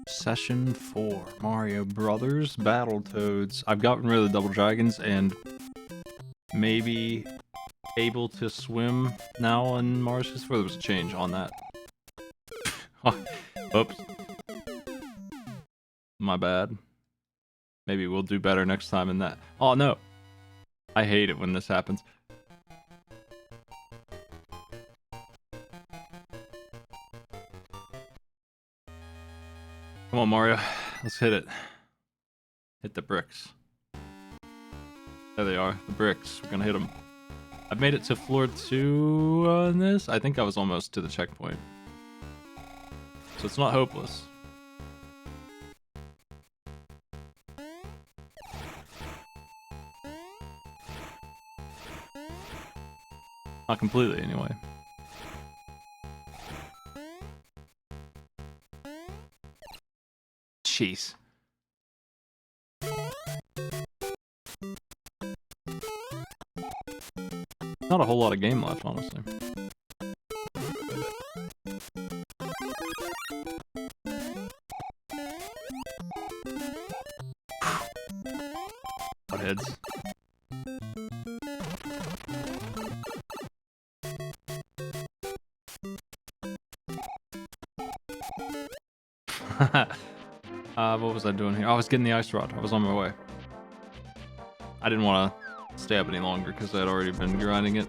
Session 4, Mario Brothers Battletoads. I've gotten rid of the double dragons and maybe able to swim now on Mario 64. There was a change on that. Oops. My bad. Maybe we'll do better next time in that. Oh no! I hate it when this happens. Come on, Mario. Let's hit it. Hit the bricks. There they are, the bricks. We're gonna hit them. I've made it to floor 2 on this. I think I was almost to the checkpoint. So it's not hopeless. Not completely, anyway. Jeez. Not a whole lot of game left, honestly. Heads. What was I doing here? I was getting the ice rod. I was on my way. I didn't want to stay up any longer because I had already been grinding it.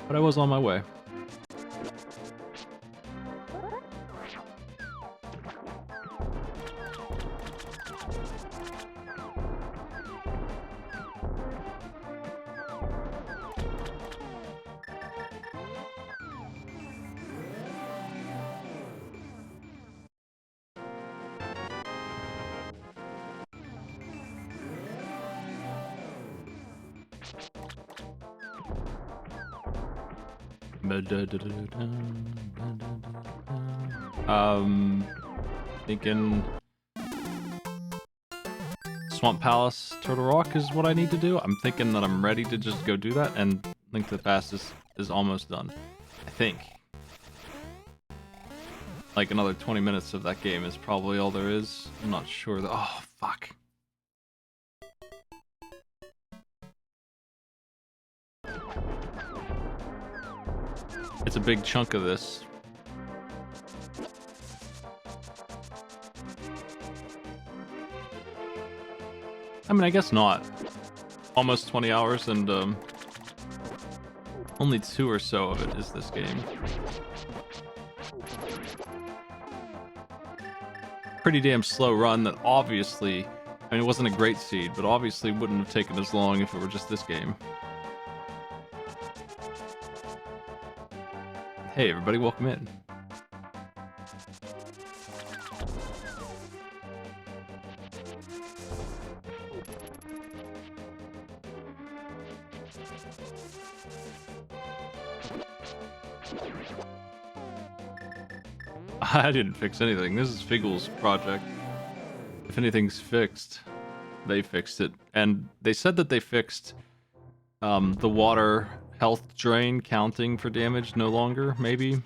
But I was on my way. Thinking Swamp Palace, Turtle Rock is what I need to do. I'm thinking that I'm ready to just go do that, and Link to the Past is almost done. I think. Like another 20 minutes of that game is probably all there is. I'm not sure. Oh, fuck. It's a big chunk of this. I mean, I guess not. Almost 20 hours and only 2 or so of it is this game. Pretty damn slow run that obviously, I mean, it wasn't a great seed, but obviously wouldn't have taken as long if it were just this game. Hey everybody, welcome in. I didn't fix anything. This is Figgle's project. If anything's fixed, they fixed it. And they said that they fixed the water health drain counting for damage no longer, maybe.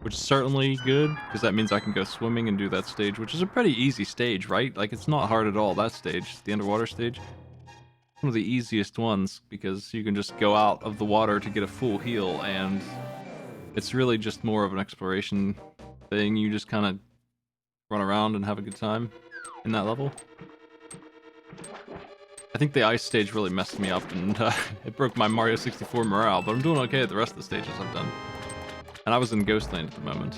Which is certainly good, because that means I can go swimming and do that stage, which is a pretty easy stage, right? Like, it's not hard at all, that stage, the underwater stage. One of the easiest ones, because you can just go out of the water to get a full heal, and it's really just more of an exploration thing. You just kind of run around and have a good time in that level. I think the ice stage really messed me up, and it broke my Mario 64 morale, but I'm doing okay at the rest of the stages I've done. And I was in Ghostland at the moment.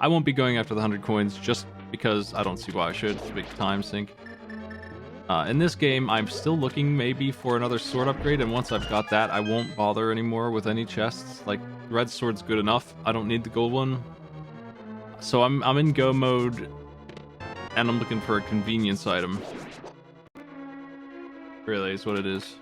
I won't be going after the 100 coins just because I don't see why I should. It's a big time sink. In this game, I'm still looking maybe for another sword upgrade, and once I've got that, I won't bother anymore with any chests. Like, red sword's good enough. I don't need the gold one. So I'm in go mode, and I'm looking for a convenience item. Really, is what it is.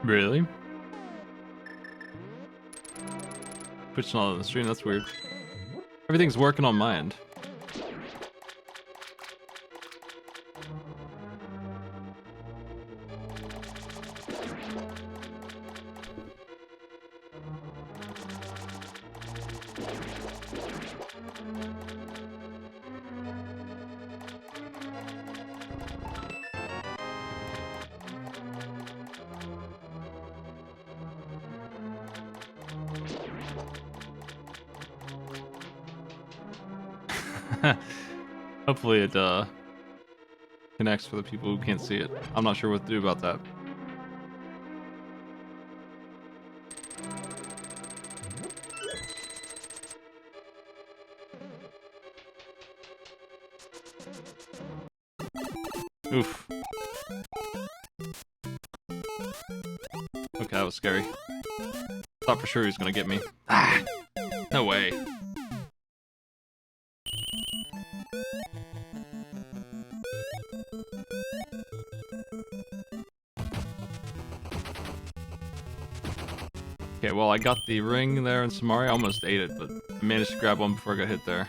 Really? Twitch not on the stream, that's weird. Everything's working on my end. Hopefully it connects for the people who can't see it. I'm not sure what to do about that. Oof. Okay, that was scary. Thought for sure he was gonna get me. Ah! No way. Okay, well, I got the ring there in Samari. I almost ate it, but I managed to grab one before I got hit there.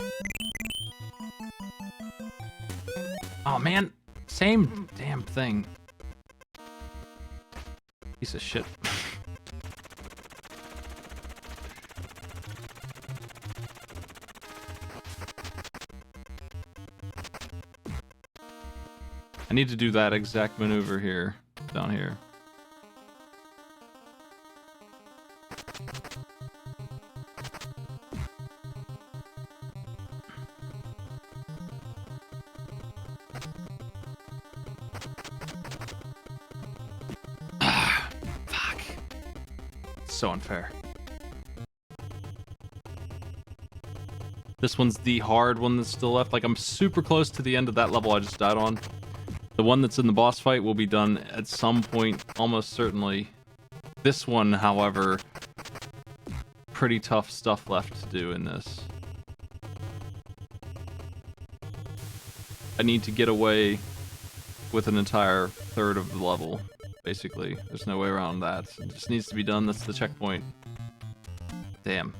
Oh, man. Same damn thing. Piece of shit. I need to do that exact maneuver here, down here. Fuck. So unfair. This one's the hard one that's still left. Like, I'm super close to the end of that level I just died on. The one that's in the boss fight will be done at some point, almost certainly. This one, however, pretty tough stuff left to do in this. I need to get away with an entire third of the level, basically. There's no way around that. It just needs to be done. That's the checkpoint. Damn.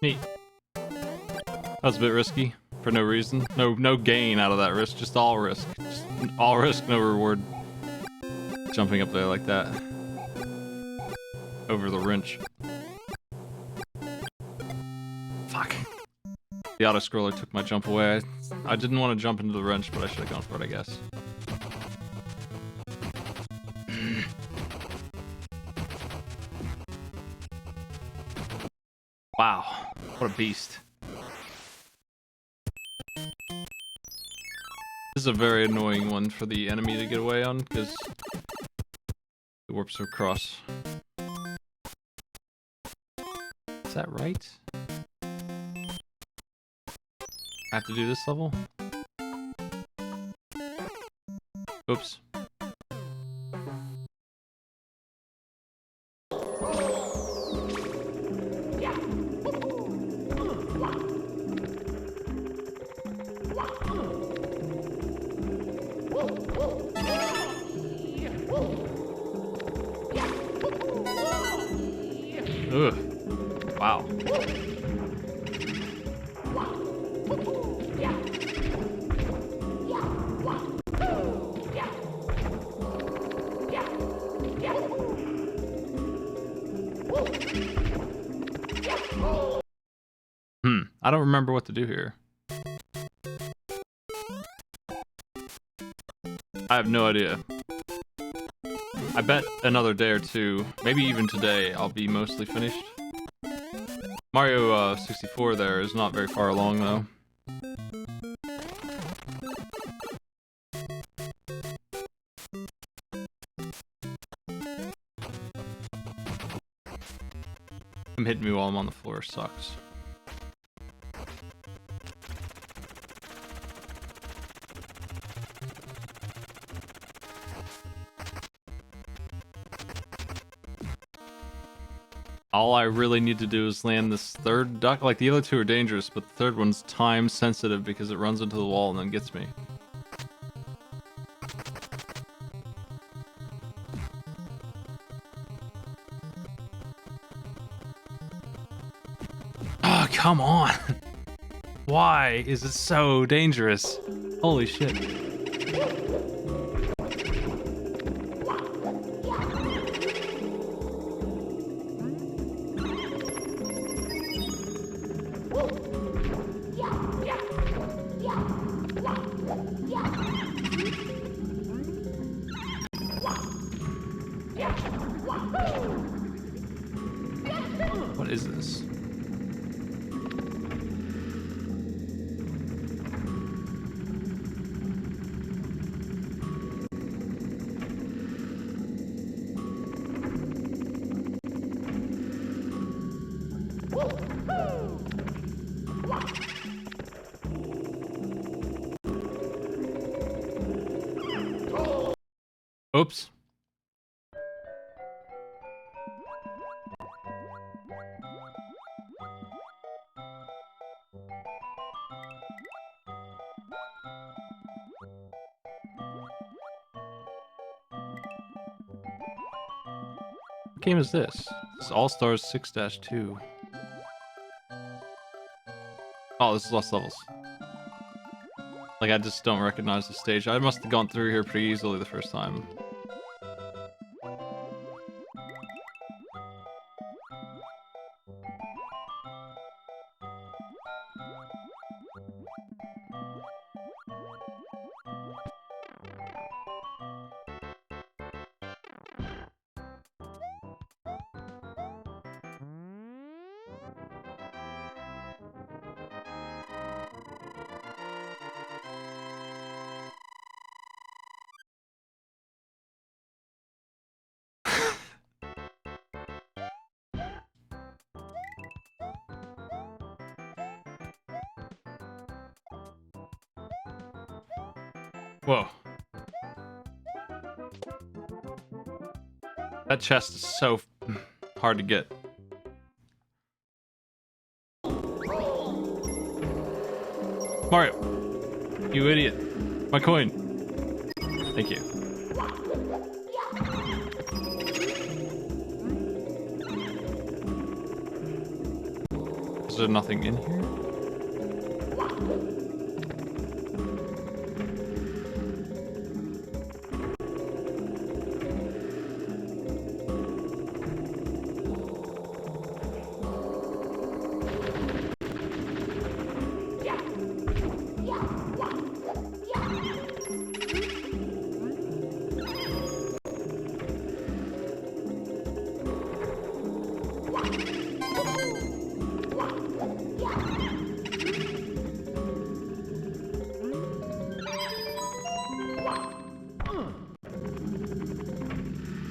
Neat. That was a bit risky for no reason. No gain out of that risk, just all risk. Just all risk, no reward. Jumping up there like that. Over the wrench. Fuck. The auto-scroller took my jump away. I didn't want to jump into the wrench, but I should have gone for it, I guess. Wow. What a beast. This is a very annoying one for the enemy to get away on, because it warps across. Is that right? I have to do this level? Oops. Ugh. Wow. I don't remember what to do here. I have no idea. I bet another day or two, maybe even today, I'll be mostly finished. Mario 64 there is not very far along though. Him hitting me while I'm on the floor sucks. All I really need to do is land this third duck. Like, the other two are dangerous, but the third one's time sensitive because it runs into the wall and then gets me. Oh, come on! Why is it so dangerous? Holy shit. What is this? Oops. What game is this? This is All Stars 6-2. Oh, this is Lost Levels. Like, I just don't recognize the stage. I must have gone through here pretty easily the first time. Whoa. That chest is so hard to get. Mario! You idiot. My coin. Thank you. Is there nothing in here?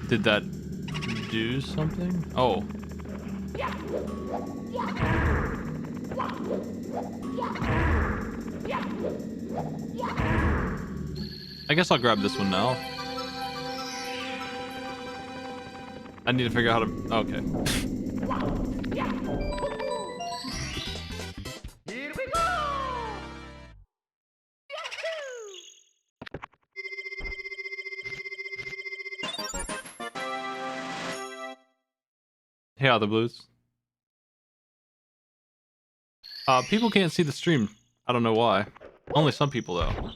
Did that do something? Oh. I guess I'll grab this one now. I need to figure out how to... Okay. Here we go! Hey, Other Blues. People can't see the stream. I don't know why. Only some people, though.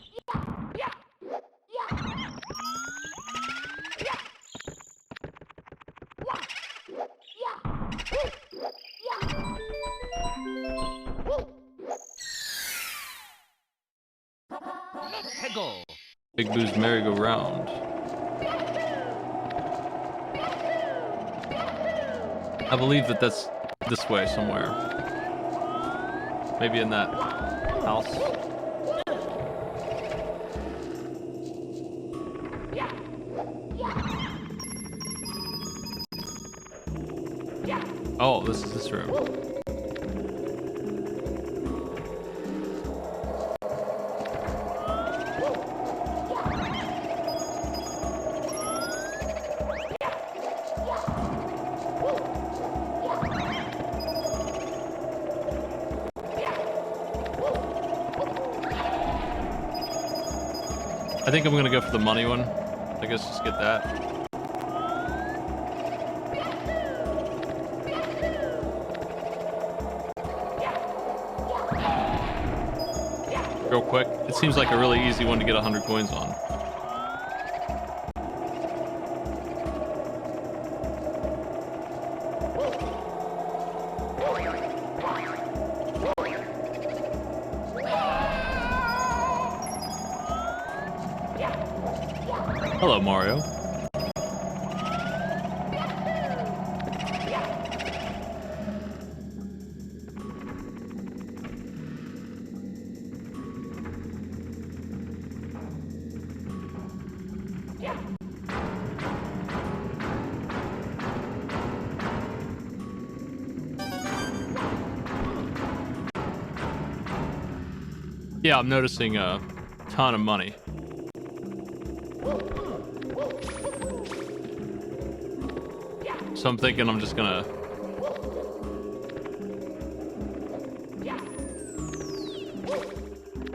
Let's go! Big Boo's merry-go-round. I believe that that's this way somewhere. Maybe in that house. Oh, this is this room. I think I'm gonna go for the money one. I guess just get that. Real quick. It seems like a really easy one to get 100 coins on. Hello, Mario. Yeah, I'm noticing a ton of money. So I'm thinking I'm just gonna...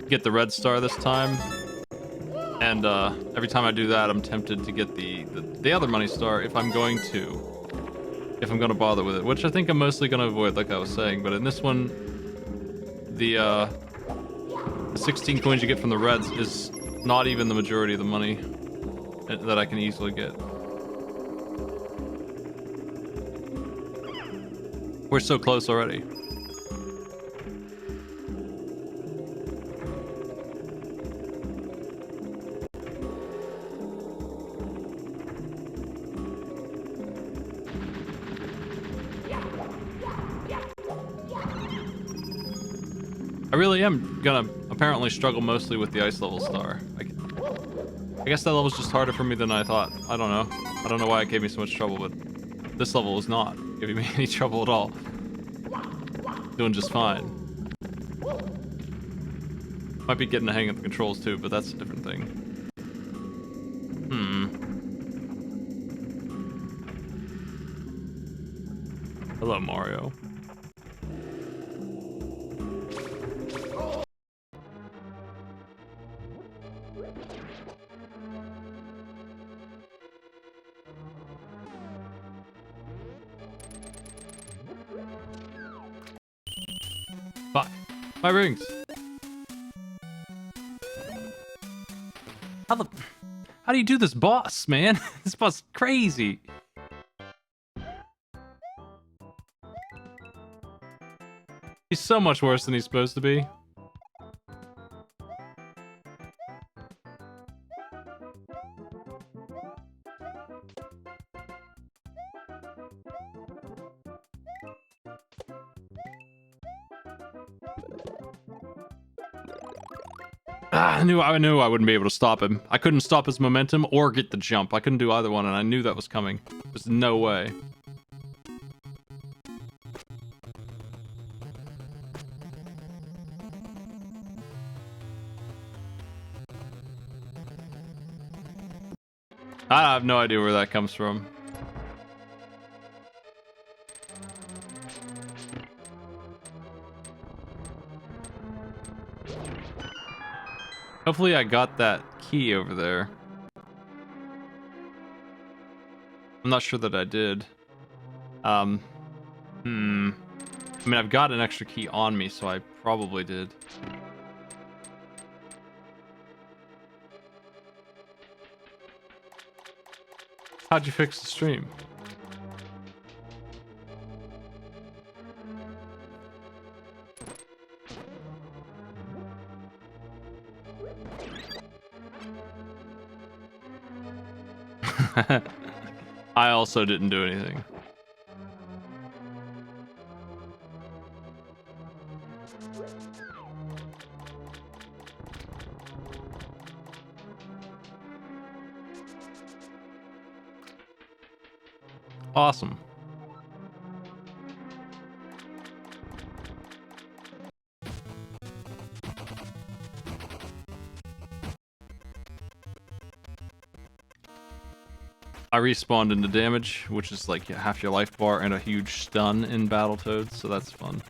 get the red star this time. And every time I do that, I'm tempted to get the other money star if I'm going to bother with it. Which I think I'm mostly gonna avoid, like I was saying. But in this one, the 16 coins you get from the reds is not even the majority of the money that I can easily get. We're so close already. I really am gonna apparently struggle mostly with the ice level star. I guess that level's just harder for me than I thought. I don't know. I don't know why it gave me so much trouble, but this level was not giving me any trouble at all. Doing just fine. Might be getting the hang of the controls too, but that's a different thing. Hello, Mario. Fuck. My rings. How do you do this boss, man? This boss is crazy. He's so much worse than he's supposed to be. I knew I wouldn't be able to stop him. I couldn't stop his momentum or get the jump. I couldn't do either one, and I knew that was coming. There's no way. I have no idea where that comes from. Hopefully I got that key over there. I'm not sure that I did. I mean, I've got an extra key on me, so I probably did. How'd you fix the stream? I also didn't do anything. Awesome. I respawned into damage, which is like half your life bar and a huge stun in Battletoads, so that's fun.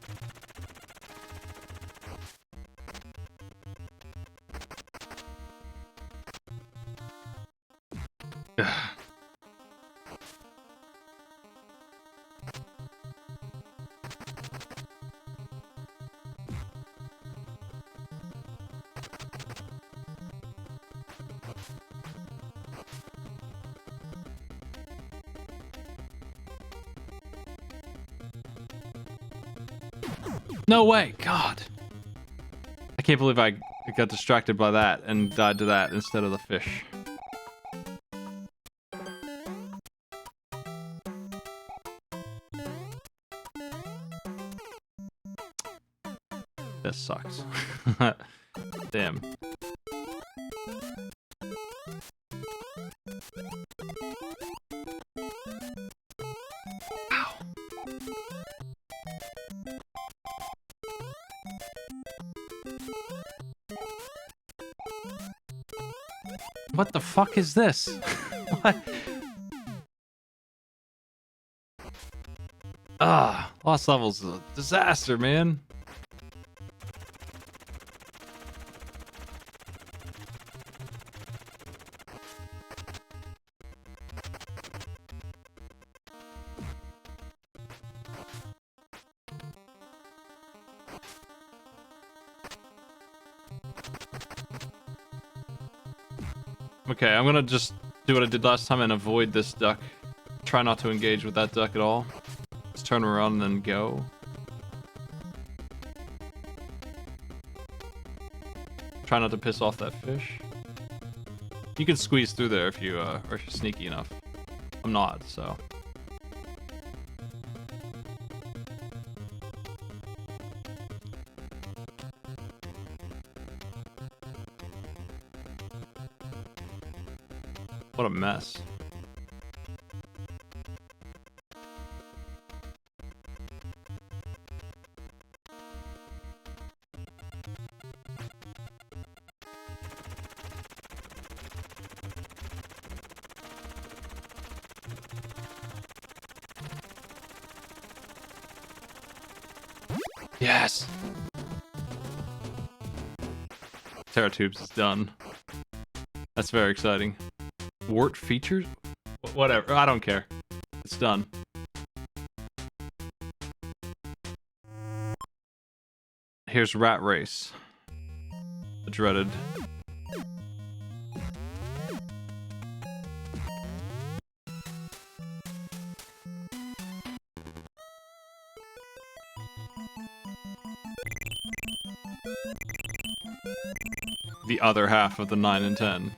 No way, God. I can't believe I got distracted by that and died to that instead of the fish. This sucks. Damn. Ow. What the fuck is this? What? Lost levels is a disaster, man. Okay, I'm gonna just do what I did last time and avoid this duck. Try not to engage with that duck at all. Just turn around and then go. Try not to piss off that fish. You can squeeze through there if you're sneaky enough. I'm not, so. What a mess. Yes! Teratubes is done. That's very exciting. Wart features? Whatever, I don't care. It's done. Here's Rat Race. The dreaded. The other half of the 9 and 10.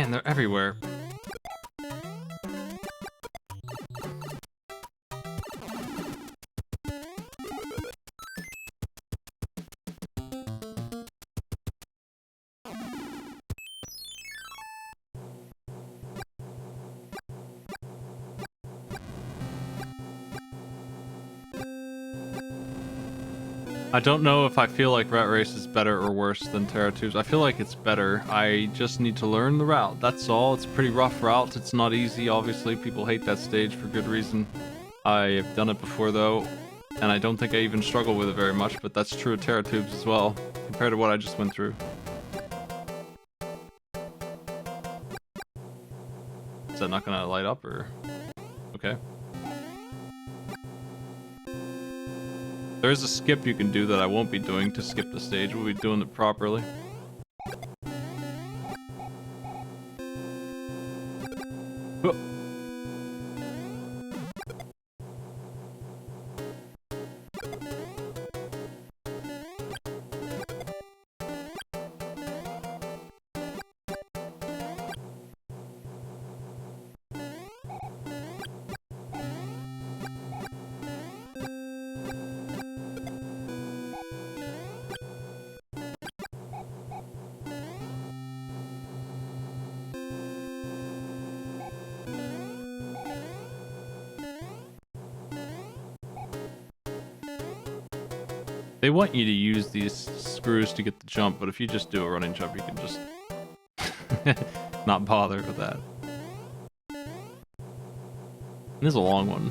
Man, they're everywhere. I don't know if I feel like Rat Race is better or worse than Terratubes. I feel like it's better. I just need to learn the route. That's all. It's a pretty rough route. It's not easy, obviously. People hate that stage for good reason. I have done it before, though, and I don't think I even struggle with it very much, but that's true of Terratubes as well, compared to what I just went through. Is that not gonna light up, or...? Okay. There is a skip you can do that I won't be doing to skip the stage. We'll be doing it properly. Oh. They want you to use these screws to get the jump, but if you just do a running jump, you can just not bother with that. This is a long one.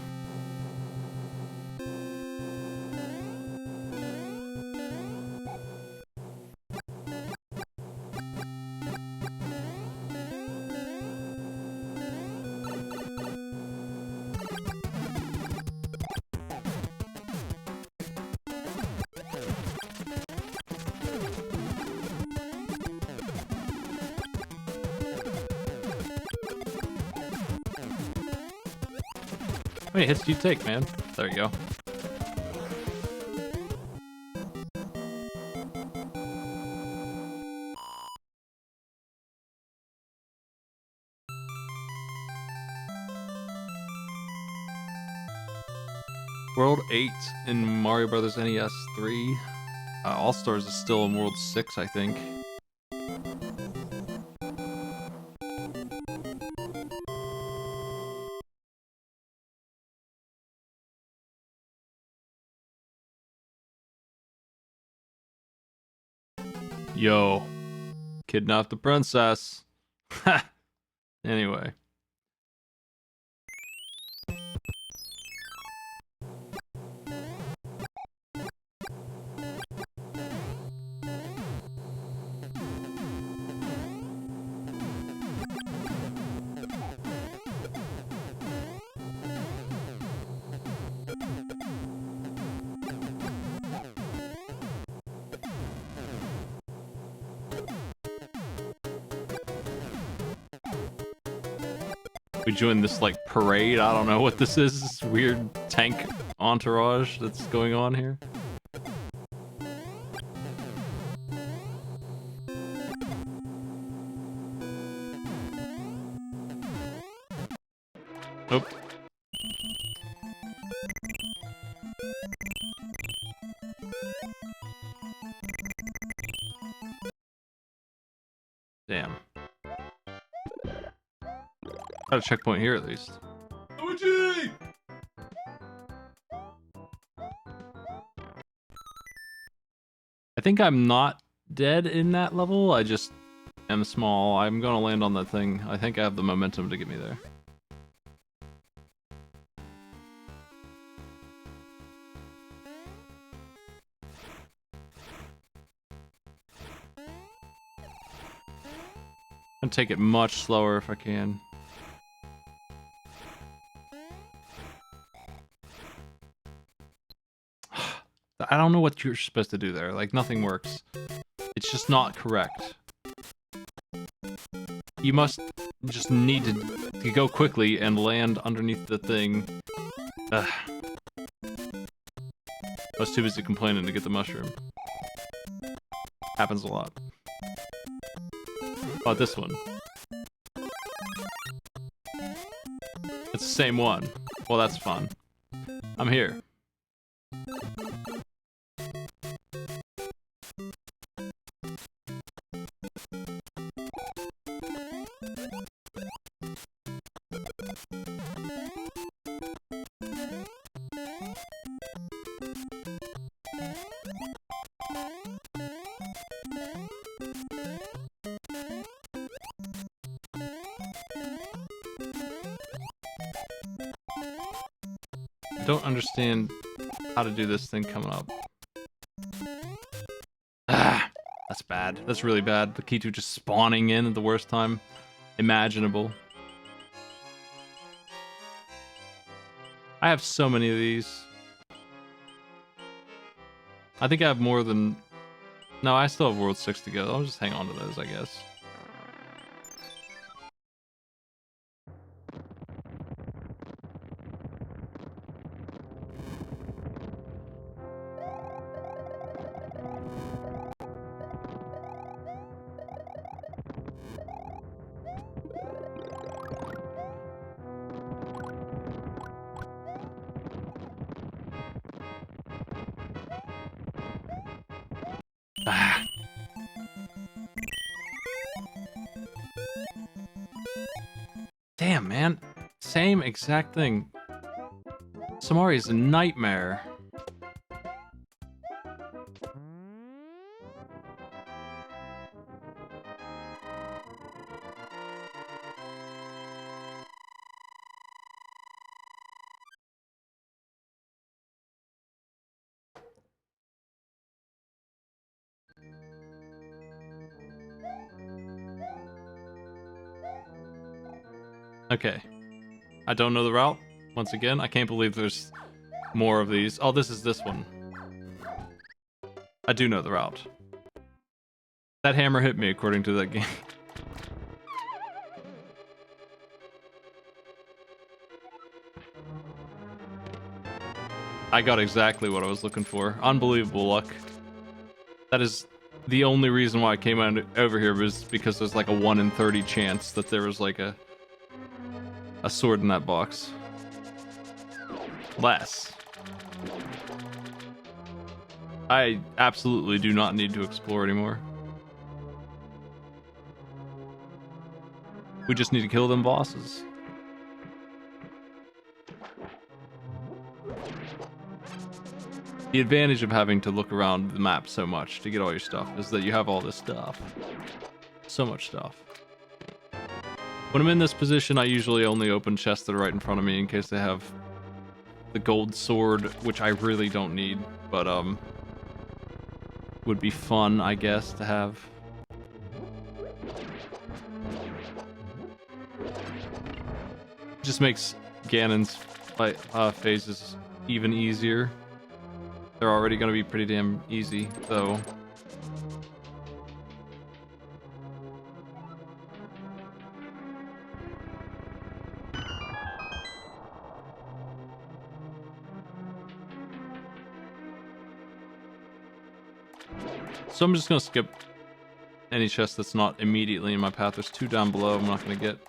How many hits do you take, man? There you go. World 8 in Mario Bros. NES 3. All-Stars is still in World 6, I think. Yo. Kidnap the princess. Ha! Anyway. We joined this, like, parade. I don't know what this is. This weird tank entourage that's going on here. Nope. Damn. Got a checkpoint here at least. Luigi! I think I'm not dead in that level. I just am small. I'm gonna land on that thing. I think I have the momentum to get me there. I'm gonna take it much slower if I can. I don't know what you're supposed to do there. Like, nothing works. It's just not correct. You must just need to go quickly and land underneath the thing. Ugh. I was too busy complaining to get the mushroom. Happens a lot. But this one. It's the same one. Well, that's fun. I'm here. I don't understand how to do this thing coming up. Ah, that's bad. That's really bad. The Kitu just spawning in at the worst time imaginable. I have so many of these. I think I have more than... No, I still have World 6 to go. I'll just hang on to those, I guess. Ah. Damn, man. Same exact thing. Samari is a nightmare. Okay. I don't know the route. Once again, I can't believe there's more of these. Oh, this is this one. I do know the route. That hammer hit me according to that game. I got exactly what I was looking for. Unbelievable luck. That is the only reason why I came over here, was because there's like a 1 in 30 chance that there was like a sword in that box. Less. I absolutely do not need to explore anymore. We just need to kill them bosses. The advantage of having to look around the map so much to get all your stuff is that you have all this stuff. So much stuff. When I'm in this position, I usually only open chests that are right in front of me in case they have the gold sword, which I really don't need, but would be fun, I guess, to have. Just makes Ganon's phases even easier. They're already going to be pretty damn easy, though. So I'm just going to skip any chest that's not immediately in my path. There's 2 down below I'm not going to get.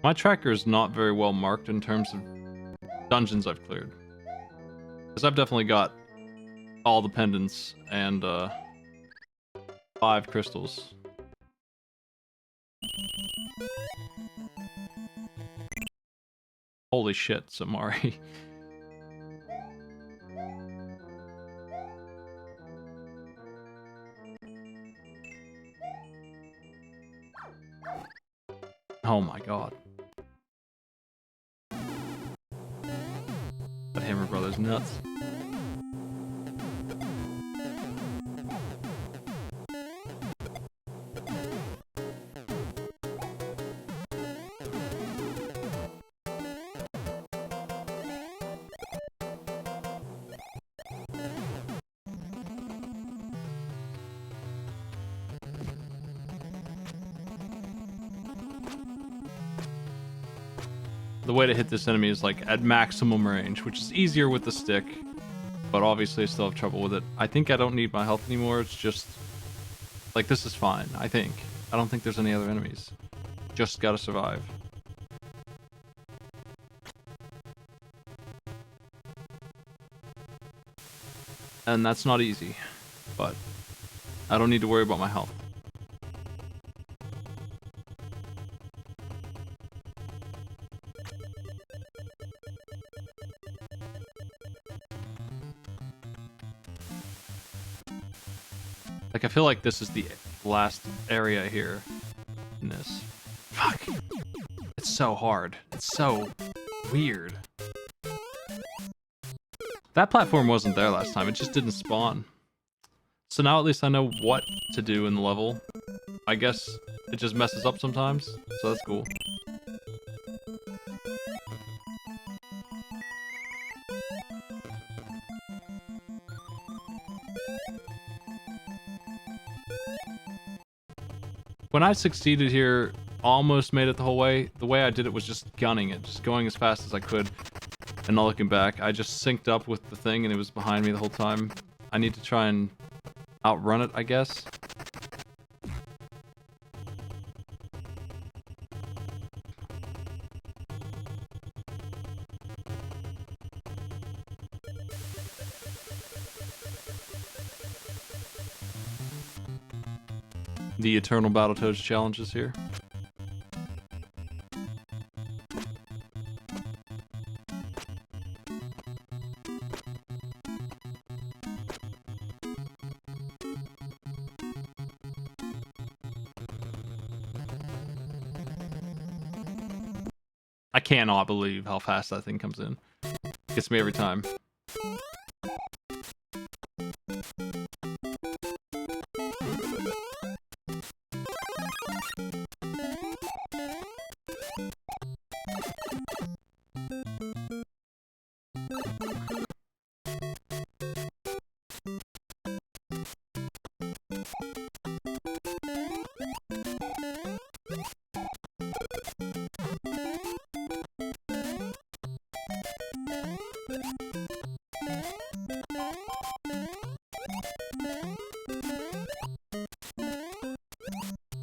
My tracker is not very well marked in terms of dungeons I've cleared. Because I've definitely got all the pendants and 5 crystals. Holy shit, Samari. Oh my god. That Hammer Brother's nuts. the way to hit this enemy is like at maximum range, which is easier with the stick, but obviously I still have trouble with it. I think I don't need my health anymore. It's just like, this is fine. I don't think there's any other enemies. Just gotta survive. And that's not easy, but I don't need to worry about my health. Like, I feel like this is the last area here in this. Fuck. It's so hard. It's so weird. That platform wasn't there last time. It just didn't spawn. So now at least I know what to do in the level. I guess it just messes up sometimes, so that's cool. When I succeeded here, almost made it the whole way, the way I did it was just gunning it, just going as fast as I could and not looking back. I just synced up with the thing and it was behind me the whole time. I need to try and outrun it, I guess. The eternal Battletoads challenges here. I cannot believe how fast that thing comes in. Gets me every time.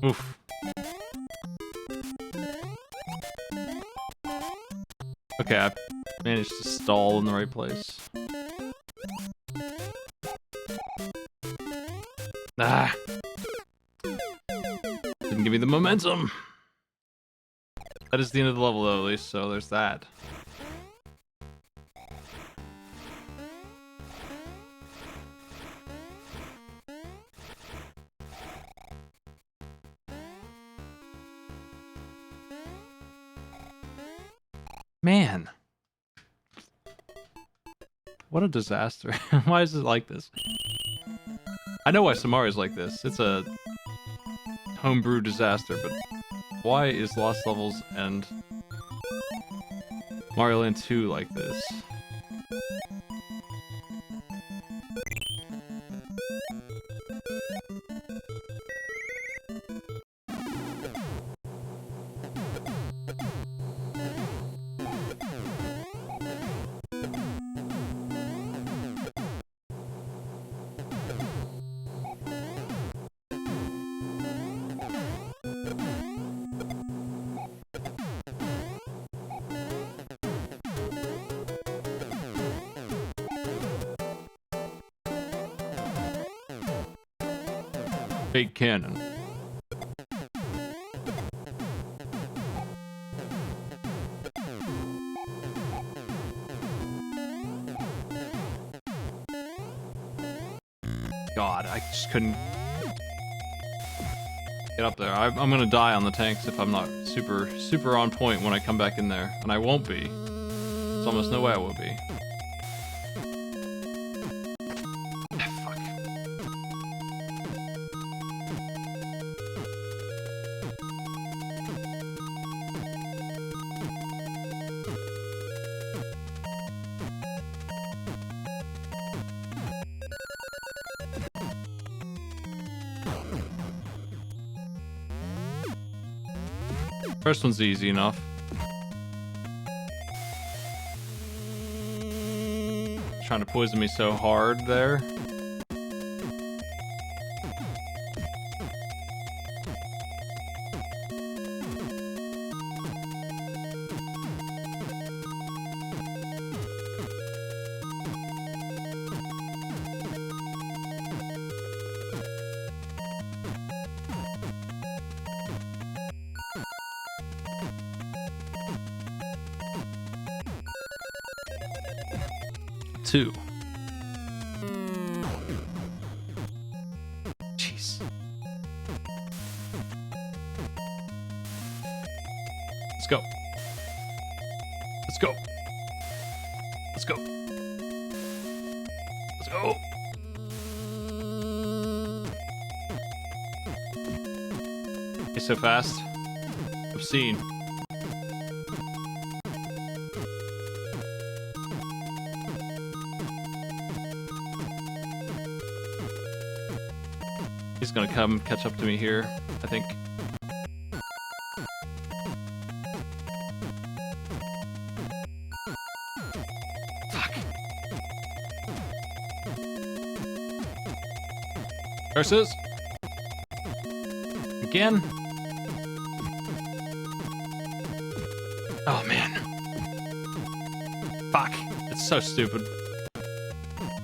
Oof. Okay, I managed to stall in the right place. Ah! Didn't give me the momentum! That is the end of the level though, at least, so there's that. Man. What a disaster. Why is it like this? I know why Samari's like this. It's a homebrew disaster, but why is Lost Levels and Mario Land 2 like this? Fake cannon. God, I just couldn't get up there. I'm gonna die on the tanks if I'm not super on point when I come back in there. And I won't be. There's almost no way I will be. First one's easy enough. trying to poison me so hard there. Two. Jeez. Let's go. Let's go. Let's go. Let's go. He's so fast. Obscene. He's gonna come catch up to me here, I think. Fuck. Curses. Again. Oh man. Fuck. It's so stupid.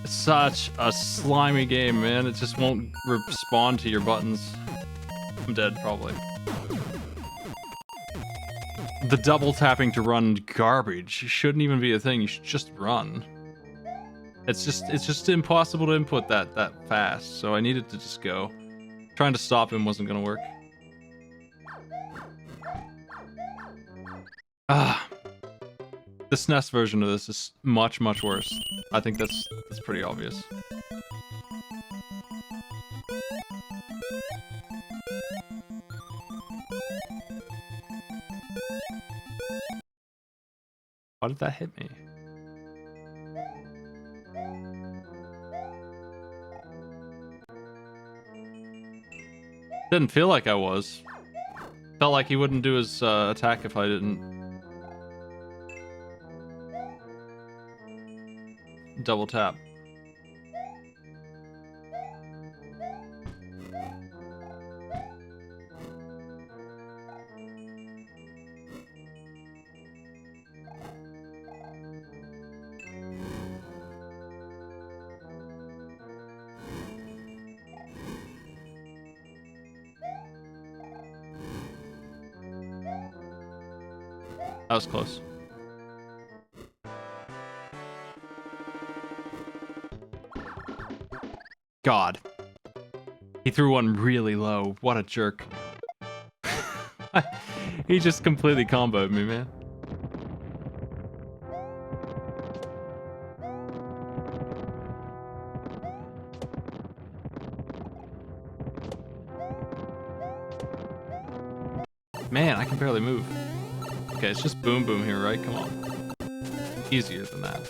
It's such a slimy game, man. It just won't respond to your buttons. I'm dead, probably. The double tapping to run garbage shouldn't even be a thing. You should just run. It's just impossible to input that fast. So I needed to just go. Trying to stop him wasn't gonna work. Ah. The SNES version of this is much worse. I think that's pretty obvious. Why did that hit me? Didn't feel like I was. Felt like he wouldn't do his attack if I didn't double tap. That was close. God. He threw one really low. What a jerk. He just completely comboed me, man. Man, I can barely move. Okay, it's just boom boom here, right? Come on. Easier than that.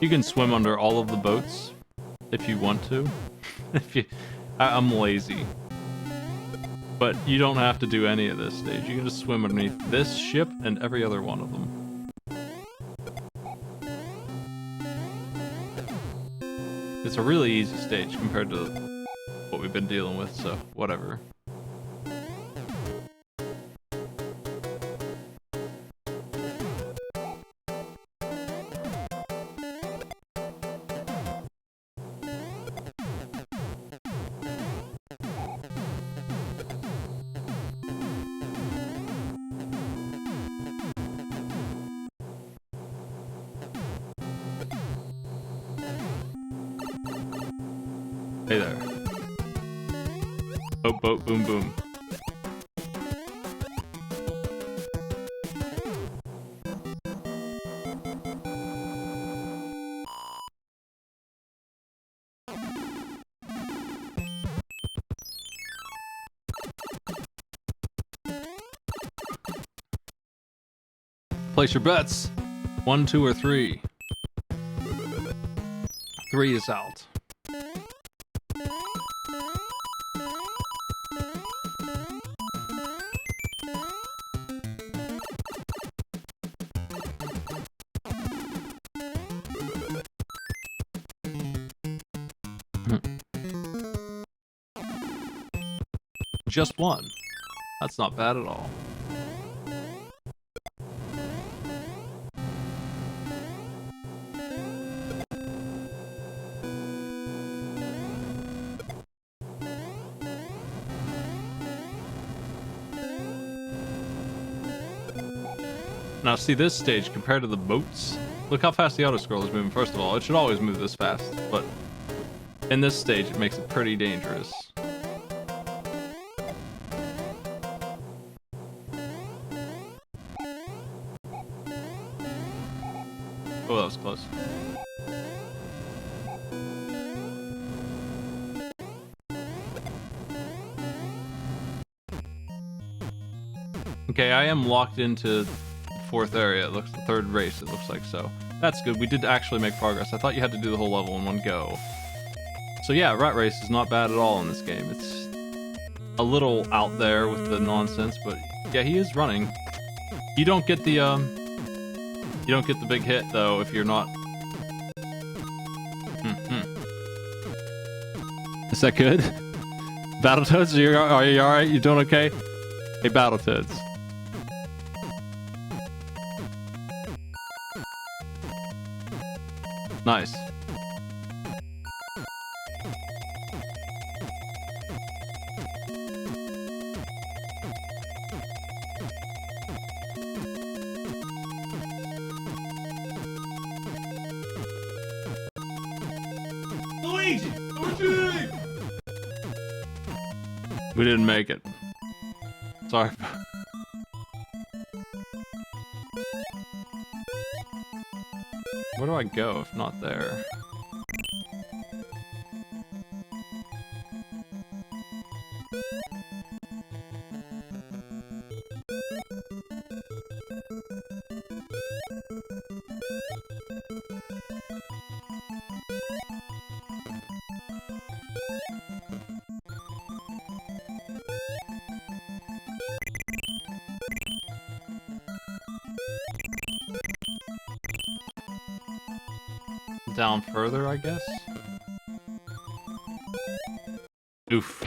You can swim under all of the boats if you want to. I'm lazy. But you don't have to do any of this stage. You can just swim underneath this ship and every other one of them. It's a really easy stage compared to what we've been dealing with, so whatever. Hey there. Boat, boat, boom, boom. Place your bets. 1, 2, or 3. 3 is out. Just 1. That's not bad at all. Now see this stage compared to the boats. Look how fast the auto scroll is moving. First of all, it should always move this fast, but in this stage it makes it pretty dangerous. Oh, that was close. Okay, I am locked into the 4th area. It looks the 3rd race, it looks like, so that's good. We did actually make progress. I thought you had to do the whole level in one go. So yeah, Rat Race is not bad at all in this game. It's a little out there with the nonsense, but yeah, he is running. You don't get the big hit though if you're not. Is that good? Battletoads, are you alright? You doing okay? Hey, Battletoads. Nice. Luigi! Luigi! We didn't make it. Sorry. Where do I go if not there? Down further, I guess? Oof.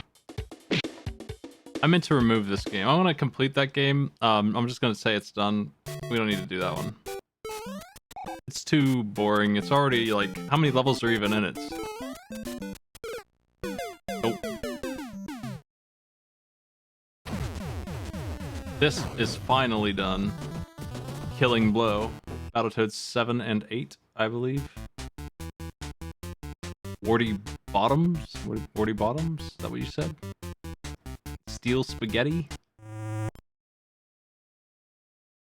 I meant to remove this game. I want to complete that game. I'm just gonna say it's done. We don't need to do that one. It's too boring. It's already, like, how many levels are even in it? Nope. This is finally done. Killing Blow. Battletoads 7 and 8, I believe. Warty Bottoms? Warty Bottoms? Is that what you said? Steel Spaghetti?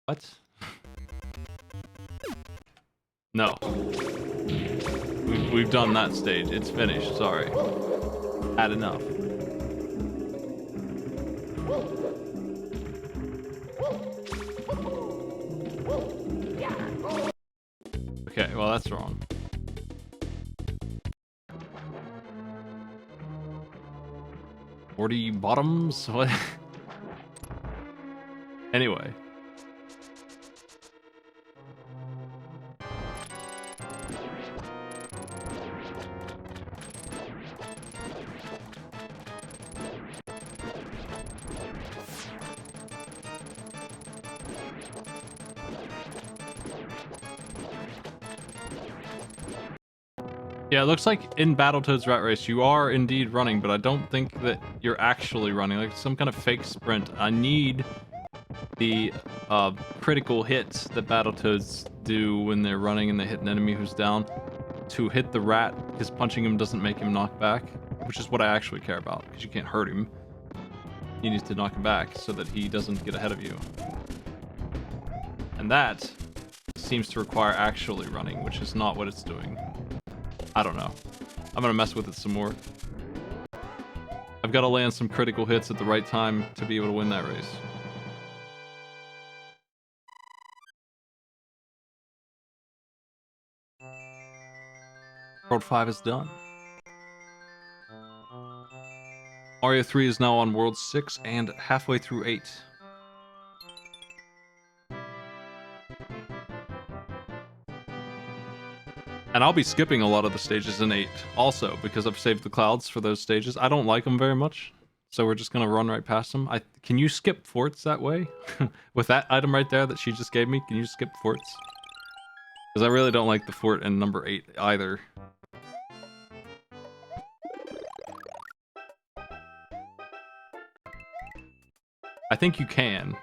What? No. We've done that stage. It's finished. Sorry. Had enough. Okay, well that's wrong. Warty Bottoms? What? Anyway. Yeah, it looks like in Battletoads Rat Race you are indeed running, but I don't think that you're actually running. Like some kind of fake sprint. I need the critical hits that Battletoads do when they're running and they hit an enemy who's down to hit the rat, because punching him doesn't make him knock back, which is what I actually care about, because you can't hurt him. You need to knock him back so that he doesn't get ahead of you. And that seems to require actually running, which is not what it's doing. I don't know. I'm gonna mess with it some more. I've got to land some critical hits at the right time to be able to win that race. World 5 is done. Mario 3 is now on World 6 and halfway through 8. And I'll be skipping a lot of the stages in 8 also because I've saved the clouds for those stages. I don't like them very much, so we're just going to run right past them. Can you skip forts that way? With that item right there that she just gave me, can you skip forts? Because I really don't like the fort in number 8 either. I think you can.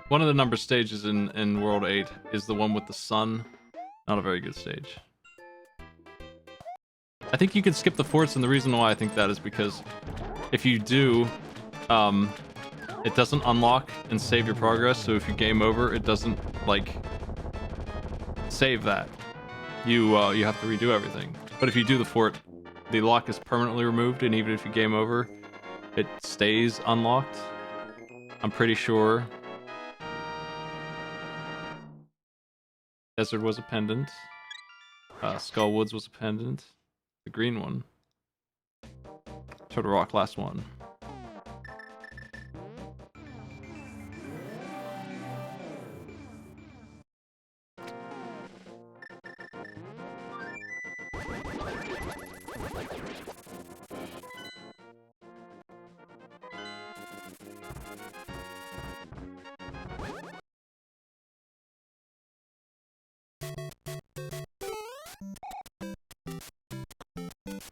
One of the number stages in World 8 is the one with the sun. Not a very good stage. I think you can skip the forts, and the reason why I think that is because if you do, it doesn't unlock and save your progress, so if you game over, it doesn't, like, save that. You have to redo everything. But if you do the fort, the lock is permanently removed, and even if you game over, it stays unlocked. I'm pretty sure. Desert was a pendant. Skullwoods was a pendant. The green one. Turtle Rock, last one.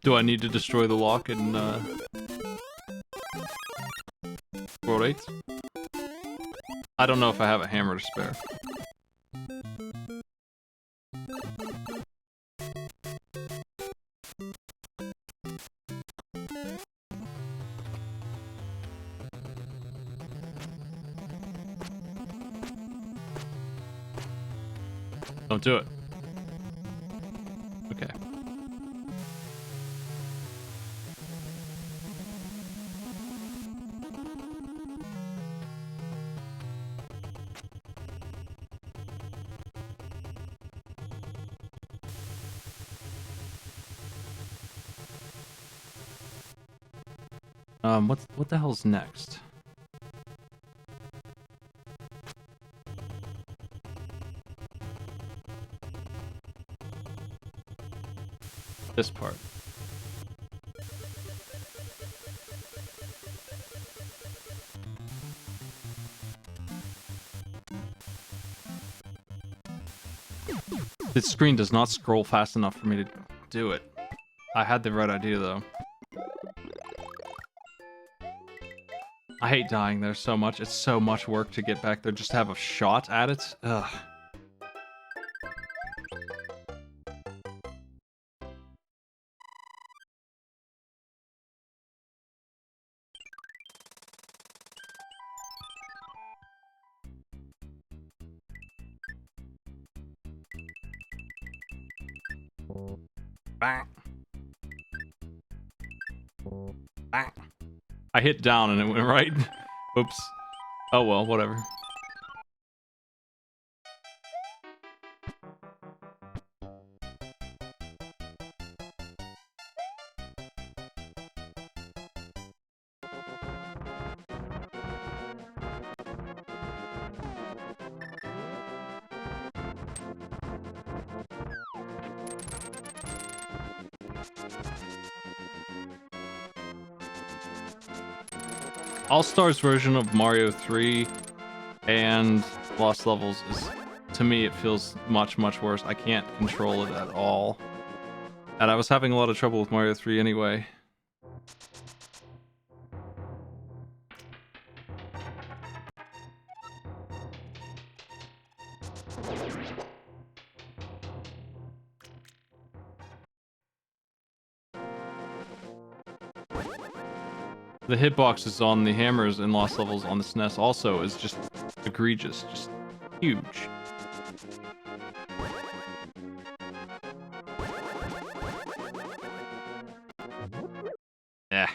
Do I need to destroy the lock in World 8? I don't know if I have a hammer to spare. Don't do it. Okay. What the hell's next? This part. This screen does not scroll fast enough for me to do it. I had the right idea though. I hate dying there so much. It's so much work to get back there just to have a shot at it. Ugh. Bang. Bang. I hit down and it went right. Oops. Oh well, whatever. All-Stars version of Mario 3 and Lost Levels is, to me, it feels much, much worse. I can't control it at all. And I was having a lot of trouble with Mario 3 anyway. The hitboxes on the hammers in Lost Levels on the SNES also is just egregious, just huge. Yeah.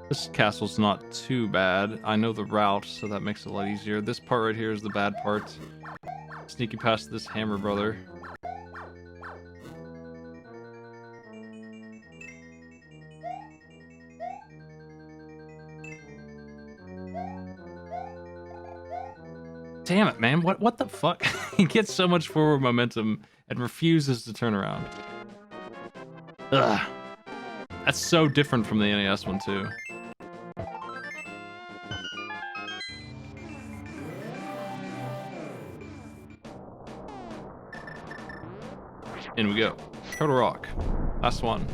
This castle's not too bad. I know the route, so that makes it a lot easier. This part right here is the bad part. Sneaking past this hammer brother. Damn it, man. What the fuck? He gets so much forward momentum and refuses to turn around. Ugh. That's so different from the NES one, too. In we go. Turtle Rock. Last one.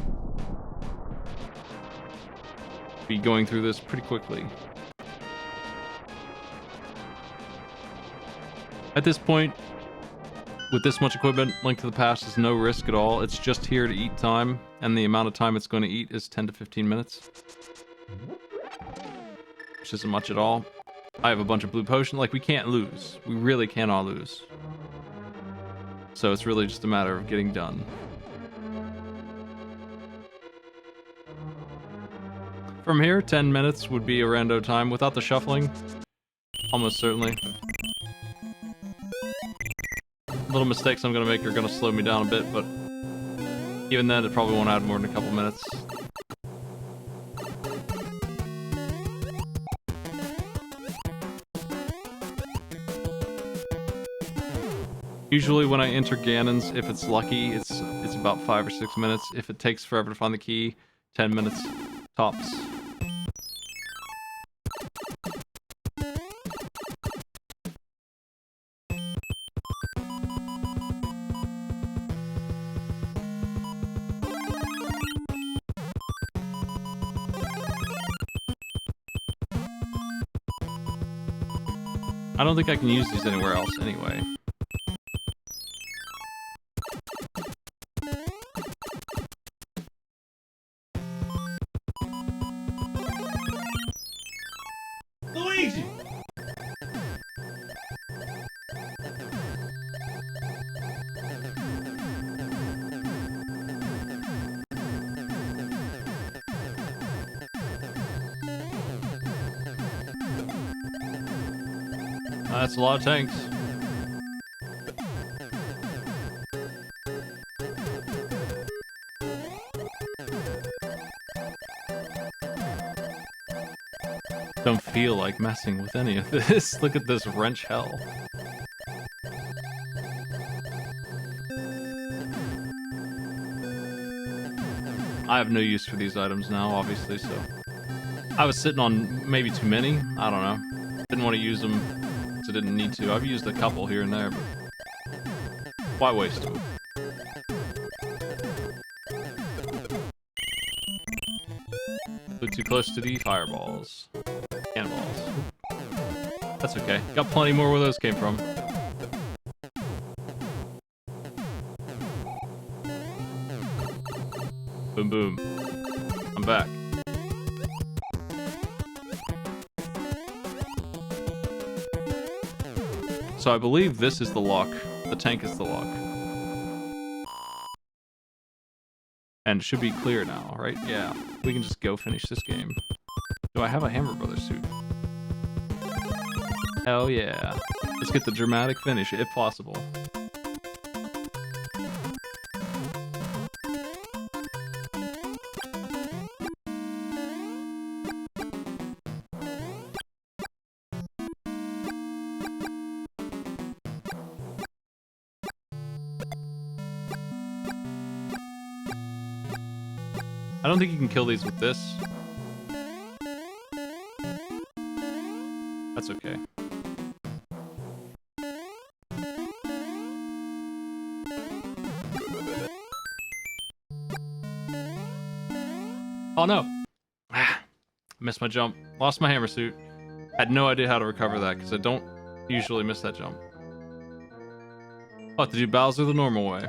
Be going through this pretty quickly. At this point, with this much equipment, Link to the Past is no risk at all. It's just here to eat time, and the amount of time it's going to eat is 10 to 15 minutes. Which isn't much at all. I have a bunch of blue potion. Like, we can't lose. We really cannot lose. So it's really just a matter of getting done. From here, 10 minutes would be a rando time. Without the shuffling, almost certainly. Little mistakes I'm going to make are going to slow me down a bit, but even then, it probably won't add more than a couple minutes. Usually when I enter Ganon's, if it's lucky, it's about 5 or 6 minutes. If it takes forever to find the key, 10 minutes tops. I don't think I can use these anywhere else anyway. Luigi! That's a lot of tanks. Don't feel like messing with any of this. Look at this wrench hell. I have no use for these items now, obviously, so... I was sitting on maybe too many. I don't know. Didn't want to use them, because I didn't need to. I've used a couple here and there, but... why waste them? Flew too close to the fireballs. Cannonballs. That's okay. Got plenty more where those came from. Boom, boom. I'm back. So I believe this is the lock. The tank is the lock. And it should be clear now, right? Yeah. We can just go finish this game. Do I have a Hammer Brothers suit? Hell yeah. Let's get the dramatic finish, if possible. I don't think you can kill these with this. That's okay. Oh no! Missed my jump. Lost my hammer suit. Had no idea how to recover that because I don't usually miss that jump. I'll have to do Bowser the normal way.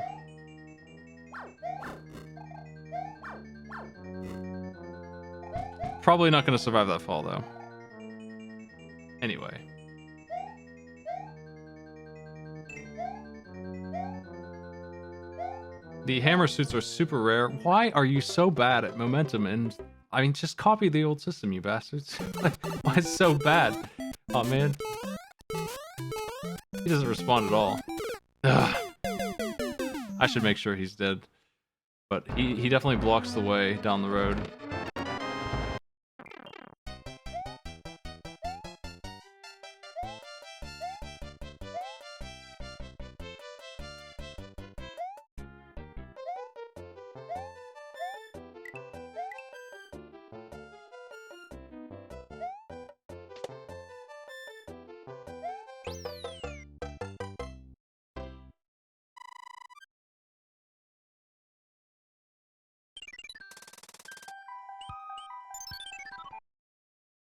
Probably not going to survive that fall, though. Anyway. The hammer suits are super rare. Why are you so bad at momentum and I mean, just copy the old system, you bastards. Like, why is it so bad? Oh man. He doesn't respond at all. Ugh. I should make sure he's dead. But he definitely blocks the way down the road.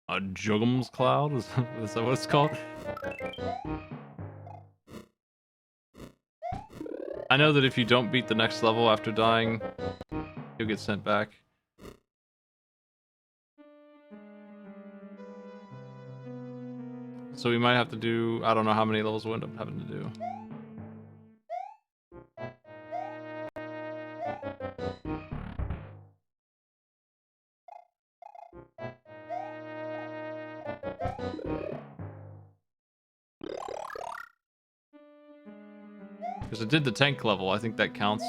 A Juggum's Cloud? Is that what it's called? I know that if you don't beat the next level after dying, you'll get sent back. So we might have to do... I don't know how many levels we'll end up having to do. Because it did the tank level, I think that counts.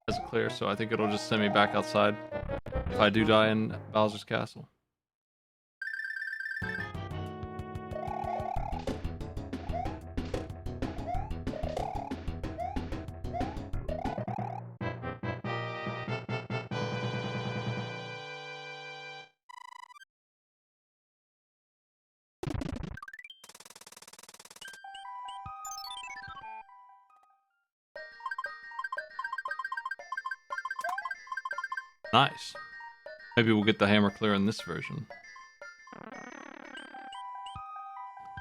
As a clear, so I think it'll just send me back outside if I do die in Bowser's Castle. Nice. Maybe we'll get the hammer clear in this version.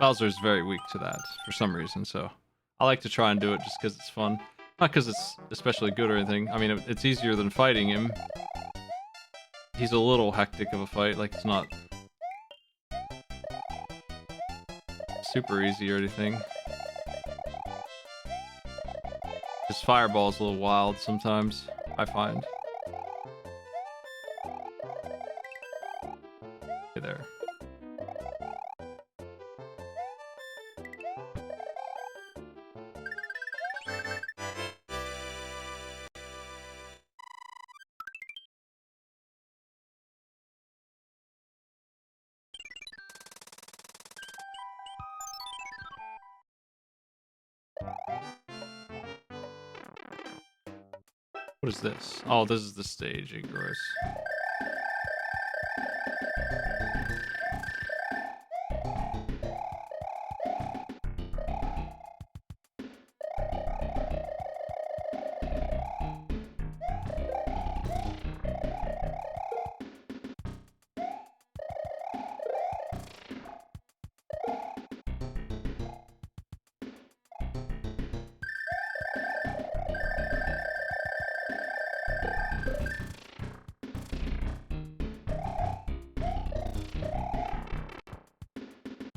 Bowser's very weak to that for some reason, so I like to try and do it just because it's fun. Not because it's especially good or anything. I mean, it's easier than fighting him. He's a little hectic of a fight, like it's not super easy or anything. His fireball's a little wild sometimes, I find. Okay, there. What is this? Oh, this is the stage, gross.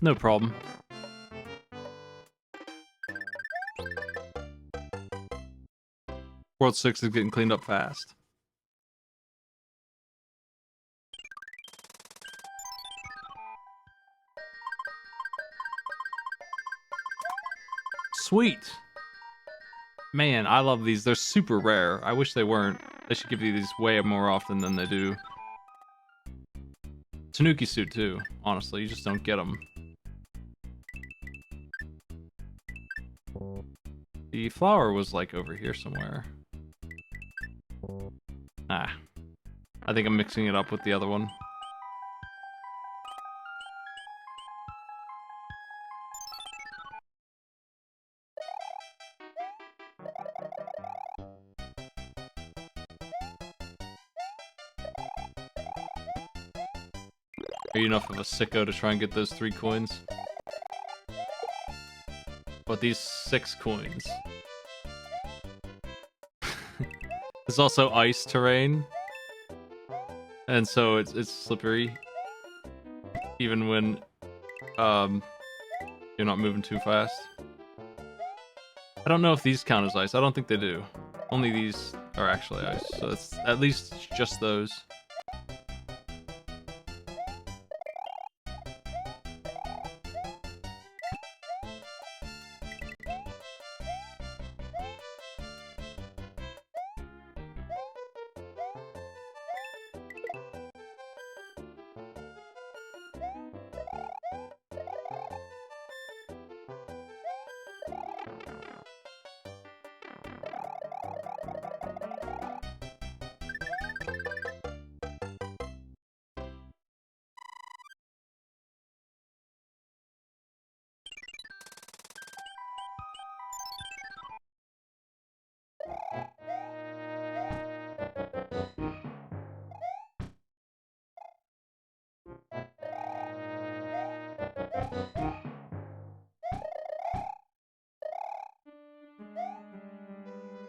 No problem. World 6 is getting cleaned up fast. Sweet! Man, I love these. They're super rare. I wish they weren't. They should give you these way more often than they do. Tanuki suit, too. Honestly, you just don't get them. The flower was, like, over here somewhere. Ah. I think I'm mixing it up with the other one. Are you enough of a sicko to try and get those 3 coins? But these 6 coins. There's also ice terrain. And so it's slippery. Even when you're not moving too fast. I don't know if these count as ice. I don't think they do. Only these are actually ice, so it's at least just those.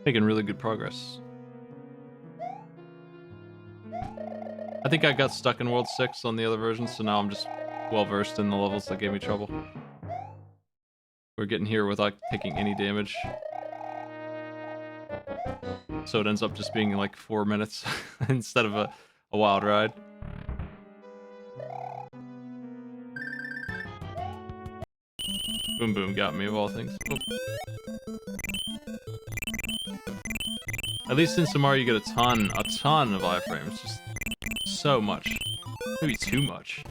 Making really good progress. I think I got stuck in World 6 on the other version, so now I'm just well versed in the levels that gave me trouble. We're getting here without taking any damage. So it ends up just being like 4 minutes instead of a wild ride. Boom boom got me of all things. Oh. At least in Samara you get a ton of iframes. Just so much. Maybe too much.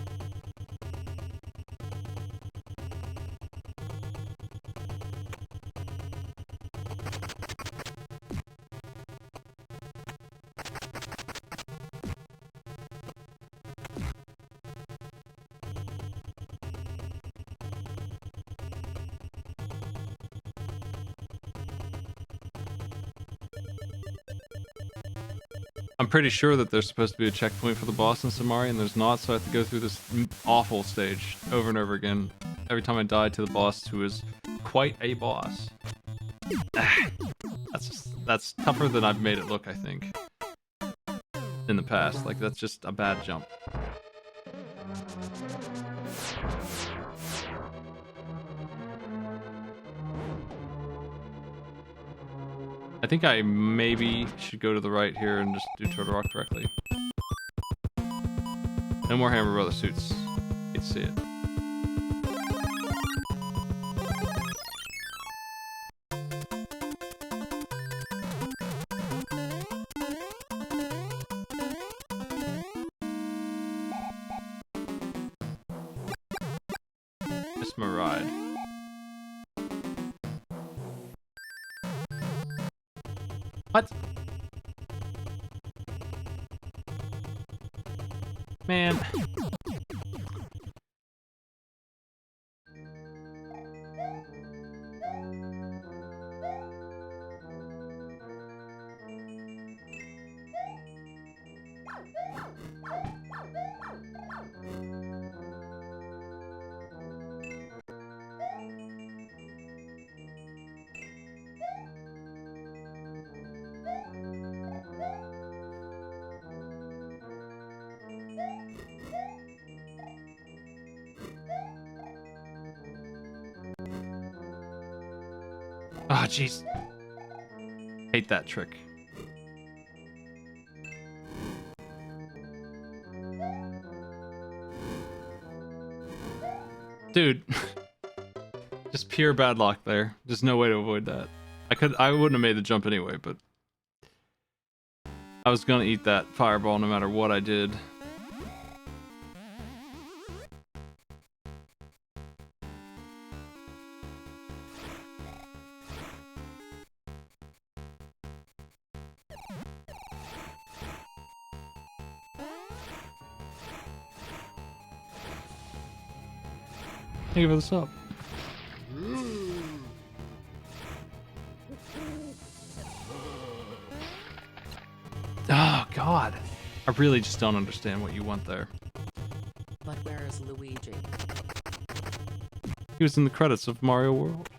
I'm pretty sure that there's supposed to be a checkpoint for the boss in Samari, and there's not, so I have to go through this awful stage over and over again. Every time I die to the boss, who is quite a boss. That's tougher than I've made it look, I think. In the past. Like, that's just a bad jump. I think I maybe should go to the right here and just do Turtle Rock directly. No more Hammer Brother suits. Hate to see it. Just my ride. What? Man. Ah, oh, jeez. Hate that trick. Dude. Just pure bad luck there. There's no way to avoid that. I wouldn't have made the jump anyway, but I was gonna eat that fireball no matter what I did. Thank you for the sub. Oh, God. I really just don't understand what you want there. But where is Luigi? He was in the credits of Mario World.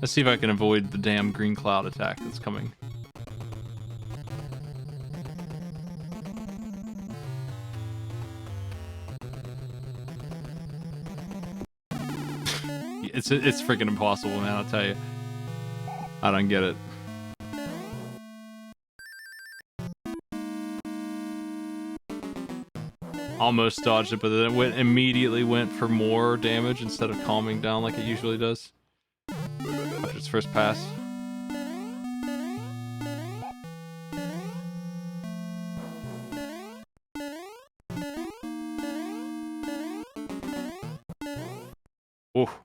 Let's see if I can avoid the damn green cloud attack that's coming. It's freaking impossible, man, I'll tell you. I don't get it. Almost dodged it, but then it immediately went for more damage instead of calming down like it usually does. After its first pass. Oof.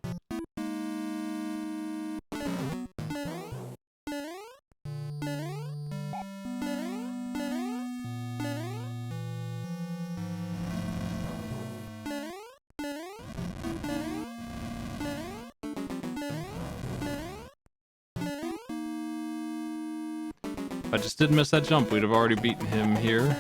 If I just didn't miss that jump, we'd have already beaten him here.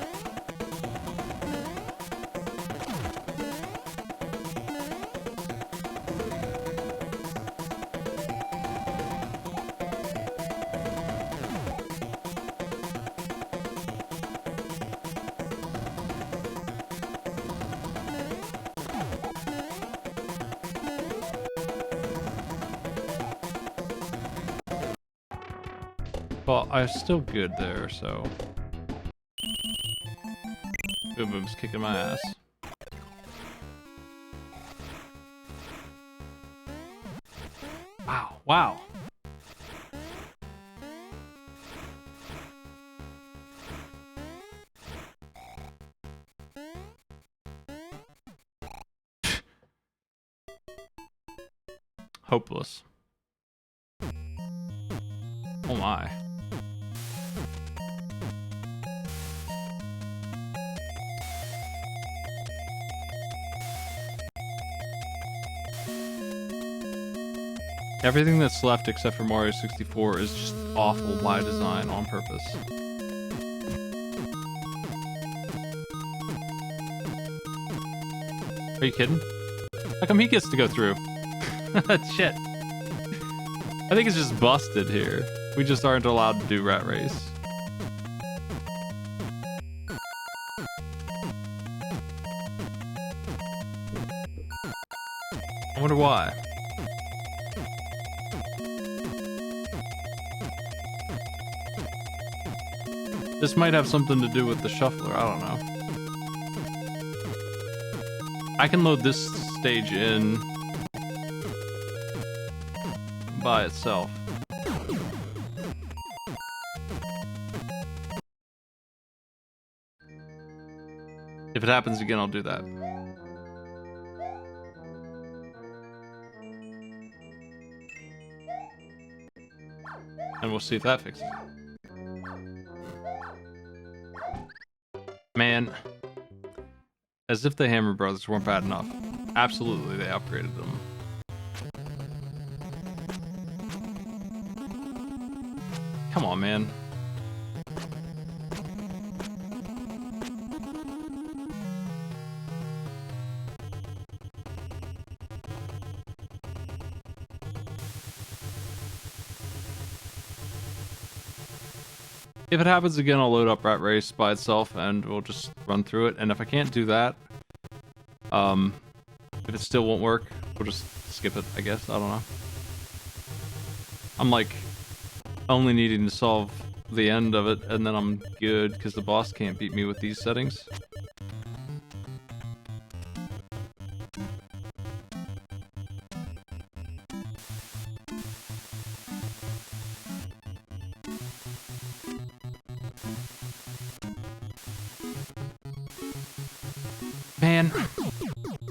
Well, I'm still good there, so... Boom Boom's kicking my ass. Wow, wow! Hopeless. Oh my. Everything that's left except for Mario 64 is just awful by design on purpose. Are you kidding? How come he gets to go through? Shit. I think it's just busted here. We just aren't allowed to do Rat Race. I wonder why. This might have something to do with the shuffler, I don't know. I can load this stage in by itself. If it happens again, I'll do that. And we'll see if that fixes it. Man, as if the Hammer Brothers weren't bad enough. Absolutely, they upgraded them. Come on, man. If it happens again, I'll load up Rat Race by itself and we'll just run through it. And if I can't do that, if it still won't work, we'll just skip it, I guess. I don't know. I'm like only needing to solve the end of it and then I'm good because the boss can't beat me with these settings. Man,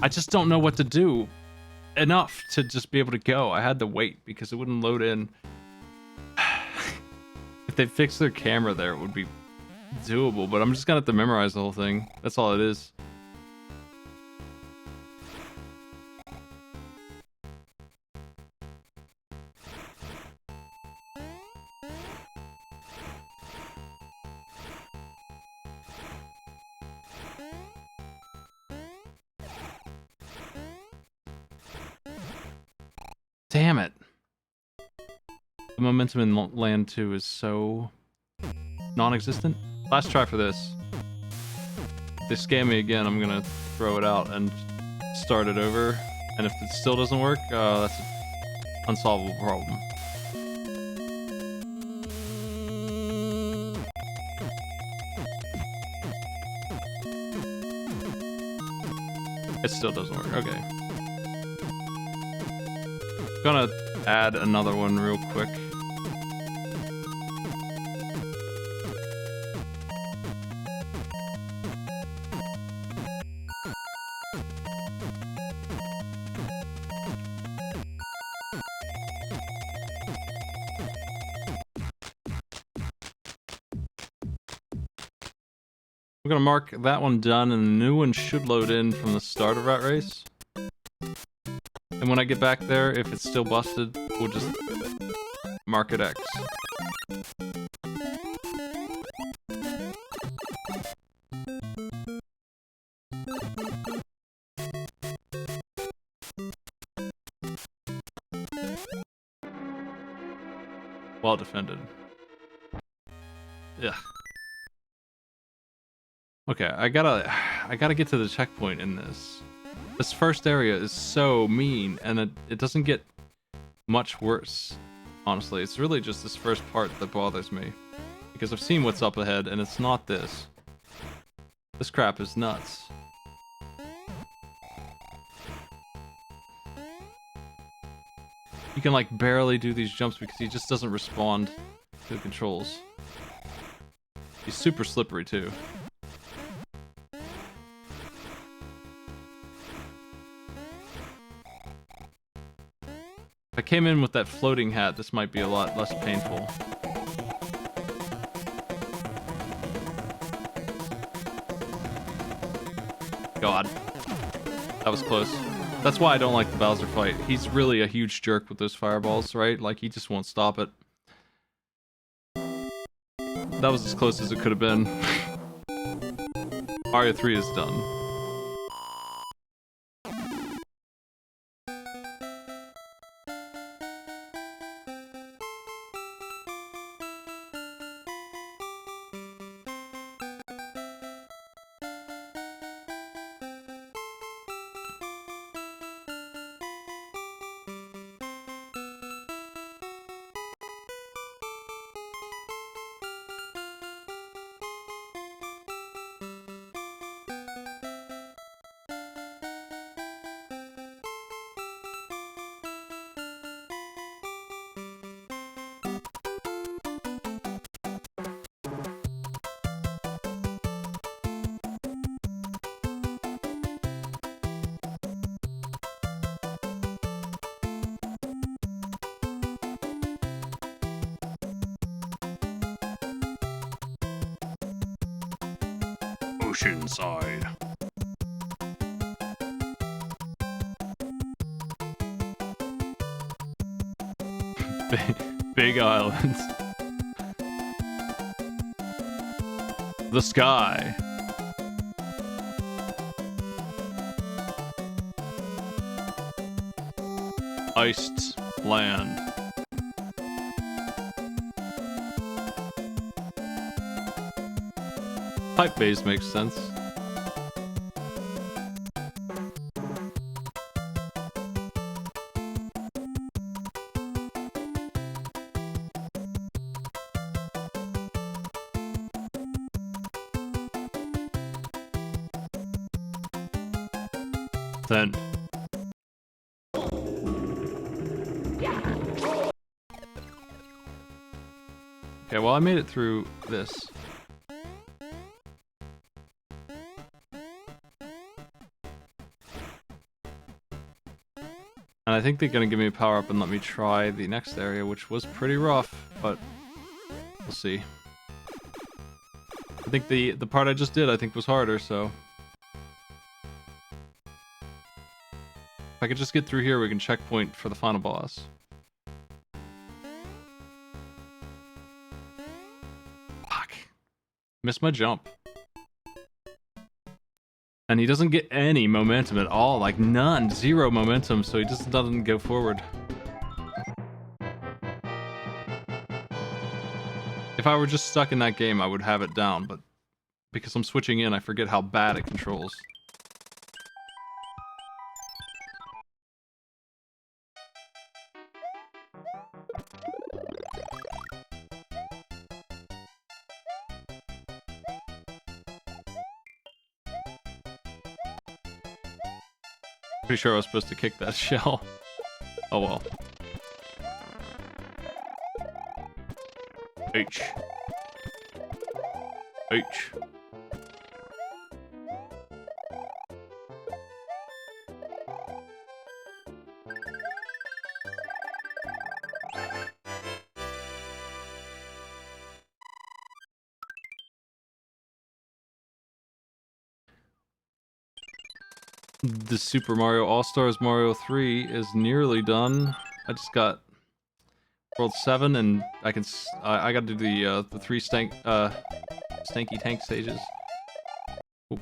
I just don't know what to do enough to just be able to go. I had to wait because it wouldn't load in. If they fixed their camera there, it would be doable, but I'm just gonna have to memorize the whole thing. That's all it is. Damn it. The momentum in land 2 is so non-existent. Last try for this. If they scam me again, I'm gonna throw it out and start it over. And if it still doesn't work, that's an unsolvable problem. It still doesn't work. Okay. Gonna add another one real quick. We're gonna mark that one done, and the new one should load in from the start of Rat Race. And when I get back there, if it's still busted, we'll just mark it X. Well defended. Yeah. Okay, I gotta get to the checkpoint in this. This first area is so mean, and it doesn't get much worse, honestly. It's really just this first part that bothers me. Because I've seen what's up ahead, and it's not this. This crap is nuts. You can like barely do these jumps because he just doesn't respond to the controls. He's super slippery too. If I came in with that floating hat, this might be a lot less painful. God. That was close. That's why I don't like the Bowser fight. He's really a huge jerk with those fireballs, right? Like, he just won't stop it. That was as close as it could have been. Mario 3 is done. Oceanside. Big islands. The sky. Iced land. Pipe base makes sense. Then. Okay, well I made it through this. And I think they're gonna give me a power up and let me try the next area, which was pretty rough, but we'll see. I think the part I just did, I think, was harder, so. If I could just get through here, we can checkpoint for the final boss. Fuck. Missed my jump. And he doesn't get any momentum at all, like none, zero momentum, so he just doesn't go forward. if I were just stuck in that game, I would have it down, but because I'm switching in, I forget how bad it controls. Pretty sure I was supposed to kick that shell. Oh well. H. H. The Super Mario All-Stars Mario 3 is nearly done. I just got World 7 and I gotta do the 3 stanky tank stages. Oop.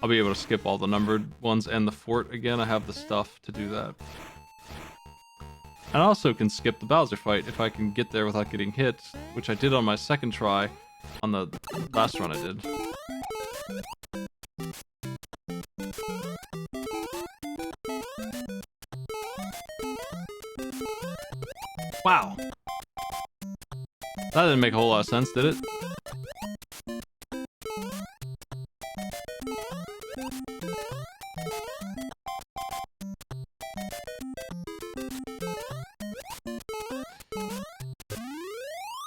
I'll be able to skip all the numbered ones and the fort again. I have the stuff to do that. And I also can skip the Bowser fight if I can get there without getting hit, which I did on my second try on the last run I did. Wow. That didn't make a whole lot of sense, did it?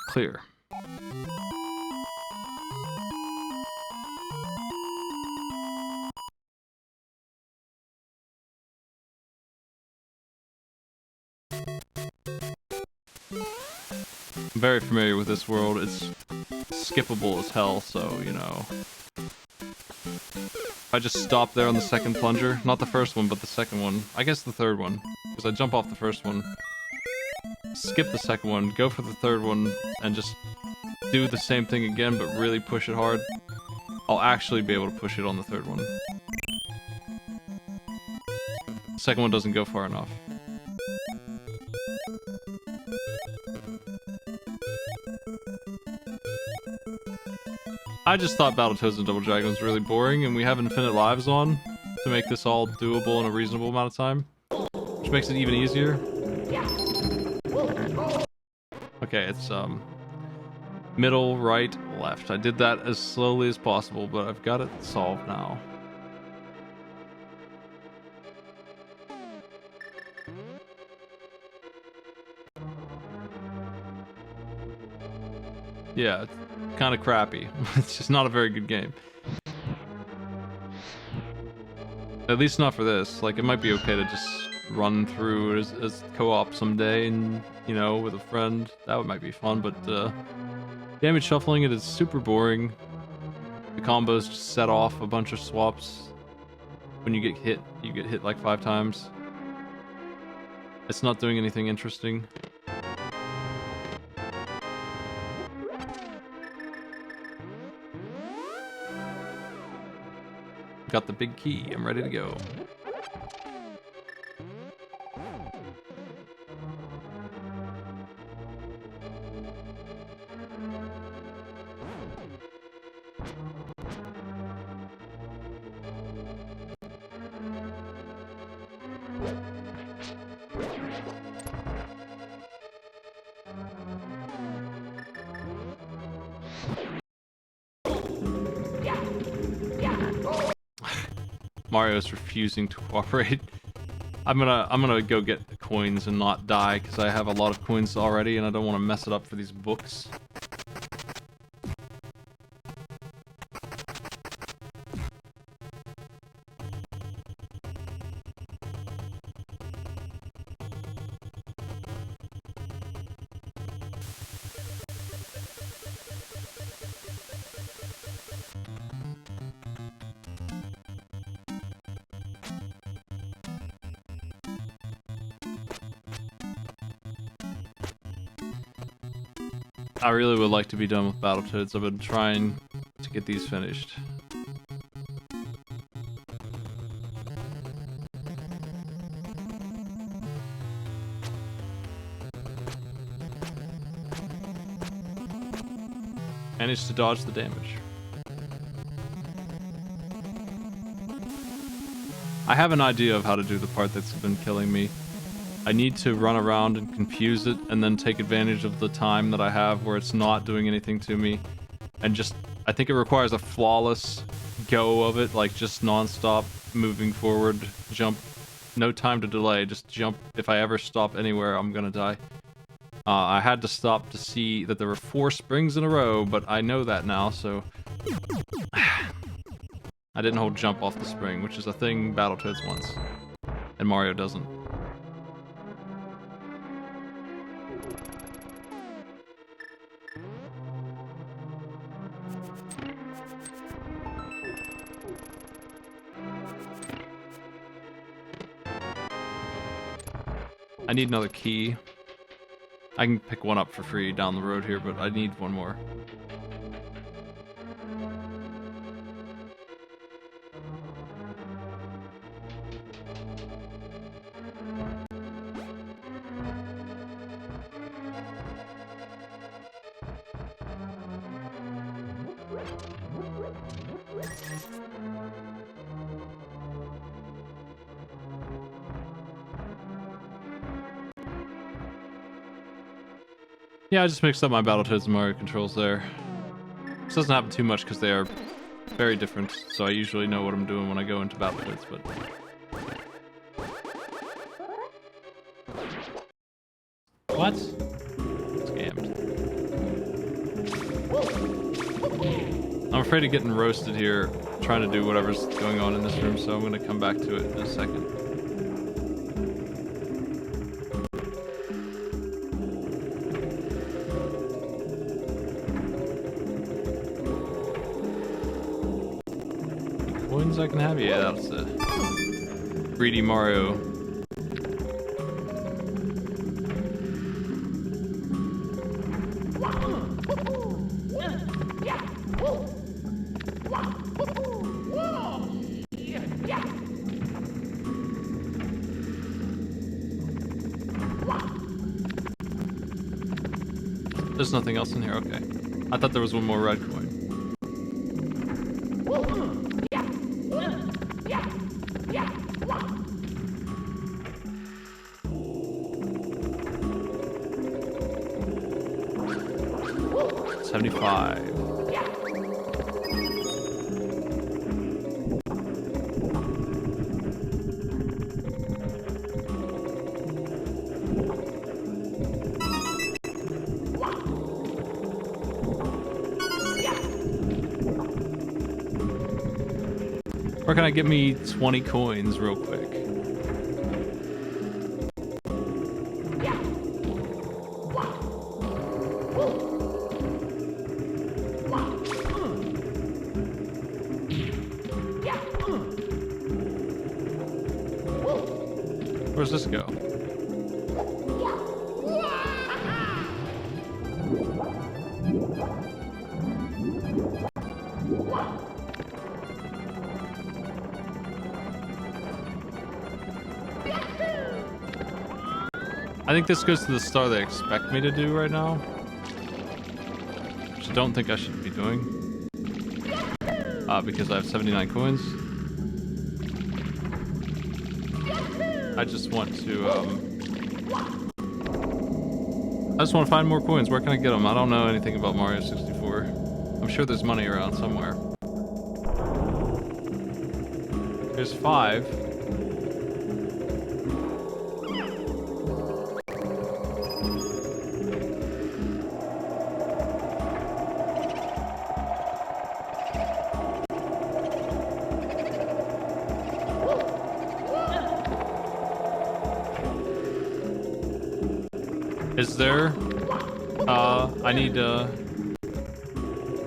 Clear. I'm very familiar with this world. It's skippable as hell, so, you know. If I just stop there on the second plunger, not the first one, but the second one. I guess the third one, because I jump off the first one. Skip the second one, go for the third one, and just do the same thing again, but really push it hard. I'll actually be able to push it on the third one. The second one doesn't go far enough. I just thought Battletoads and Double Dragon was really boring, and we have infinite lives on to make this all doable in a reasonable amount of time, which makes it even easier. Okay, it's middle, right, left. I did that as slowly as possible, but I've got it solved now. Yeah, it's kind of crappy. It's just not a very good game. At least not for this. Like, it might be okay to just run through as co-op someday and, you know, with a friend. That might be fun, but damage shuffling it is super boring. The combos just set off a bunch of swaps. When you get hit like 5 times. It's not doing anything interesting. Got the big key. I'm ready to go. Mario's refusing to cooperate. I'm gonna go get the coins and not die because I have a lot of coins already and I don't want to mess it up for these books. I really would like to be done with Battletoads. I've been trying to get these finished. Managed to dodge the damage. I have an idea of how to do the part that's been killing me. I need to run around and confuse it and then take advantage of the time that I have where it's not doing anything to me. And just, I think it requires a flawless go of it, like just non-stop moving forward, jump, no time to delay, just jump. If I ever stop anywhere, I'm gonna die. I had to stop to see that there were 4 springs in a row, but I know that now, so... I didn't hold jump off the spring, which is a thing Battletoads wants. And Mario doesn't. I need another key. I can pick one up for free down the road here, but I need one more. Yeah, I just mixed up my Battletoads and Mario controls there. This doesn't happen too much because they are very different, so I usually know what I'm doing when I go into Battletoads, but... What? Scammed. I'm afraid of getting roasted here, trying to do whatever's going on in this room, so I'm going to come back to it in a second. Coins I can have? Yeah, that's it. Greedy Mario. There's nothing else in here, okay. I thought there was one more red coin. $75. Where can I get me 20 coins real quick? Where's this go? I think this goes to the star they expect me to do right now, which I don't think I should be doing, because I have 79 coins. I just want to, I just want to find more coins. Where can I get them? I don't know anything about Mario 64. I'm sure there's money around somewhere. There's 5. Is there? I need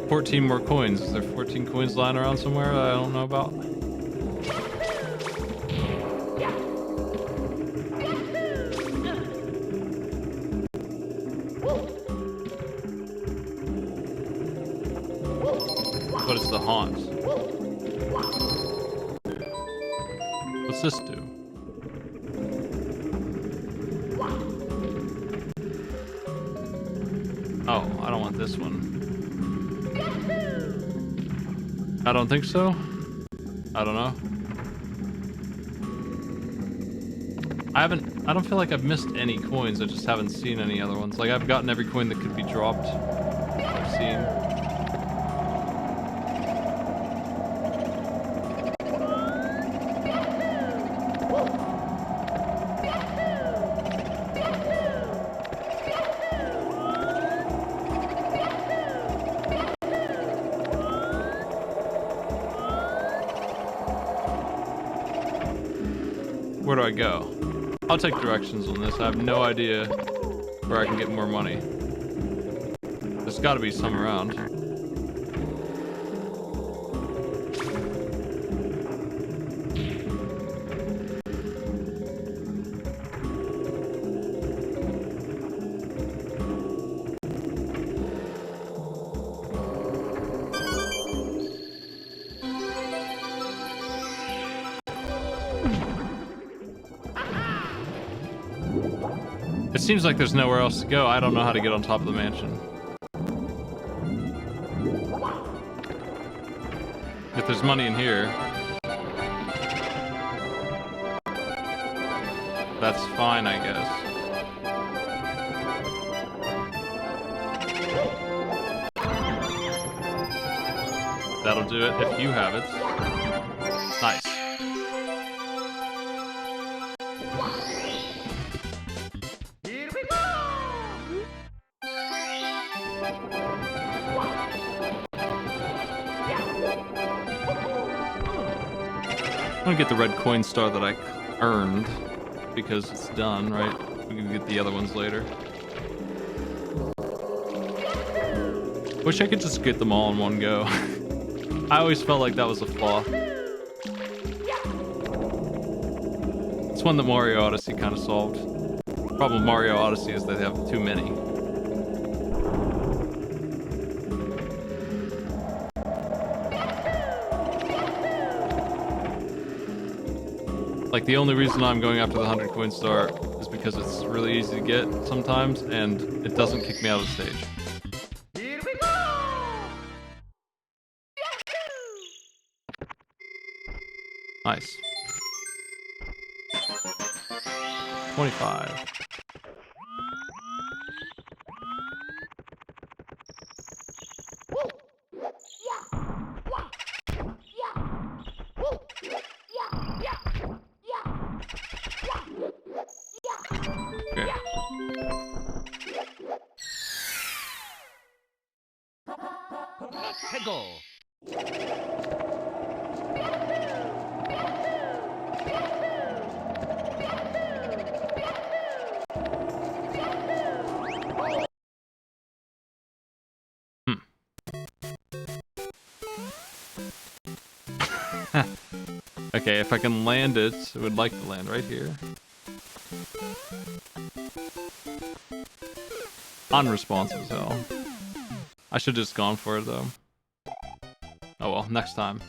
14 more coins. Is there 14 coins lying around somewhere that I don't know about? but it's the haunt. What's this do? Oh, I don't want this one. I don't think so. I don't know. I don't feel like I've missed any coins. I just haven't seen any other ones. Like, I've gotten every coin that could be dropped. I've seen. Where do I go? I'll take directions on this. I have no idea where I can get more money. There's got to be some around. It seems like there's nowhere else to go. I don't know how to get on top of the mansion. If there's money in here, that's fine, I guess. That'll do it if you have it. Nice. I'm gonna get the red coin star that I earned because it's done, right? We can get the other ones later. Wish I could just get them all in one go. I always felt like that was a flaw. It's one that Mario Odyssey kind of solved. The problem with Mario Odyssey is that they have too many. Like, the only reason I'm going after the 100 coin star is because it's really easy to get sometimes, and it doesn't kick me out of the stage. Here we go! 25. Okay. Let's go! Okay, if I can land it, I would like to land right here. Unresponsive as hell. I should have just gone for it though. Oh well, next time.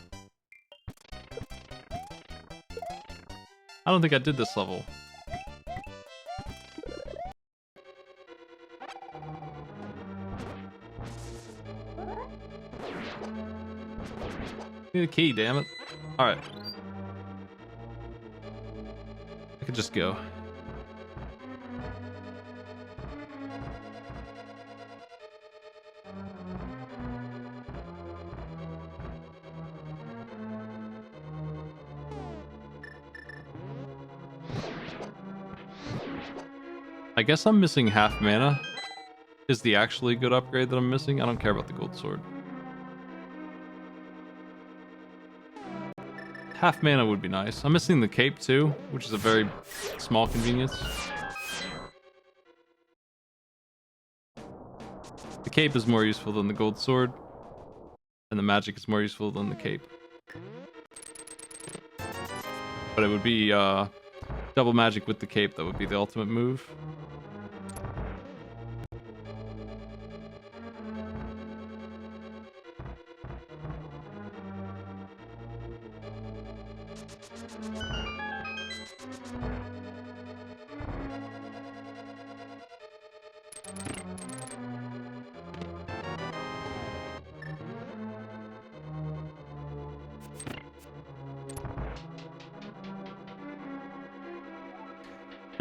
I don't think I did this level. Need a key, damn it. Alright. I could just go. I guess I'm missing half mana. Is the actually good upgrade that I'm missing? I don't care about the gold sword. Half mana would be nice. I'm missing the cape too, which is a very small convenience. The cape is more useful than the gold sword, and the magic is more useful than the cape. But it would be double magic with the cape that would be the ultimate move.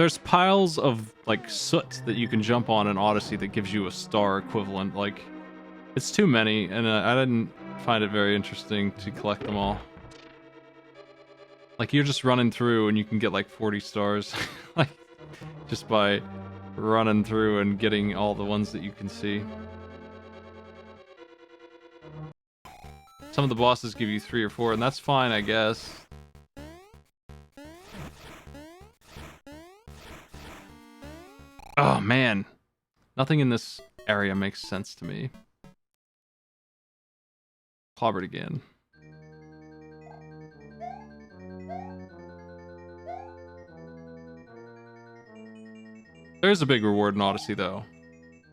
There's piles of like soot that you can jump on in Odyssey that gives you a star equivalent. Like, it's too many, and I didn't find it very interesting to collect them all. Like, you're just running through and you can get like 40 stars, like, just by running through and getting all the ones that you can see. Some of the bosses give you 3 or 4, and that's fine, I guess. Oh man, nothing in this area makes sense to me. Clobbered again. There's a big reward in Odyssey, though.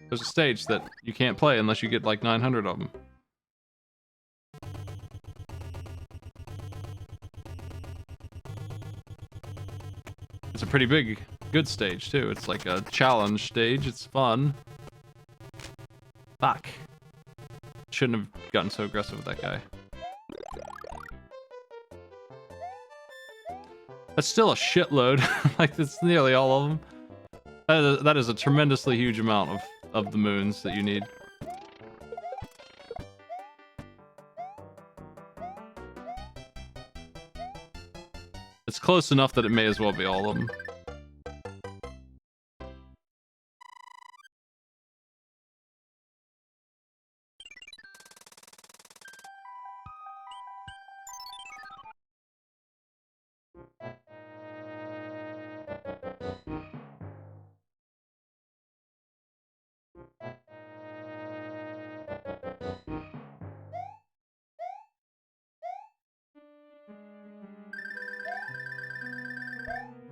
There's a stage that you can't play unless you get like 900 of them. It's a pretty big, good stage, too. It's like a challenge stage. It's fun. Fuck. Shouldn't have gotten so aggressive with that guy. That's still a shitload. Like, that's nearly all of them. That is a tremendously huge amount of the moons that you need. It's close enough that it may as well be all of them.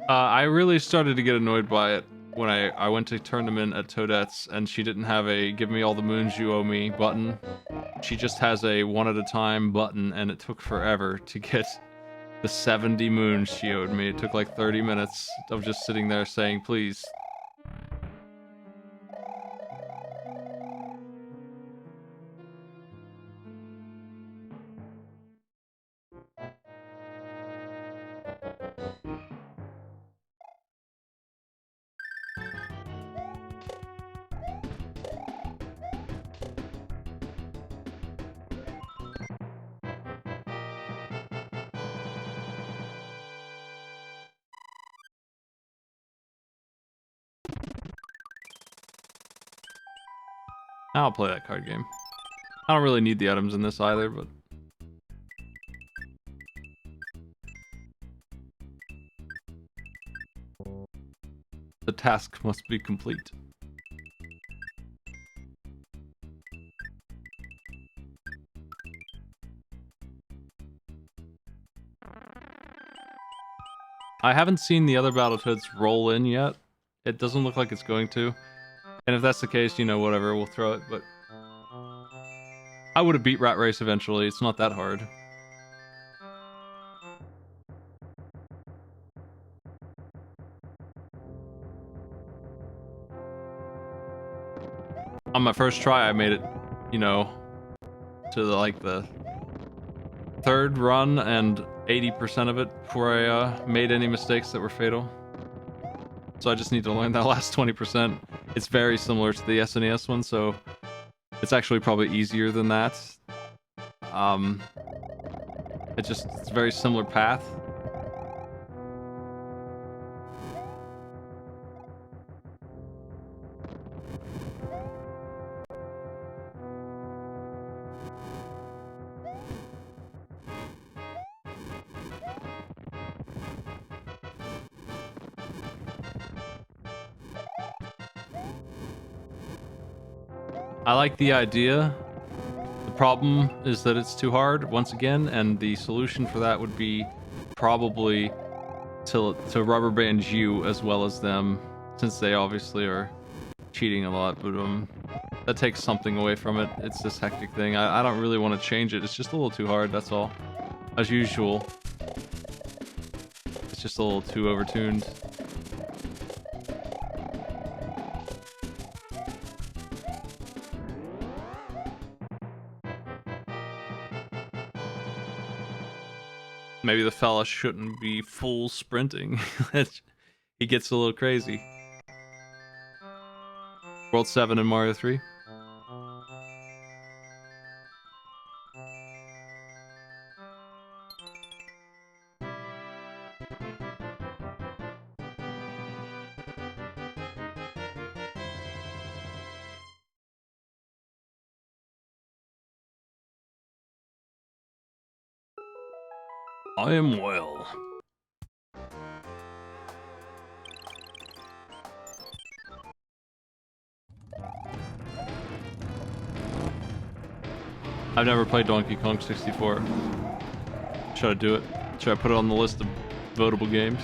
I really started to get annoyed by it when I went to tournament at Toadette's and she didn't have a give me all the moons you owe me button. She just has a one at a time button, and it took forever to get the 70 moons she owed me. It took like 30 minutes of just sitting there saying, please. I'll play that card game. I don't really need the items in this either, but... the task must be complete. I haven't seen the other Battletoads roll in yet. It doesn't look like it's going to. And if that's the case, you know, whatever, we'll throw it, but... I would have beat Rat Race eventually, it's not that hard. On my first try, I made it, you know, to the 3rd run and 80% of it before I made any mistakes that were fatal. So I just need to learn that last 20%. It's very similar to the SNES one, so it's actually probably easier than that. It's a very similar path. I like the idea. The problem is that it's too hard, once again, and the solution for that would be probably to rubber band you as well as them, since they obviously are cheating a lot, but that takes something away from it. It's this hectic thing. I don't really want to change it. It's just a little too hard, that's all. As usual. It's just a little too overtuned. Maybe the fella shouldn't be full sprinting. He gets a little crazy. World 7 and Mario 3. I am well. I've never played Donkey Kong 64. Should I do it? Should I put it on the list of votable games?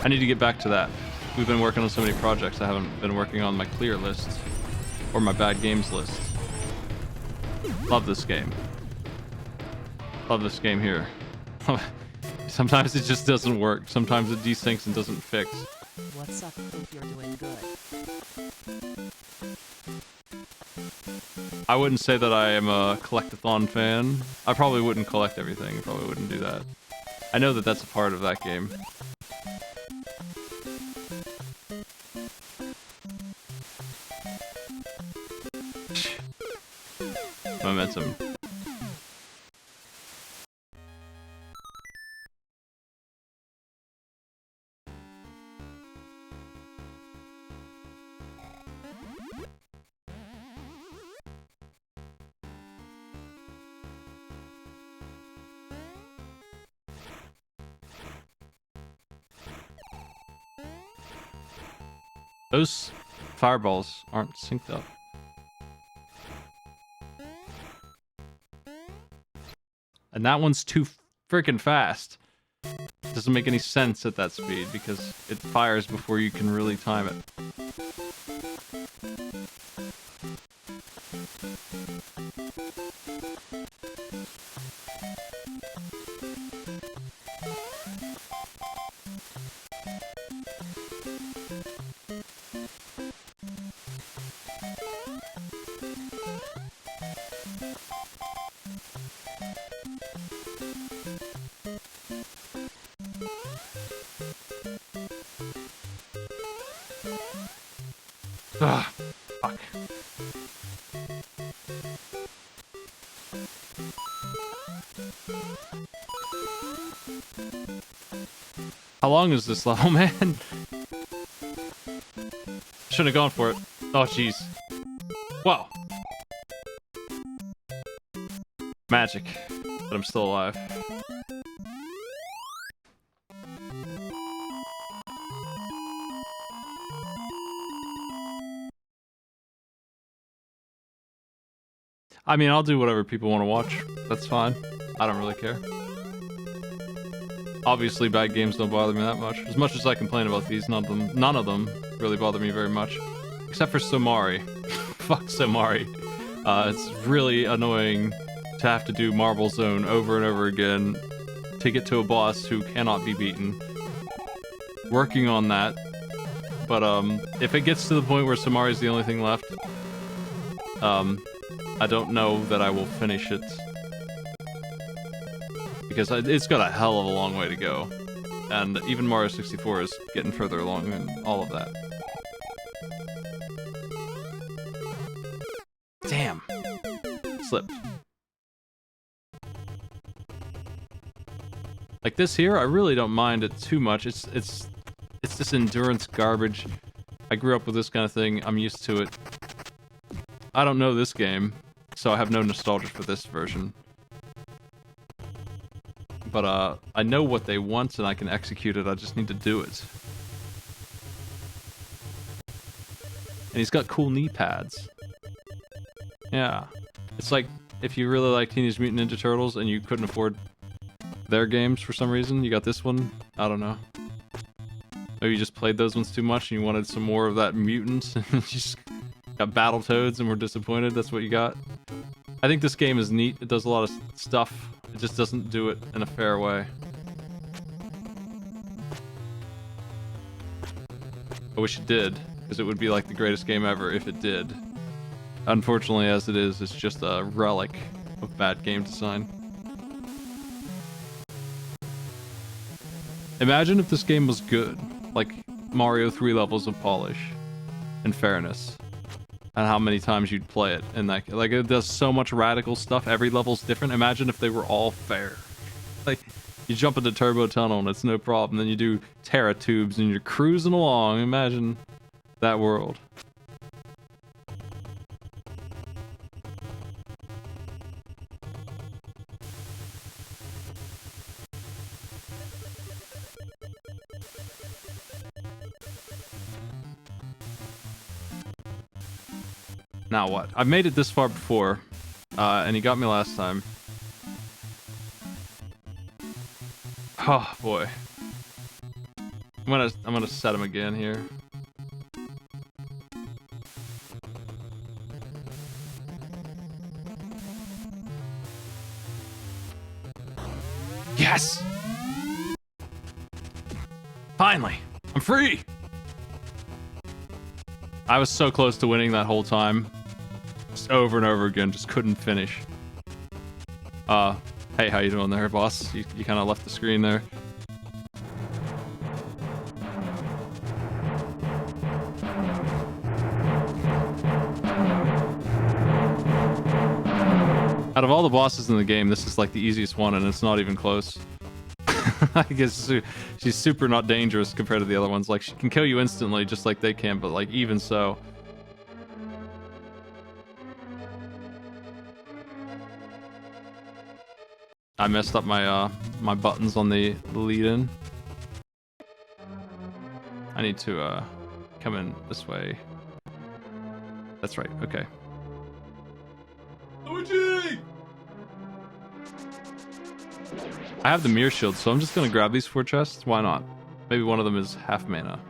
I need to get back to that. We've been working on so many projects, I haven't been working on my clear list. Or my bad games list. Love this game. Love this game here. Sometimes it just doesn't work. Sometimes it desyncs and doesn't fix. What's up? Hope you're doing good. I wouldn't say that I am a collectathon fan. I probably wouldn't collect everything. I probably wouldn't do that. I know that that's a part of that game. Momentum. Those fireballs aren't synced up. And that one's too freaking fast. Doesn't make any sense at that speed because it fires before you can really time it. Ugh, fuck. How long is this level, man? Shouldn't have gone for it. Oh, jeez. Wow. Magic. But I'm still alive. I mean, I'll do whatever people want to watch. That's fine. I don't really care. Obviously, bad games don't bother me that much. As much as I complain about these, none of them really bother me very much. Except for Somari. Fuck Somari. It's really annoying to have to do Marble Zone over and over again to get to a boss who cannot be beaten. Working on that. But, if it gets to the point where Somari's the only thing left, I don't know that I will finish it. Because it's got a hell of a long way to go. And even Mario 64 is getting further along and all of that. Damn. Slipped. Like this here, I really don't mind it too much. It's this endurance garbage. I grew up with this kind of thing. I'm used to it. I don't know this game, so I have no nostalgia for this version. But, I know what they want and I can execute it, I just need to do it. And he's got cool knee pads. Yeah. It's like, if you really like Teenage Mutant Ninja Turtles and you couldn't afford their games for some reason, you got this one, I don't know. Maybe you just played those ones too much and you wanted some more of that mutant, and you just got Battletoads and were disappointed, that's what you got. I think this game is neat, it does a lot of stuff. It just doesn't do it in a fair way. I wish it did, because it would be like the greatest game ever if it did. Unfortunately, as it is, it's just a relic of bad game design. Imagine if this game was good. like Mario 3 levels of polish and fairness, and how many times you'd play it. And like it does so much radical stuff. Every level's different. Imagine if they were all fair. Like you jump into Turbo Tunnel and it's no problem. Then you do Terra Tubes and you're cruising along. Imagine that world. Now what? I've made it this far before, and he got me last time. Oh boy. I'm gonna set him again here. Yes! Finally! I'm free! I was so close to winning that whole time. Just over and over again, just couldn't finish. Hey, how you doing there, boss? You kind of left the screen there. Out of all the bosses in the game, this is like the easiest one, and it's not even close. I guess she's super not dangerous compared to the other ones. Like, she can kill you instantly just like they can, but like even so. I messed up my my buttons on the lead-in. I need to come in this way. That's right. Okay. Luigi! I have the mirror shield, so I'm just gonna grab these 4 chests. Why not? Maybe one of them is half mana.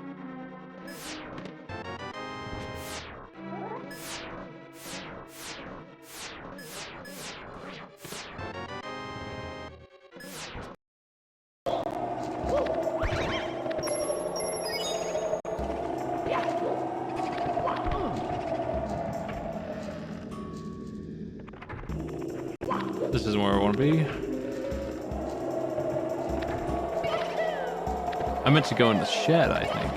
This isn't where I want to be. I meant to go in the shed, I think.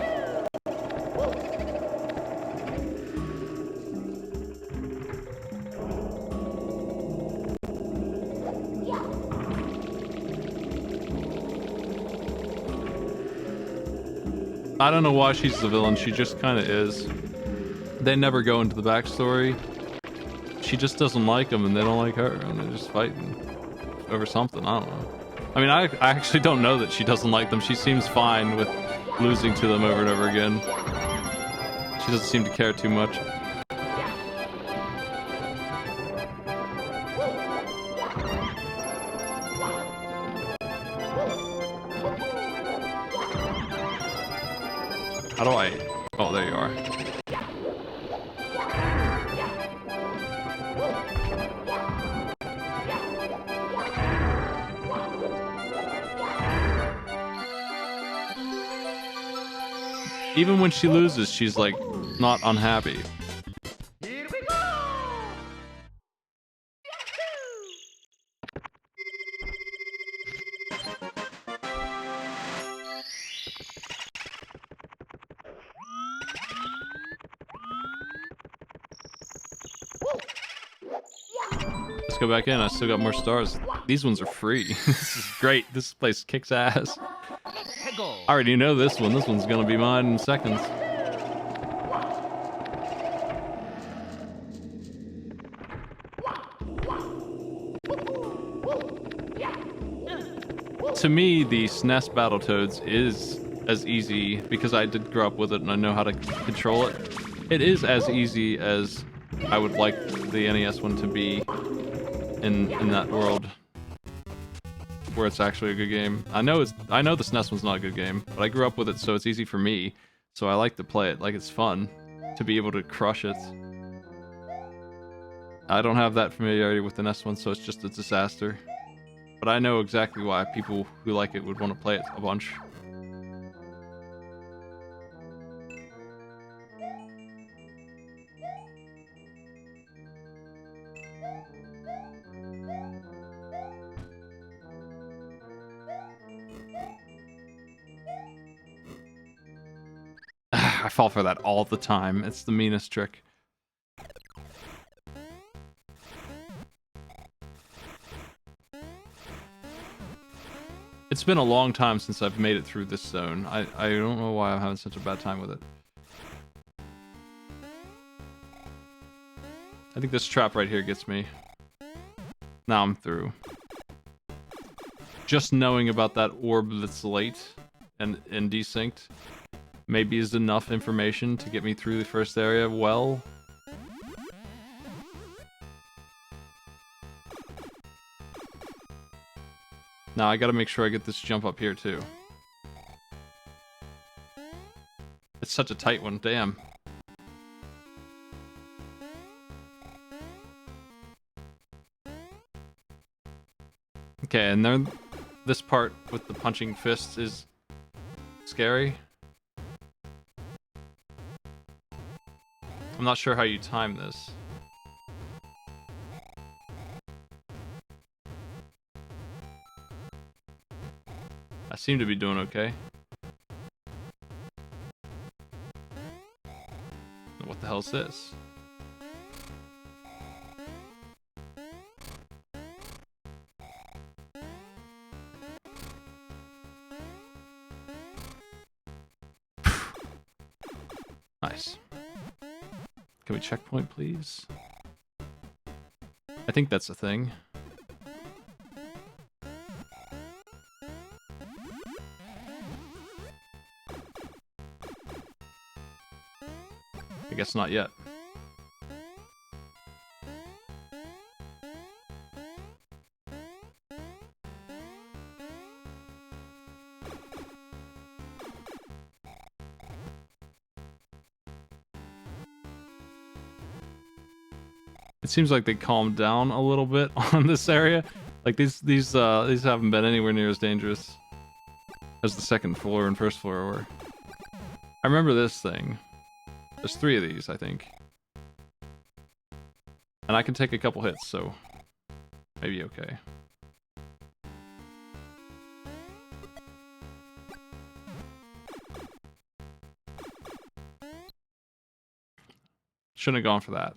I don't know why she's the villain, she just kind of is. They never go into the backstory. She just doesn't like them and they don't like her, and they're just fighting over something. I don't know. I mean, I actually don't know that she doesn't like them. She seems fine with losing to them over and over again. She doesn't seem to care too much. How do I... Oh, there you are. Even when she loses, she's like not unhappy. Here we go! Let's go back in. I still got more stars. These ones are free. This is great. This place kicks ass. I already know this one. This one's gonna be mine in seconds. To me, the SNES Battletoads is as easy, because I did grow up with it and I know how to control it. It is as easy as I would like the NES one to be in that world, where it's actually a good game. I know the SNES one's not a good game, but I grew up with it, so it's easy for me. So I like to play it. Like, it's fun to be able to crush it. I don't have that familiarity with the NES one, so it's just a disaster. But I know exactly why people who like it would want to play it a bunch. I fall for that all the time. It's the meanest trick. It's been a long time since I've made it through this zone. I don't know why I'm having such a bad time with it. I think this trap right here gets me. Now I'm through. Just knowing about that orb that's late and desynced maybe is enough information to get me through the first area well. Now I gotta make sure I get this jump up here too. It's such a tight one, damn. Okay, and then this part with the punching fists is scary. I'm not sure how you time this. I seem to be doing okay. What the hell is this? Nice. Can we checkpoint, please? I think that's a thing. I guess not yet. It seems like they calmed down a little bit on this area. Like these haven't been anywhere near as dangerous as the second floor and first floor were. I remember this thing. There's 3 of these, I think. And I can take a couple hits, so maybe okay. Shouldn't have gone for that.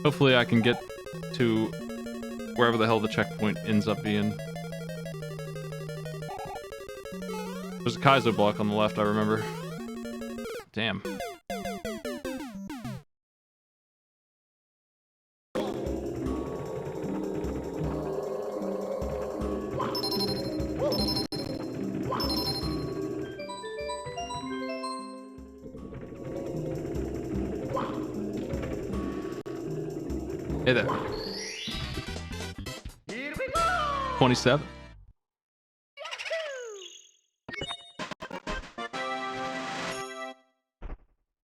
Hopefully I can get to wherever the hell the checkpoint ends up being. There's a Kaizo block on the left, I remember. Damn. Hey there. Here we go! 27.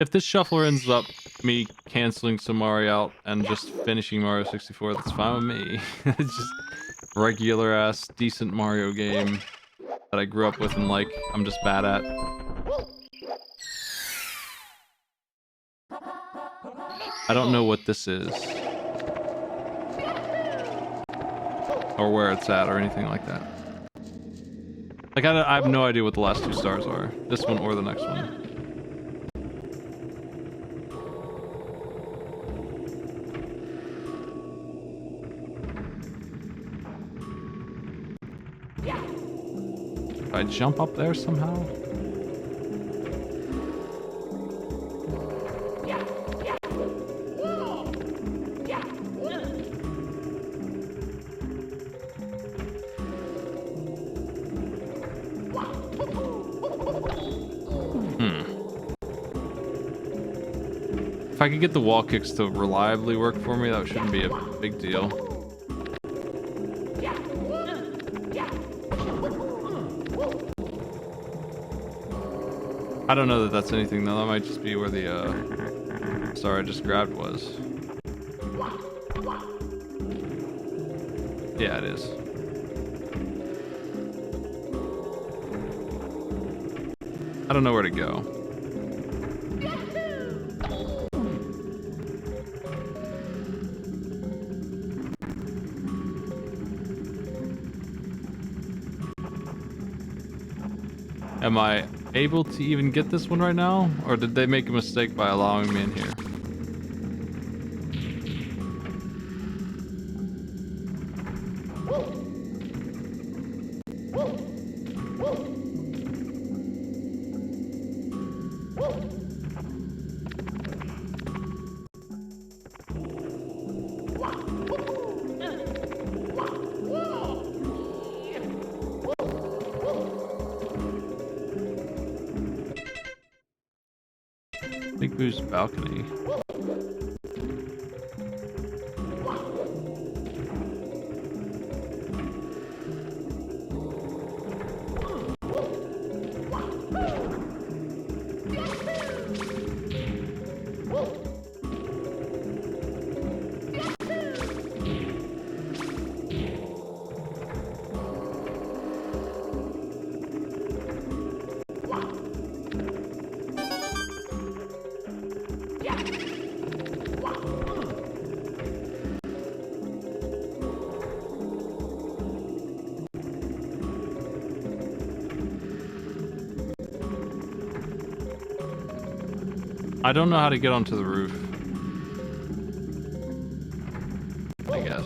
If this shuffler ends up me canceling some Mario out and just finishing Mario 64, that's fine with me. It's just regular ass decent Mario game that I grew up with and like I'm just bad at. I don't know what this is. Or where it's at or anything like that. Like I have no idea what the last 2 stars are. This one or the next one. If I jump up there somehow? If I could get the wall kicks to reliably work for me, that shouldn't be a big deal. I don't know that that's anything though, that might just be where the star I just grabbed was. Yeah, it is. I don't know where to go. Am I able to even get this one right now? Or did they make a mistake by allowing me in here? Big Boo's balcony. I don't know how to get onto the roof. I guess.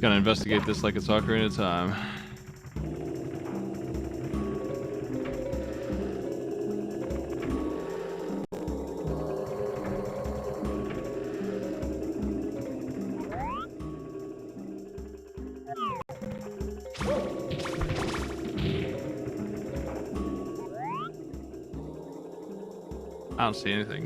Gotta investigate this like it's Ocarina of Time. I don't see anything.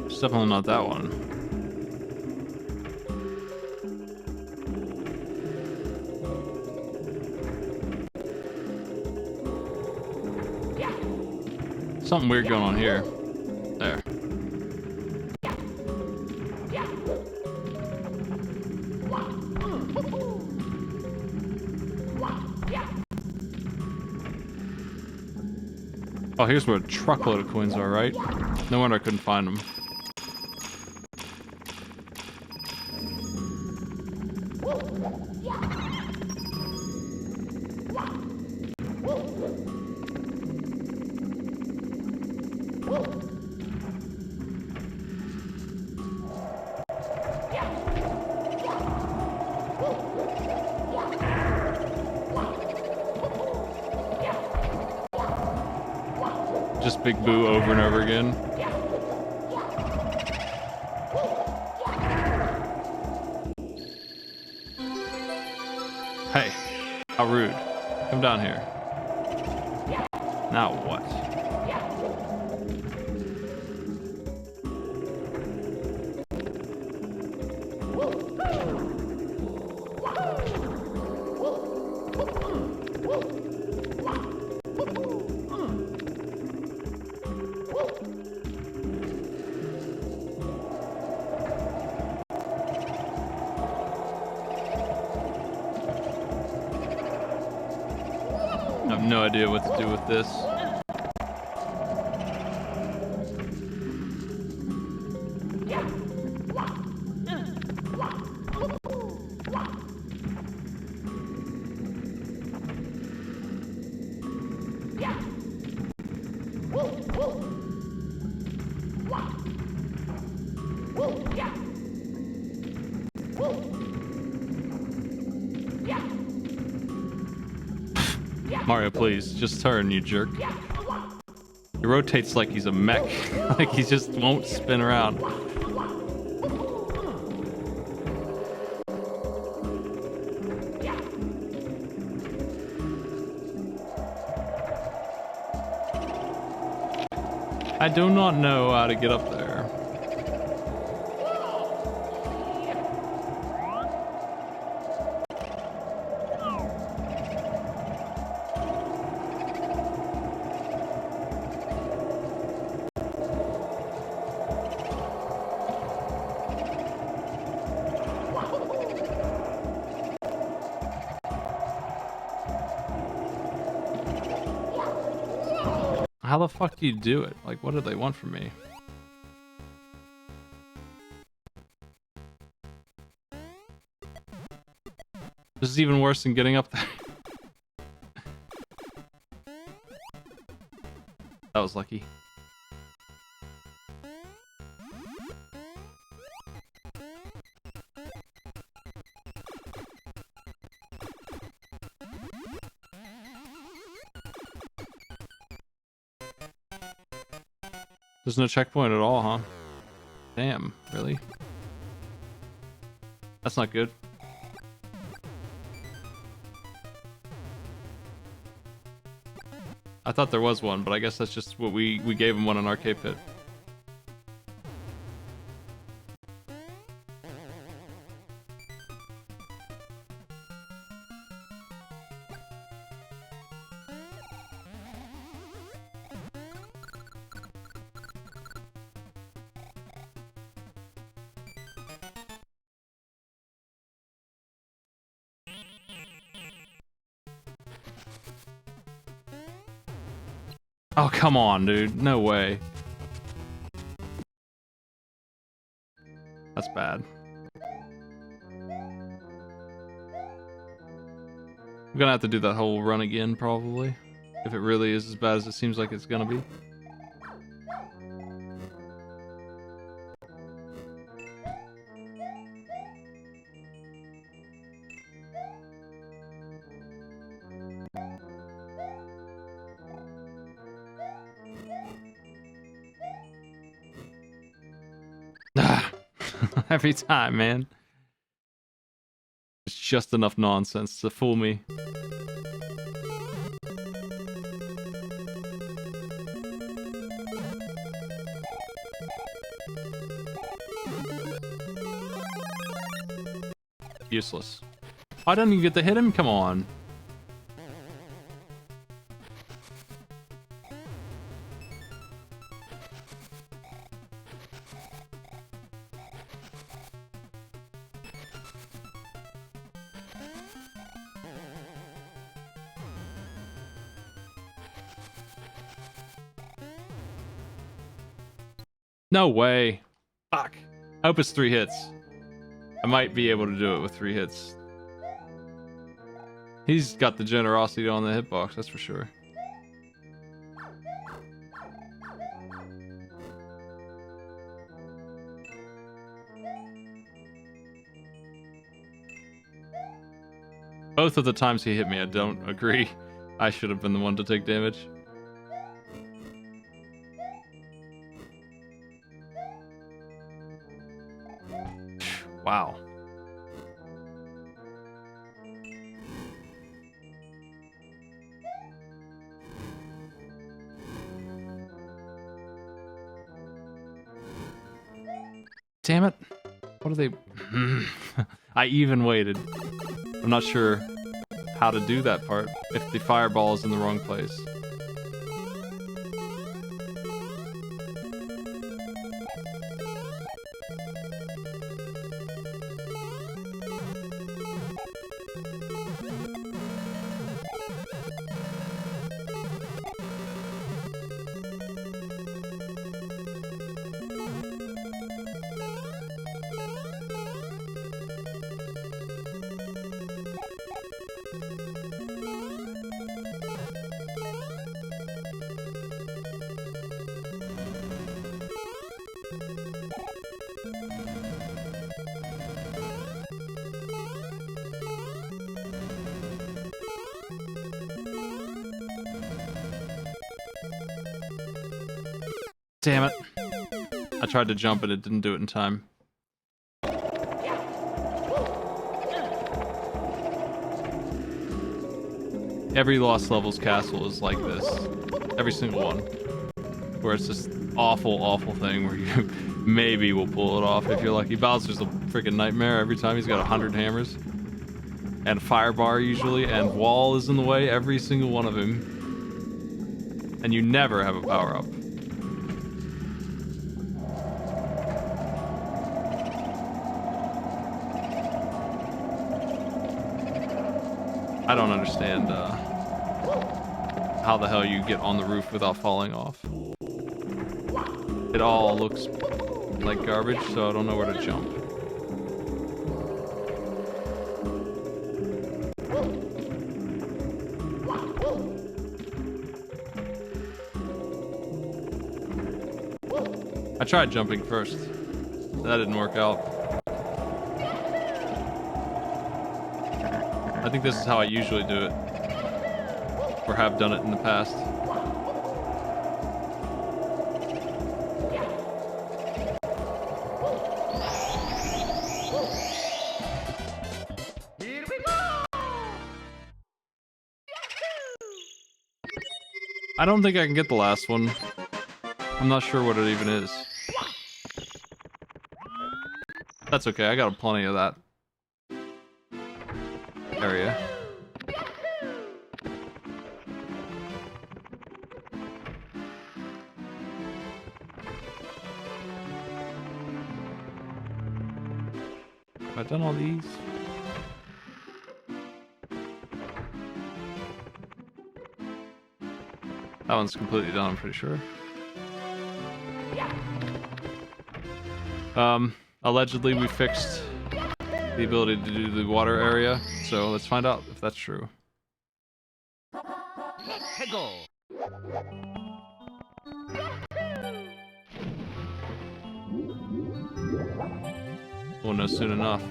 It's definitely not that one. Something weird going on here. There. Oh, here's where a truckload of coins are, right? No wonder I couldn't find them. Just Big Boo over and over again. Hey, how rude. Come down here. Now what? I have no idea what to do with this. Mario, please, just turn, you jerk. He rotates like he's a mech. Like he just won't spin around. I do not know how to get up there. How the fuck do you do it? Like, what do they want from me? This is even worse than getting up there. That was lucky. There's no checkpoint at all, huh? Damn, really? That's not good. I thought there was one, but I guess that's just what we gave him one in Arcade Pit. Oh, come on, dude. No way. That's bad. I'm gonna have to do that whole run again, probably. If it really is as bad as it seems like it's gonna be. Every time, man. It's just enough nonsense to fool me. Useless. Why don't you get to hit him? Come on. No way. Fuck. I hope it's 3 hits. I might be able to do it with 3 hits. He's got the generosity on the hitbox, that's for sure. Both of the times he hit me, I don't agree. I should have been the one to take damage. Wow. Damn it. What are they... I even waited. I'm not sure how to do that part if the fireball is in the wrong place. Damn it. I tried to jump and it didn't do it in time. Every Lost Levels castle is like this. Every single one. Where it's this awful, awful thing where you maybe will pull it off if you're lucky. Bowser's a freaking nightmare every time. He's got 100 hammers. And fire bar usually, and wall is in the way, every single one of him. And you never have a power-up. I don't understand, how the hell you get on the roof without falling off. It all looks like garbage, so I don't know where to jump. I tried jumping first. That didn't work out. I think this is how I usually do it. Or have done it in the past. Here we go! I don't think I can get the last one. I'm not sure what it even is. That's okay, I got plenty of that area. Have I done all these? That one's completely done, I'm pretty sure. Allegedly we fixed the ability to do the water area, so let's find out if that's true. Hegel! We'll know soon enough.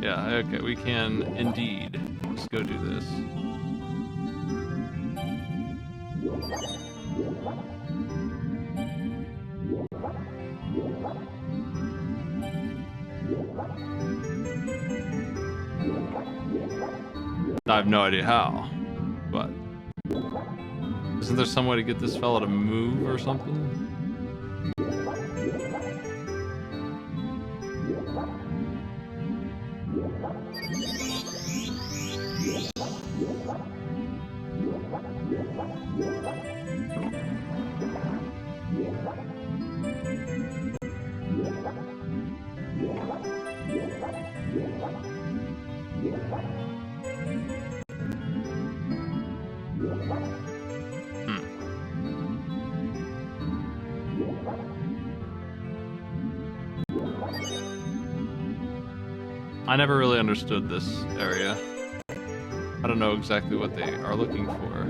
Yeah, okay, we can indeed just go do this. I have no idea how, but isn't there some way to get this fella to move or something? I never really understood this area. I don't know exactly what they are looking for.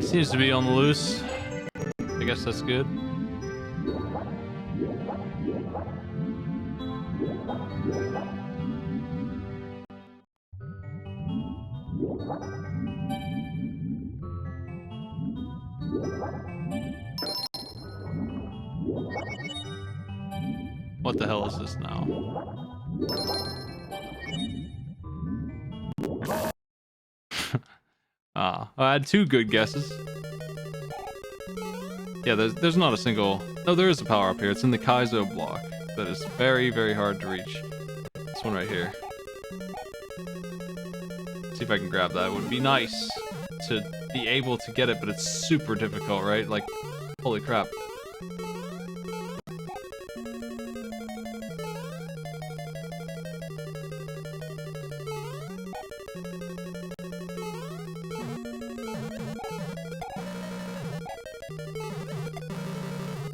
Seems to be on the loose. I guess that's good. What the hell is this now? I had two good guesses. Yeah, there's not a single... No, there is a power up here. It's in the Kaizo block. That is very, very hard to reach. This one right here. See if I can grab that. It would be nice to be able to get it, but it's super difficult, right? Like, holy crap.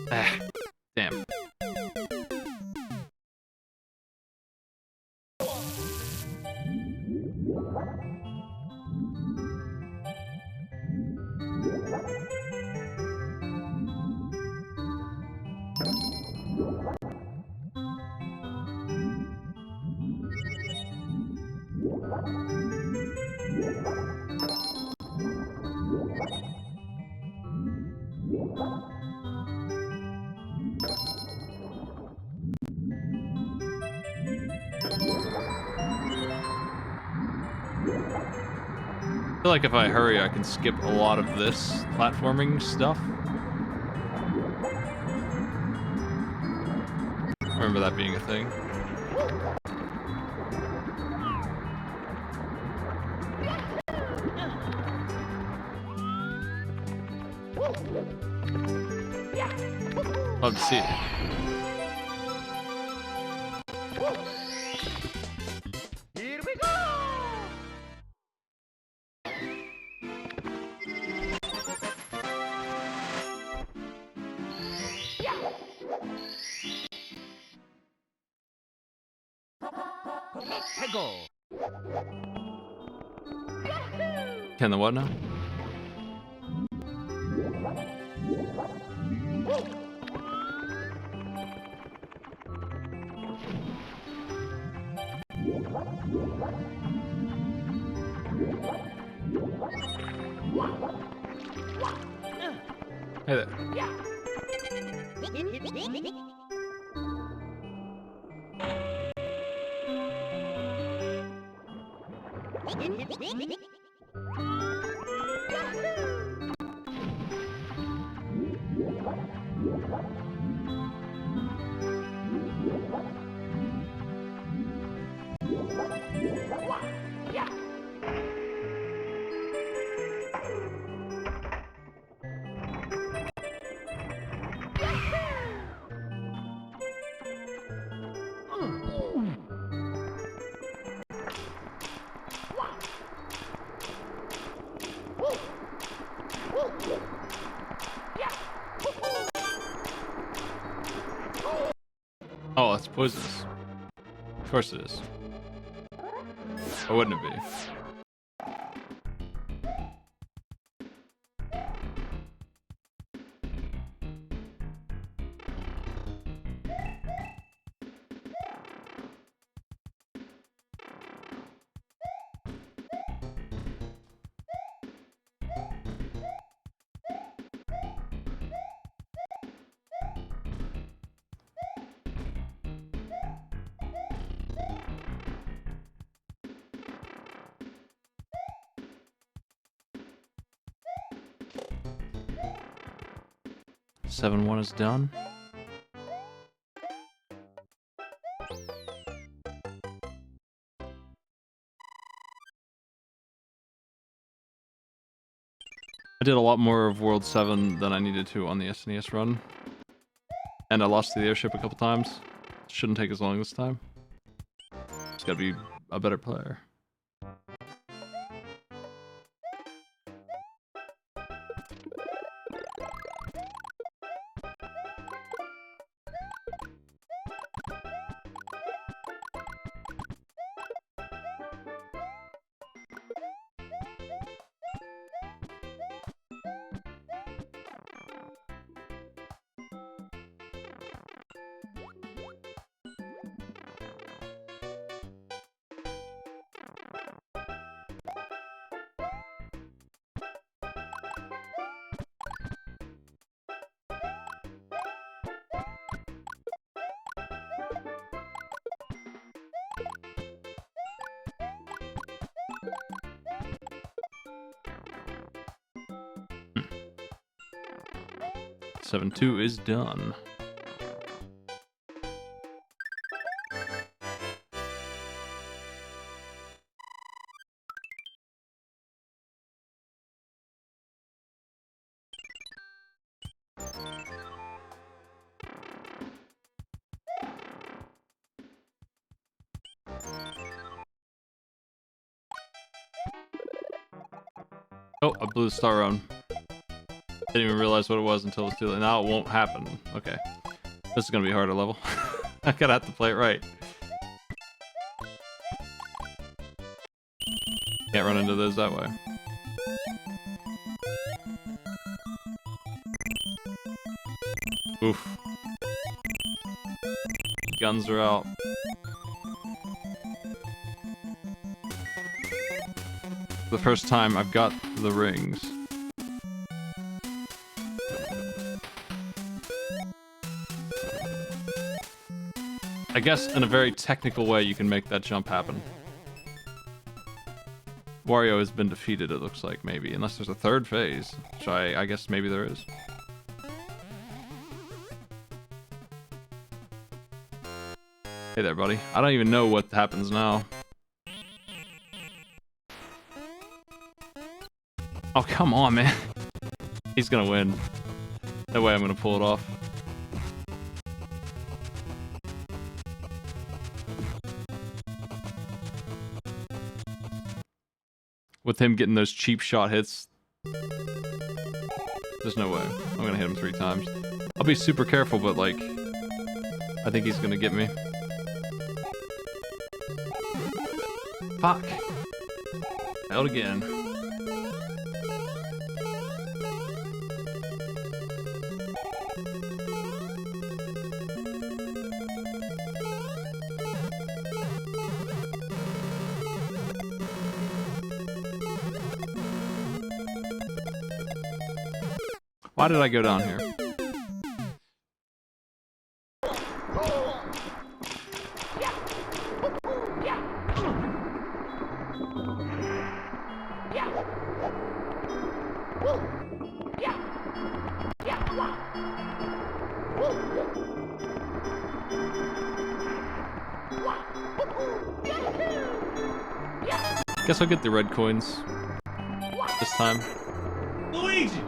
Ah, damn. feel like if I hurry, I can skip a lot of this platforming stuff. I remember that being a thing. Love to see it. Here we go! Let's go! Can the what now? Hey there. Oh, it's poisonous. Of course it is. Or wouldn't it be? Seven one is done. I did a lot more of World 7 than I needed to on the SNES run. And I lost to the airship a couple times. Shouldn't take as long this time. Just gotta be a better player. Seven two is done. Oh, I blew the star run. Didn't even realize what it was until it was too late. Now it won't happen. Okay. This is gonna be a harder level. I gotta have to play it right. Can't run into those that way. Oof. Guns are out. The first time I've got the rings. I guess in a very technical way you can make that jump happen. Wario has been defeated, it looks like, maybe. Unless there's a third phase. Which I guess maybe there is. Hey there, buddy. I don't even know what happens now. Oh, come on, man. He's gonna win. No way I'm gonna pull it off. With him getting those cheap shot hits, there's no way. I'm gonna hit him 3 times. I'll be super careful, but like, I think he's gonna get me. Fuck. Failed again. Why did I go down here? Guess I'll get the red coins this time. Luigi!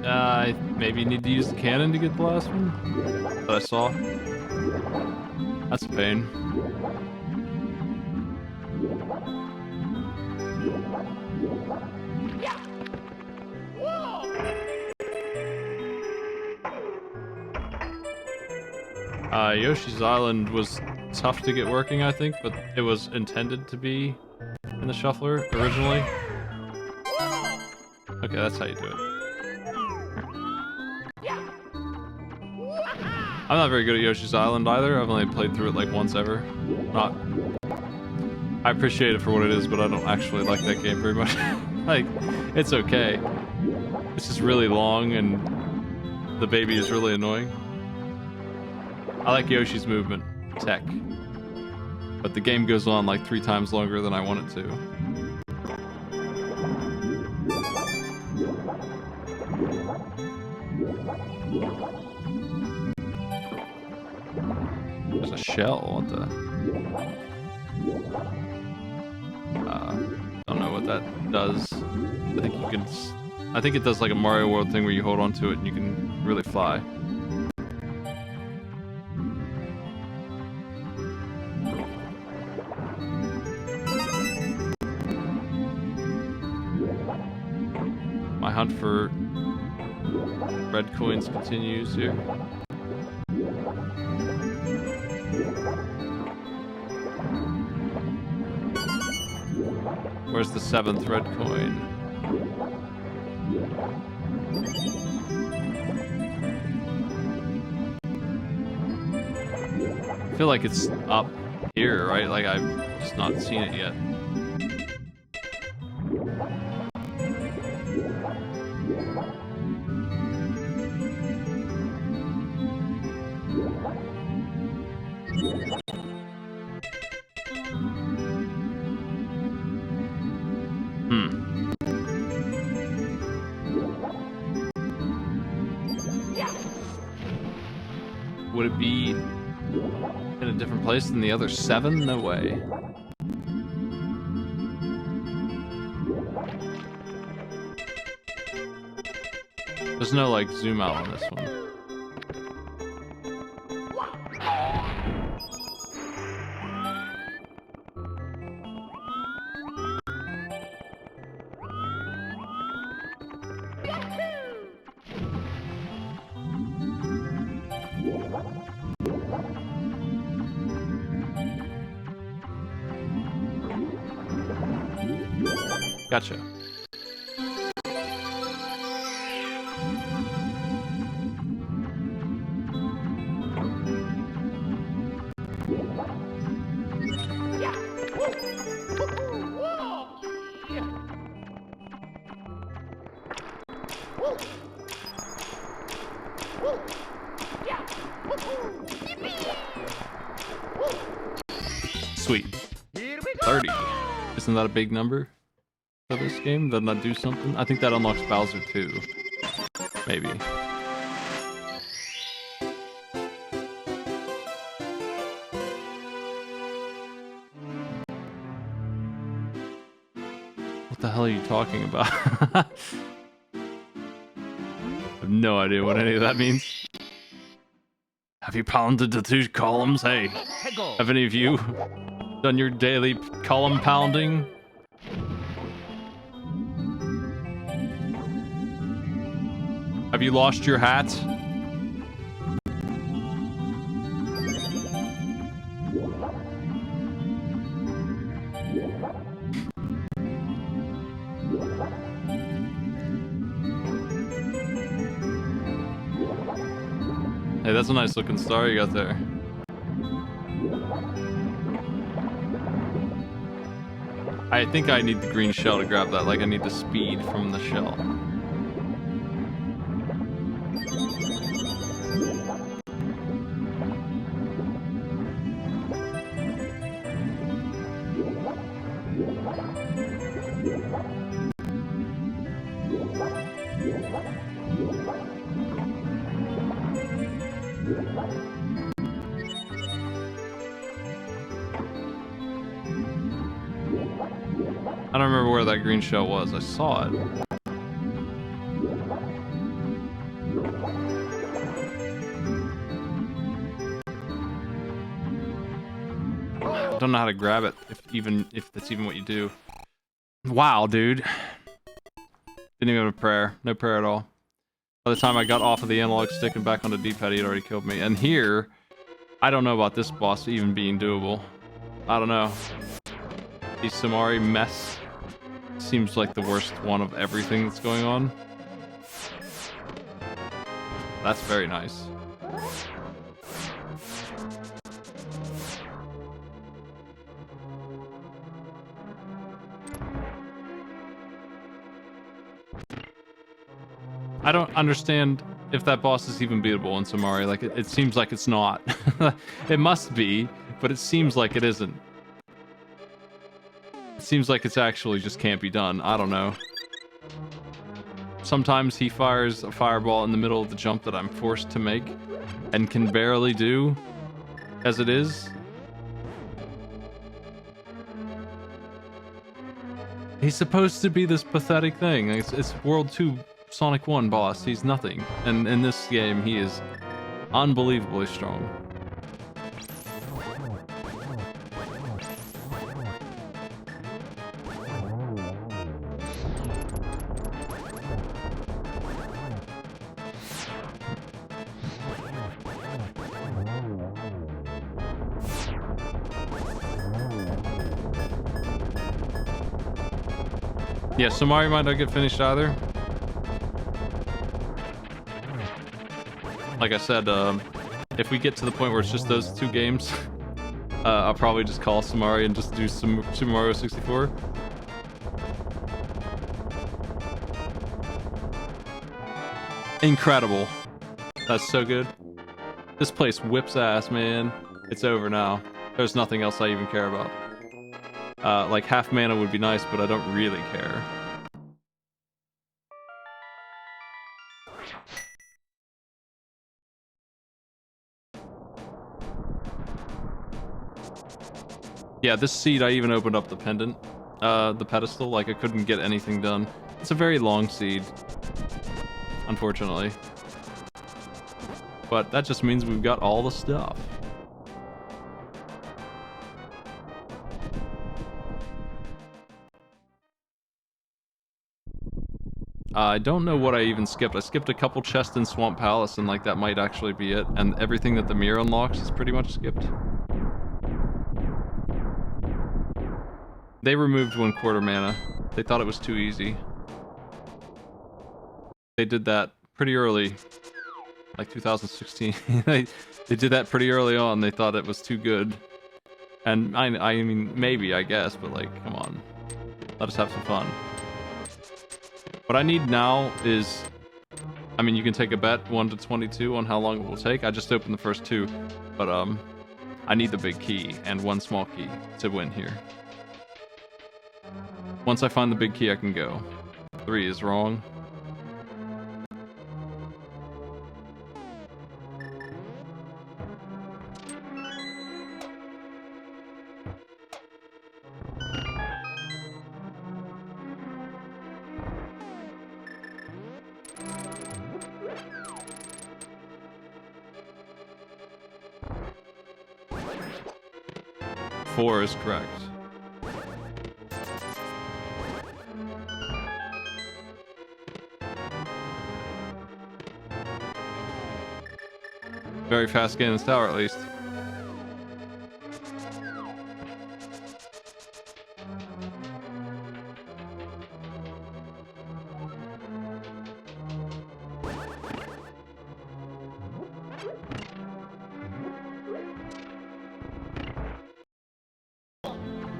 I maybe need to use the cannon to get the last one that I saw. That's a pain. Yoshi's Island was tough to get working, I think, but it was intended to be in the shuffler originally. Okay, that's how you do it. I'm not very good at Yoshi's Island either. I've only played through it like once ever. I appreciate it for what it is, but I don't actually like that game very much. Like, it's okay. It's just really long and the baby is really annoying. I like Yoshi's movement tech, but the game goes on like 3 times longer than I want it to. There's a shell. What the? Don't know what that does. I think you can. I think it does like a Mario World thing where you hold on to it and you can really fly. My hunt for red coins continues here. Where's the 7th red coin? I feel like it's up here, right? Like I've just not seen it yet. Would it be in a different place than the other 7? No way. There's no like zoom out on this one. Gotcha. Sweet. Here we go. 30. Isn't that a big number for this game? Doesn't that do something? I think that unlocks Bowser too. Maybe. What the hell are you talking about? I have no idea what any of that means. Have you pounded the 2 columns? Hey, have any of you done your daily column pounding? Have you lost your hat? Hey, that's a nice looking star you got there. I think I need the green shell to grab that, like I need the speed from the shell. I don't remember where that green shell was. I saw it. I don't know how to grab it, if that's even what you do. Wow, dude. Didn't even have a prayer. No prayer at all. By the time I got off of the analog stick and back on the D-pad, he had already killed me. And here, I don't know about this boss even being doable. I don't know. The Samari mess seems like the worst one of everything that's going on. That's very nice. I don't understand if that boss is even beatable in Samari. Like, it seems like it's not. It must be, but it seems like it isn't. It seems like it's actually just can't be done. I don't know. Sometimes he fires a fireball in the middle of the jump that I'm forced to make and can barely do as it is. He's supposed to be this pathetic thing. It's World 2 Sonic 1 boss. He's nothing. And in this game, he is unbelievably strong. Yeah, Samari might not get finished either. Like I said, if we get to the point where it's just those 2 games, I'll probably just call Samari and just do some Super Mario 64. Incredible. That's so good. This place whips ass, man. It's over now. There's nothing else I even care about. Like half mana would be nice, but I don't really care. Yeah, this seed I even opened up the pendant, the pedestal, like I couldn't get anything done. It's a very long seed, unfortunately. But that just means we've got all the stuff. I don't know what I even skipped. I skipped a couple chests in Swamp Palace, and like that might actually be it. And everything that the mirror unlocks is pretty much skipped. They removed 1/4 mana. They thought it was too easy. They did that pretty early. Like 2016. they did that pretty early on. They thought it was too good. And I mean, maybe, I guess, but like, come on. Let us have some fun. What I need now is, I mean, you can take a bet, 1 to 22, on how long it will take. I just opened the first 2, but I need the big key and one small key to win here. Once I find the big key, I can go. 3 is wrong. Four is correct. Very fast getting this tower, at least.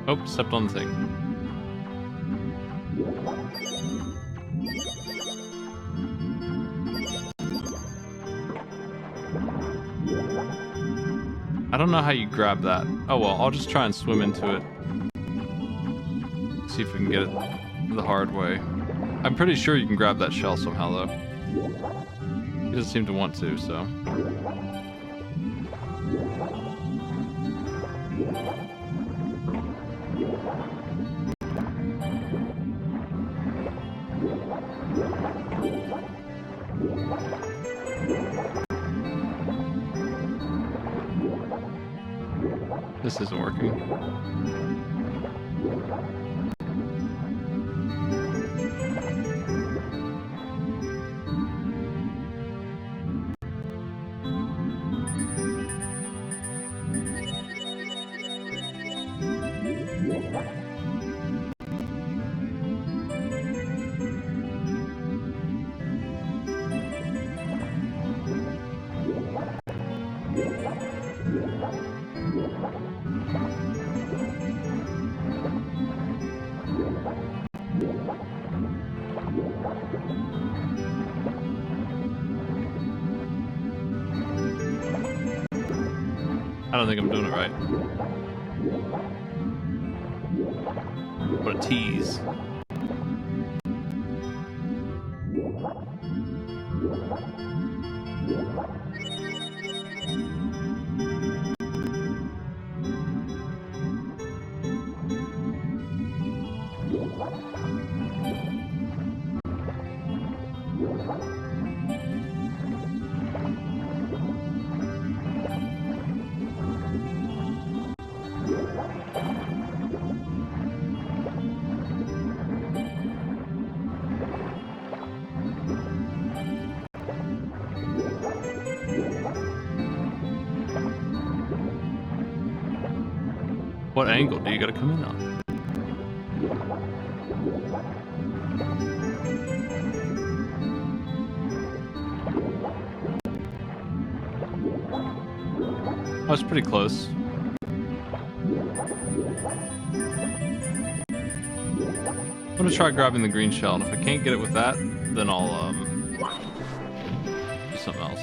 Oh, stepped on the thing. I don't know how you grab that. Oh well, I'll just try and swim into it. See if we can get it the hard way. I'm pretty sure you can grab that shell somehow, though. He doesn't seem to want to, so... This isn't working. I don't think I'm doing it right. What a tease. What angle do you gotta come in on? Oh, it's pretty close. I'm gonna try grabbing the green shell, and if I can't get it with that, then I'll do something else.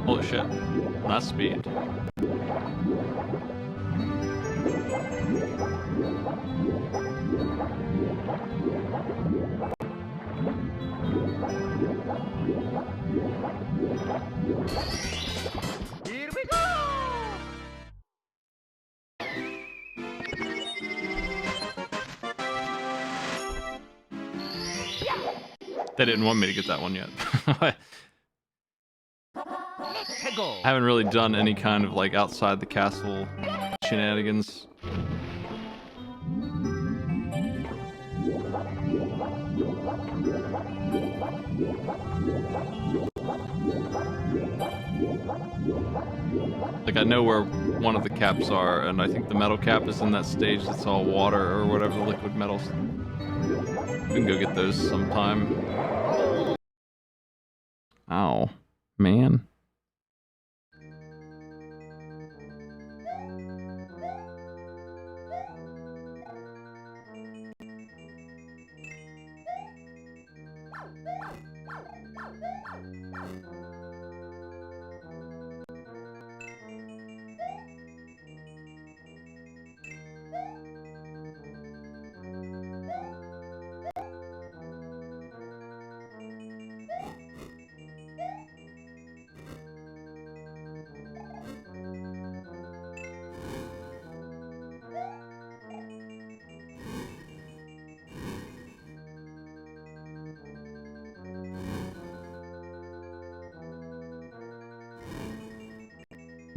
Holy shit. That's speed. Here we go! They didn't want me to get that one yet. Let's go! I haven't really done any kind of like outside the castle shenanigans. Like I know where one of the caps are, and I think the metal cap is in that stage that's all water or whatever the liquid metals. We can go get those sometime. Ow, man.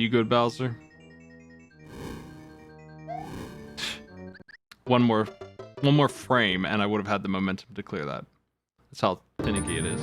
You good, Bowser? One more frame, and I would have had the momentum to clear that. That's how finicky it is.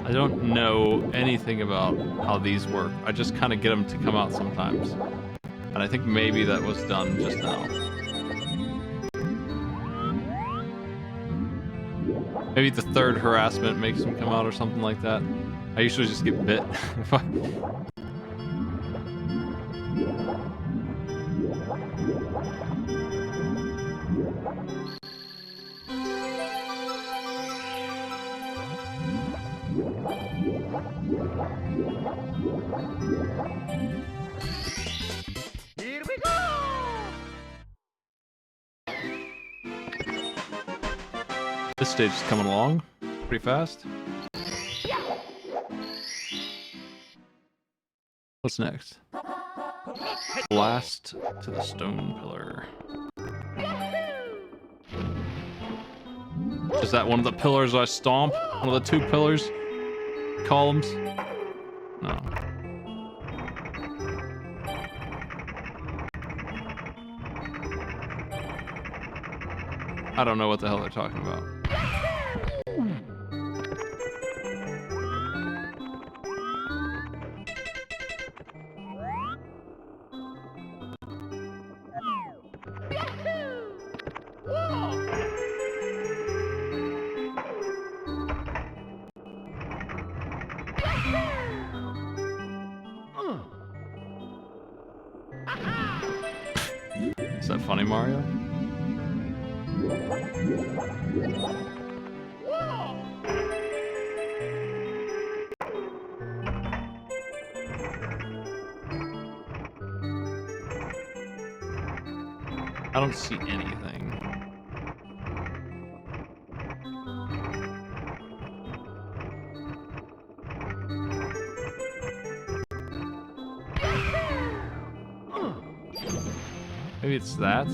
I don't know anything about how these work. I just kind of get them to come out sometimes. And I think maybe that was done just now. Maybe the third harassment makes them come out or something like that. I usually just get bit. Here we go! This stage is coming along pretty fast. What's next? Blast to the stone pillar. Is that one of the pillars I stomp? One of the two pillars? Columns? No. I don't know what the hell they're talking about. Is that funny, Mario? I don't see anything. Maybe it's that?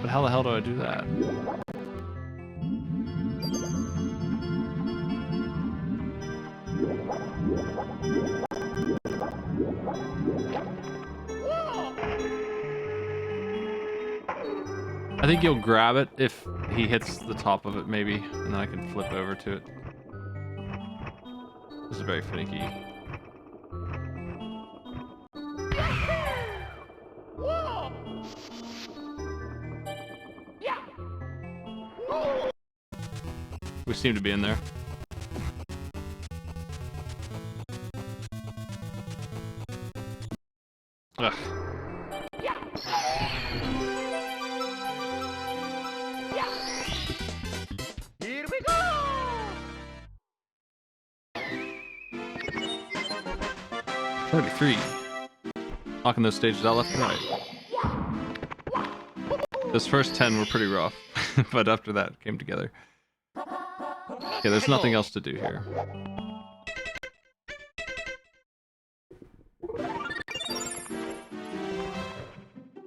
But how the hell do I do that? I think you'll grab it if he hits the top of it, maybe, and then I can flip over to it. This is very finicky. We seem to be in there. Ugh. Here we go! 33. Knocking those stages out left and right. Those first 10 were pretty rough, but after that it came together. Okay, there's nothing else to do here.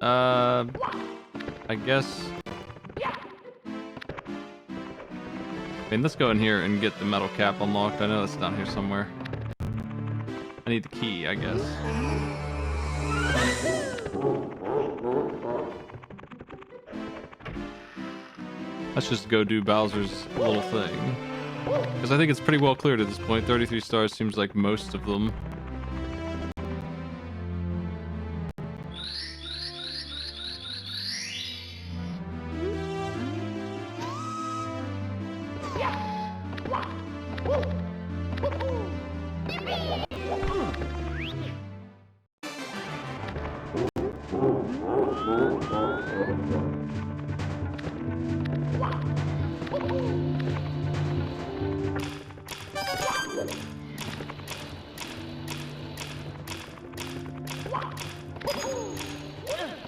I guess. I mean, let's go in here and get the metal cap unlocked. I know that's down here somewhere. I need the key, I guess. Let's just go do Bowser's little thing. Because I think it's pretty well cleared at this point. 33 stars seems like most of them.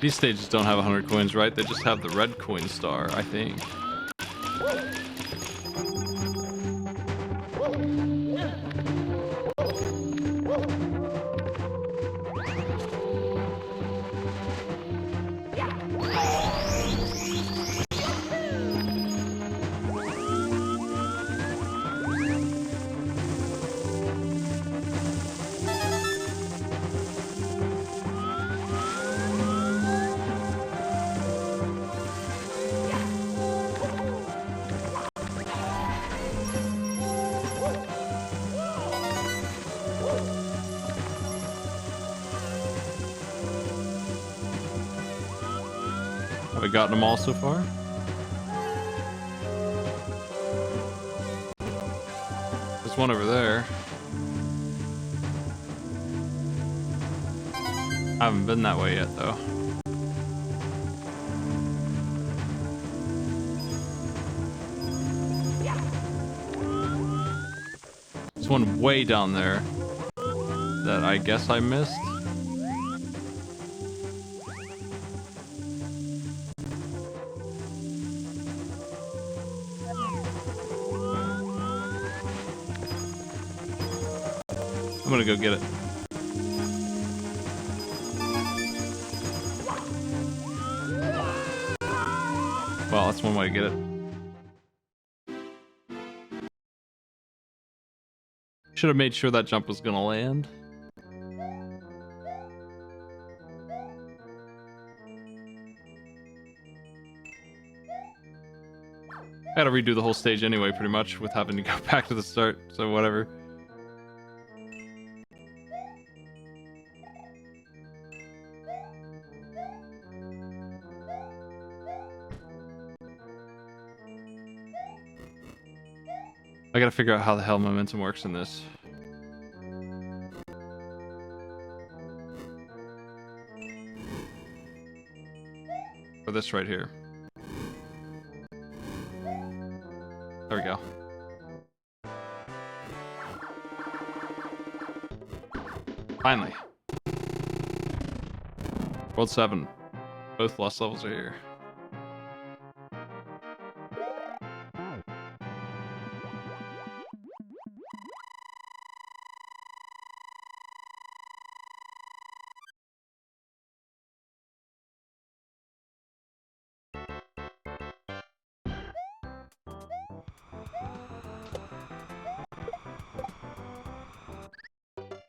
These stages don't have 100 coins, right? They just have the red coin star, I think. Have I gotten them all so far? There's one over there. I haven't been that way yet, though. There's one way down there that I guess I missed. I'm gonna go get it. Well, that's one way to get it. Should have made sure that jump was gonna land. I gotta redo the whole stage anyway, pretty much, with having to go back to the start, so whatever. I gotta figure out how the hell momentum works in this. Or this right here. There we go. Finally. World 7. Both lost levels are here.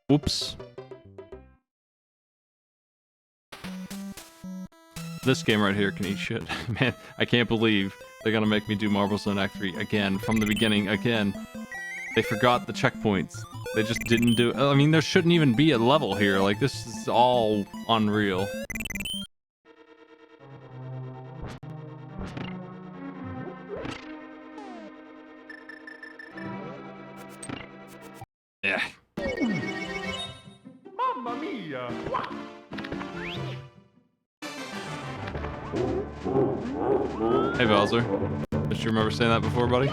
Whoops. This game right here can eat shit. Man, I can't believe they're gonna make me do Marble Zone Act 3 again, from the beginning, again. They forgot the checkpoints. They just didn't do... I mean, there shouldn't even be a level here. Like, this is all unreal. Yeah. Mamma mia! Hey, Bowser. Don't you remember saying that before, buddy?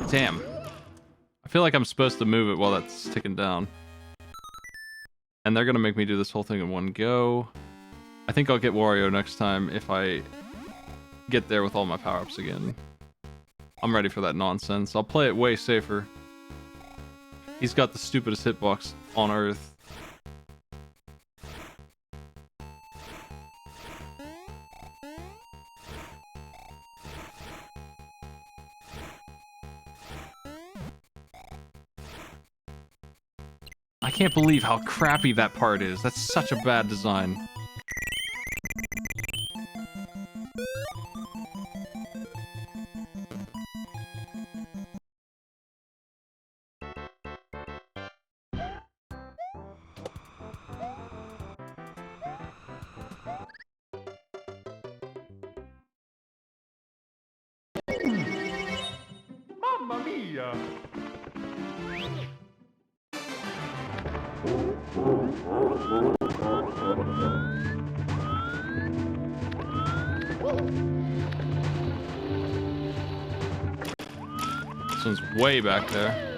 Damn. I feel like I'm supposed to move it while that's ticking down. And they're gonna make me do this whole thing in one go. I think I'll get Wario next time if I get there with all my power-ups again. I'm ready for that nonsense. I'll play it way safer. He's got the stupidest hitbox on Earth. I can't believe how crappy that part is. That's such a bad design. Mamma mia! This one's way back there.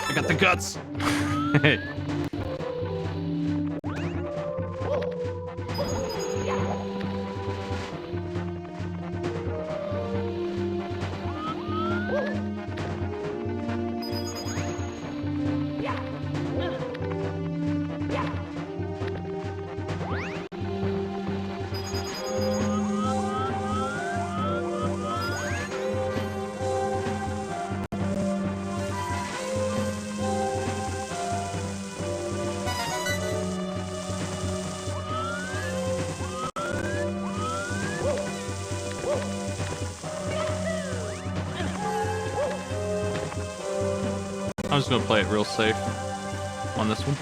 I got the guts! Hey. I'm just gonna play it real safe on this one.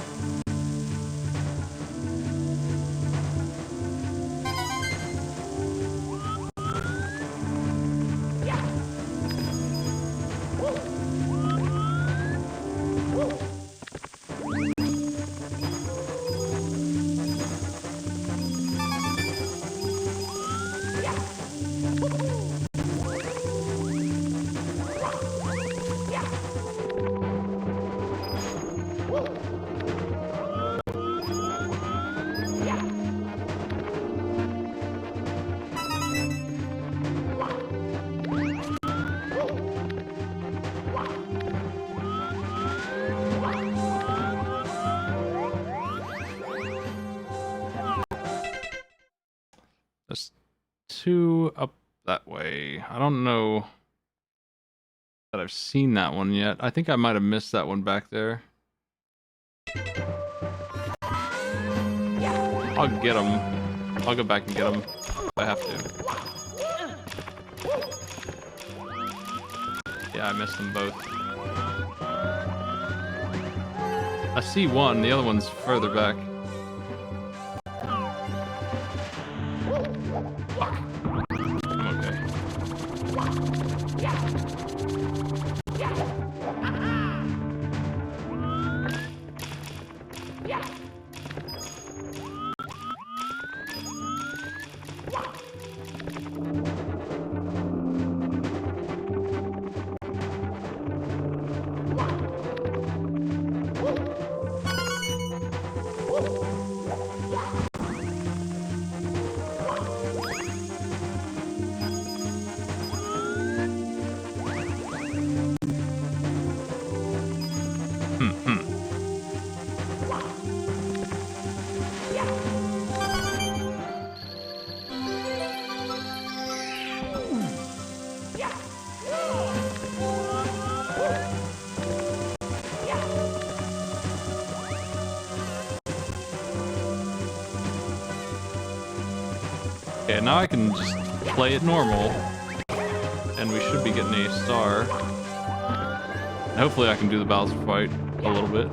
There's two up that way. I don't know that I've seen that one yet. I think I might have missed that one back there. I'll get them. I'll go back and get them if I have to. Yeah, I missed them both. I see one, the other one's further back. Fuck. I'm okay. Okay, now I can just play it normal, and we should be getting a star. And hopefully I can do the Bowser fight a little bit.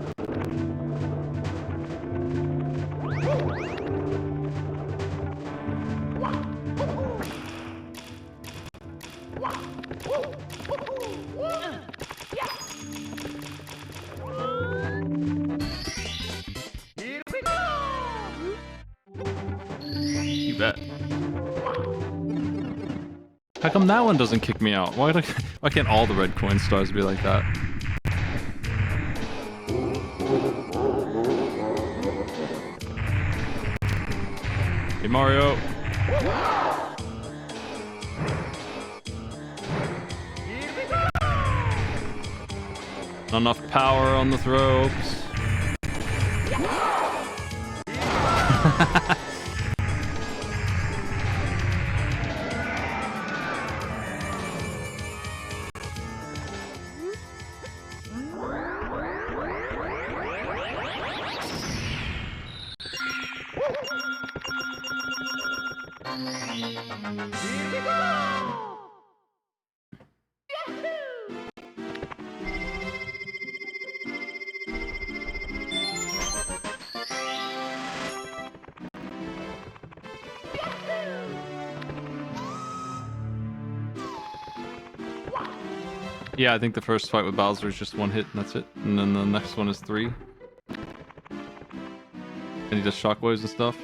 You bet. How come that one doesn't kick me out? Why can't all the red coin stars be like that? Hey Mario. Not enough power on the throw. Oops. Yeah, I think the first fight with Bowser is just one hit and that's it. And then the next one is 3. And he does shockwaves and stuff.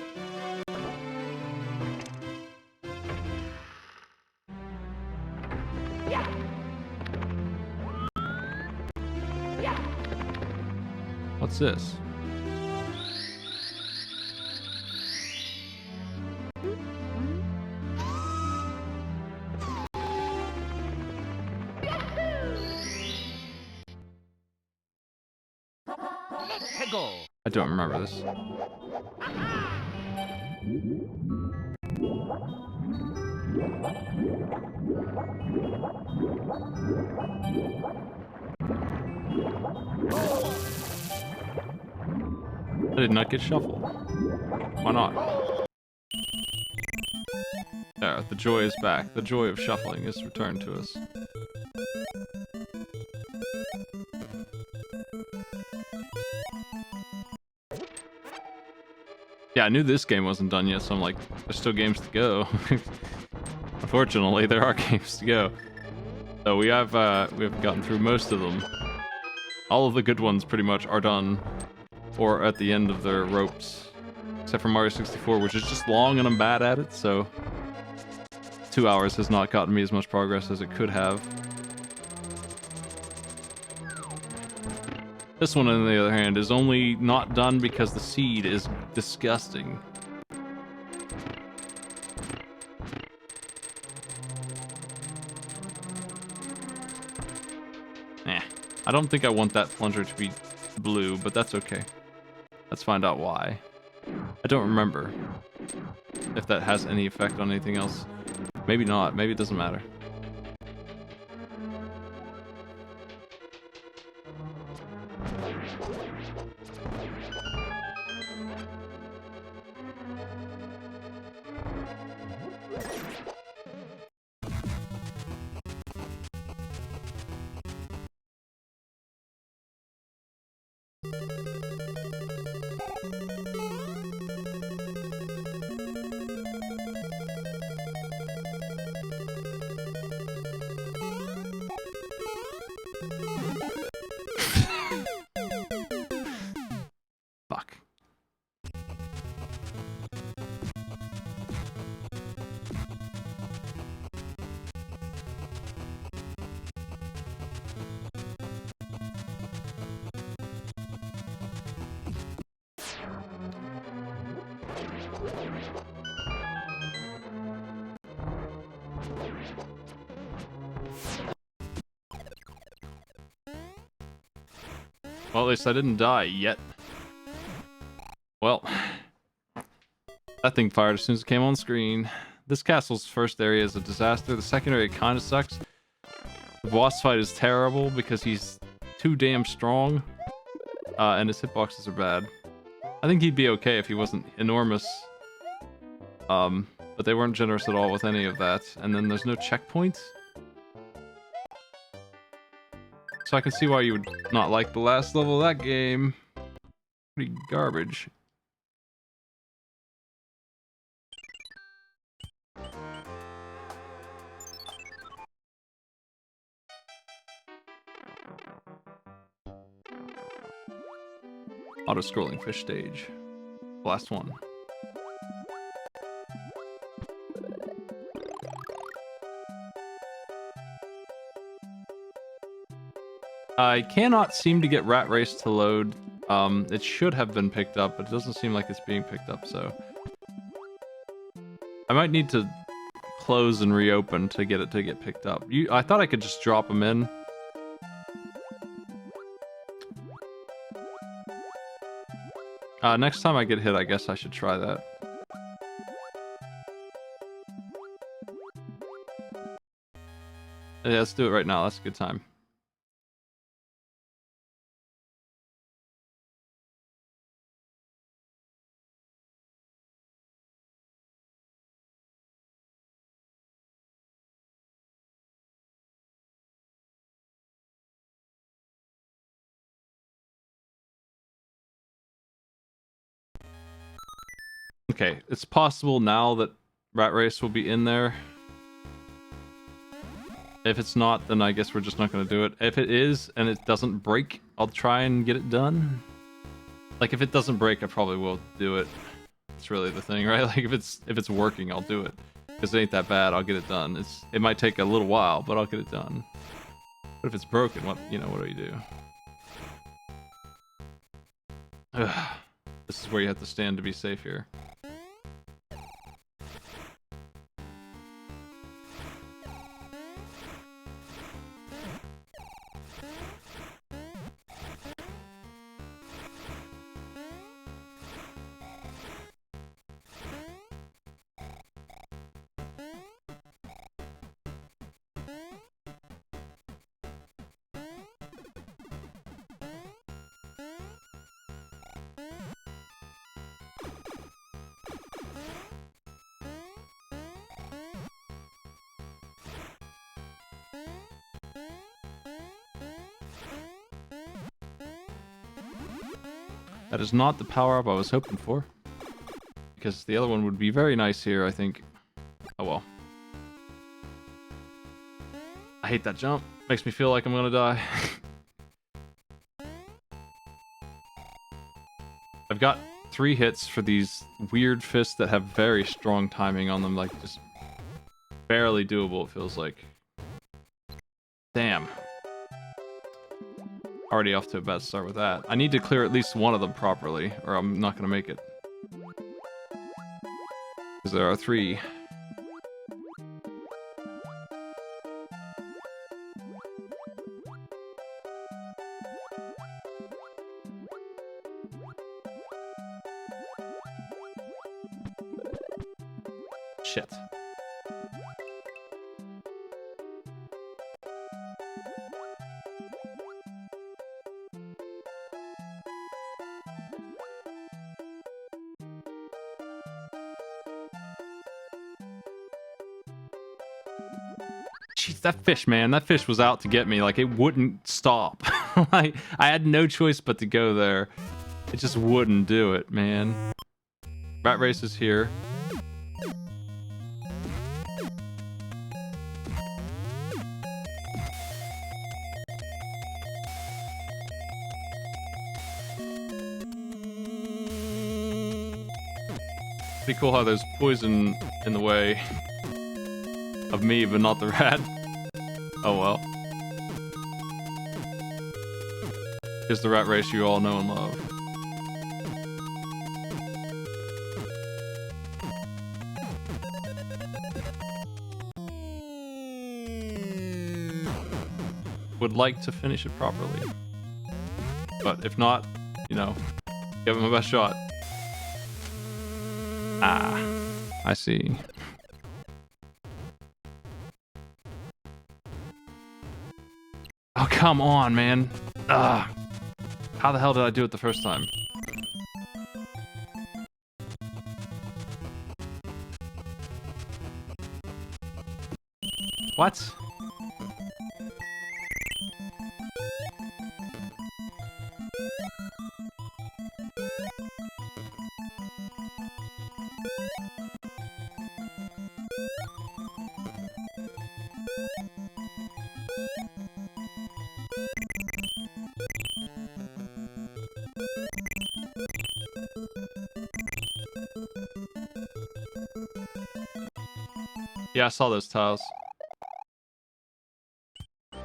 What's this? I don't remember this. I did not get shuffled. Why not? There, the joy is back. The joy of shuffling is returned to us. Yeah, I knew this game wasn't done yet, so I'm like, there's still games to go. Unfortunately, there are games to go. So we have gotten through most of them. All of the good ones pretty much are done, or at the end of their ropes. Except for Mario 64, which is just long and I'm bad at it, so 2 hours has not gotten me as much progress as it could have. This one, on the other hand, is only not done because the seed is disgusting. I don't think I want that plunger to be blue, but that's okay. Let's find out why. I don't remember if that has any effect on anything else. Maybe not. Maybe it doesn't matter. Fuck. Well, at least I didn't die yet. Well, that thing fired as soon as it came on screen. This castle's first area is a disaster. The second area kind of sucks. The boss fight is terrible because he's too damn strong. And his hitboxes are bad. I think he'd be okay if he wasn't enormous. But they weren't generous at all with any of that. And then there's no checkpoints. So I can see why you would not like the last level of that game. Pretty garbage. Auto-scrolling fish stage. Last one. I cannot seem to get Rat Race to load. It should have been picked up, but it doesn't seem like it's being picked up, so... I might need to close and reopen to get it to get picked up. I thought I could just drop them in. Next time I get hit, I guess I should try that. Yeah, let's do it right now. That's a good time. Okay, it's possible now that Rat Race will be in there. If it's not, then I guess we're just not going to do it. If it is, and it doesn't break, I'll try and get it done. Like if it doesn't break, I probably will do it. It's really the thing, right? Like if it's working, I'll do it. Because it ain't that bad, I'll get it done. It might take a little while, but I'll get it done. But if it's broken, what do you do? Ugh. This is where you have to stand to be safe here. That is not the power-up I was hoping for. Because the other one would be very nice here, I think. Oh well. I hate that jump. Makes me feel like I'm gonna die. I've got 3 hits for these weird fists that have very strong timing on them, like just barely doable, it feels like. Damn. Already off to a bad start with that. I need to clear at least one of them properly, or I'm not gonna make it. Because there are 3. Shit. Jeez, that fish, man. That fish was out to get me. Like, it wouldn't stop. Like, I had no choice but to go there. It just wouldn't do it, man. Rat race is here. Pretty cool how there's poison in the way of me, but not the rat. Oh well. Here's the rat race you all know and love. Would like to finish it properly. But if not, you know, give it my best shot. Ah, I see. Oh, come on, man. Ugh. How the hell did I do it the first time? What? Yeah, I saw those tiles. I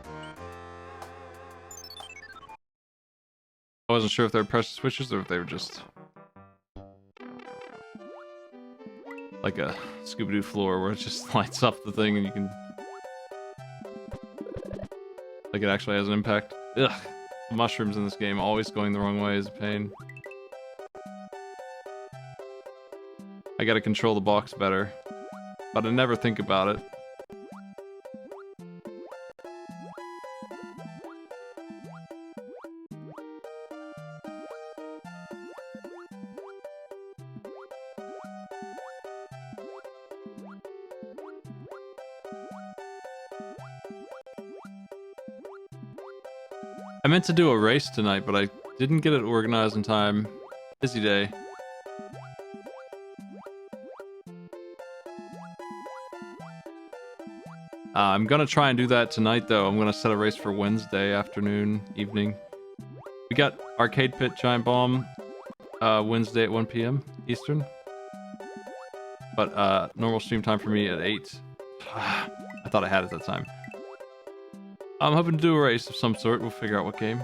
wasn't sure if they were pressure switches or if they were just like a Scooby-Doo floor where it just lights up the thing and you can... Like it actually has an impact. Ugh. The mushrooms in this game always going the wrong way is a pain. I gotta control the box better. But I never think about it. I meant to do a race tonight, but I didn't get it organized in time. Busy day. I'm gonna try and do that tonight, though. I'm gonna set a race for Wednesday afternoon, evening. We got Arcade Pit, Giant Bomb, Wednesday at 1 p.m. Eastern. But normal stream time for me at 8. I thought I had it that time. I'm hoping to do a race of some sort. We'll figure out what game.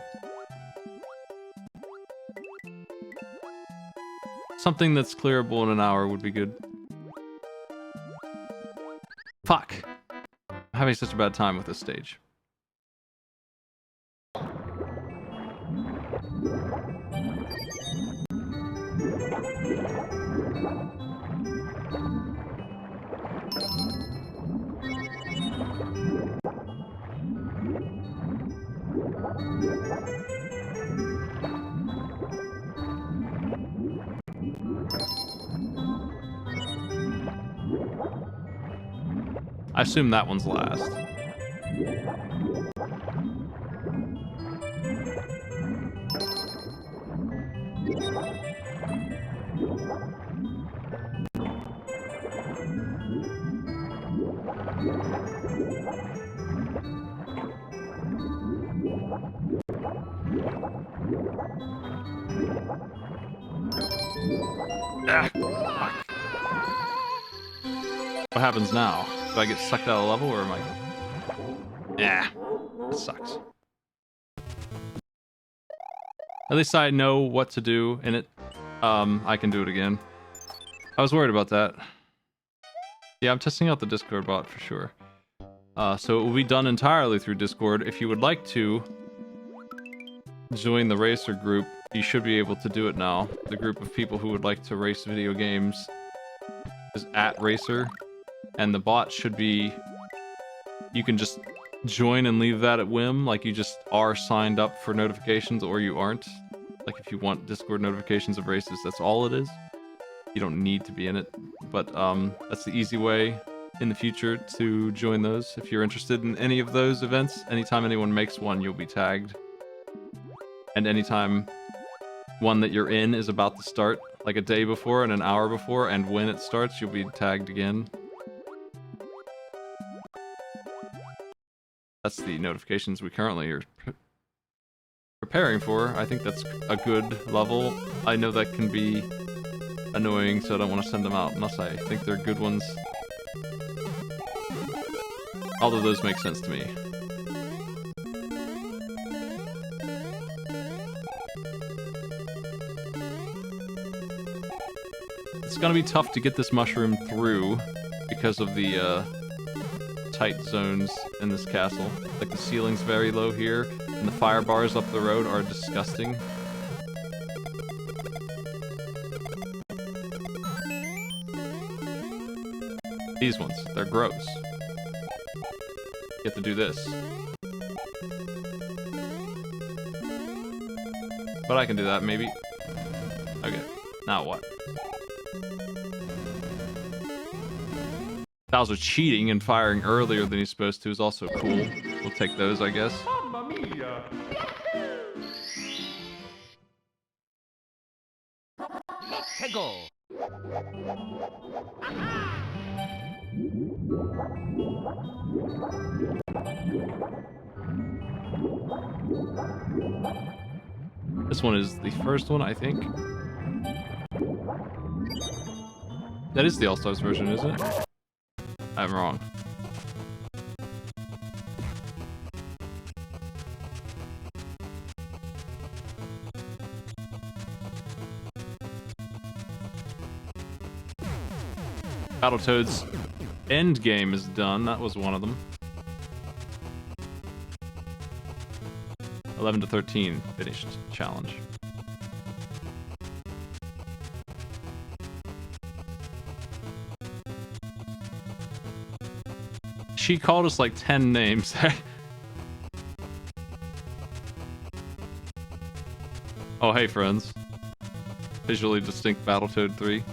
Something that's clearable in an hour would be good. Fuck. I'm having such a bad time with this stage. I assume that one's last. Ah, fuck. What happens now? Do I get sucked out of the level, or am I... Yeah, it sucks. At least I know what to do in it. I can do it again. I was worried about that. Yeah, I'm testing out the Discord bot for sure. So it will be done entirely through Discord. If you would like to join the Racer group, you should be able to do it now. The group of people who would like to race video games is @Racer. And the bot should be... You can just join and leave that at whim, like you just are signed up for notifications or you aren't. Like if you want Discord notifications of races, that's all it is. You don't need to be in it, but that's the easy way in the future to join those. If you're interested in any of those events, anytime anyone makes one, you'll be tagged. And anytime one that you're in is about to start, like a day before and an hour before, and when it starts, you'll be tagged again. That's the notifications we currently are preparing for. I think that's a good level. I know that can be annoying, so I don't want to send them out unless I think they're good ones. All of those make sense to me. It's gonna be tough to get this mushroom through because of the tight zones in this castle. Like the ceiling's very low here, and the fire bars up the road are disgusting. These ones, they're gross. You have to do this. But I can do that, maybe. Okay, now what? Bowser cheating and firing earlier than he's supposed to is also cool. We'll take those, I guess. Mamma mia! Let's go. This one is the first one, I think. That is the All-Stars version, isn't it? I'm wrong. Battletoads Endgame is done. That was one of them. 11 to 13 finished challenge. She called us like 10 names. Oh, hey, friends. Visually distinct Battletoad 3.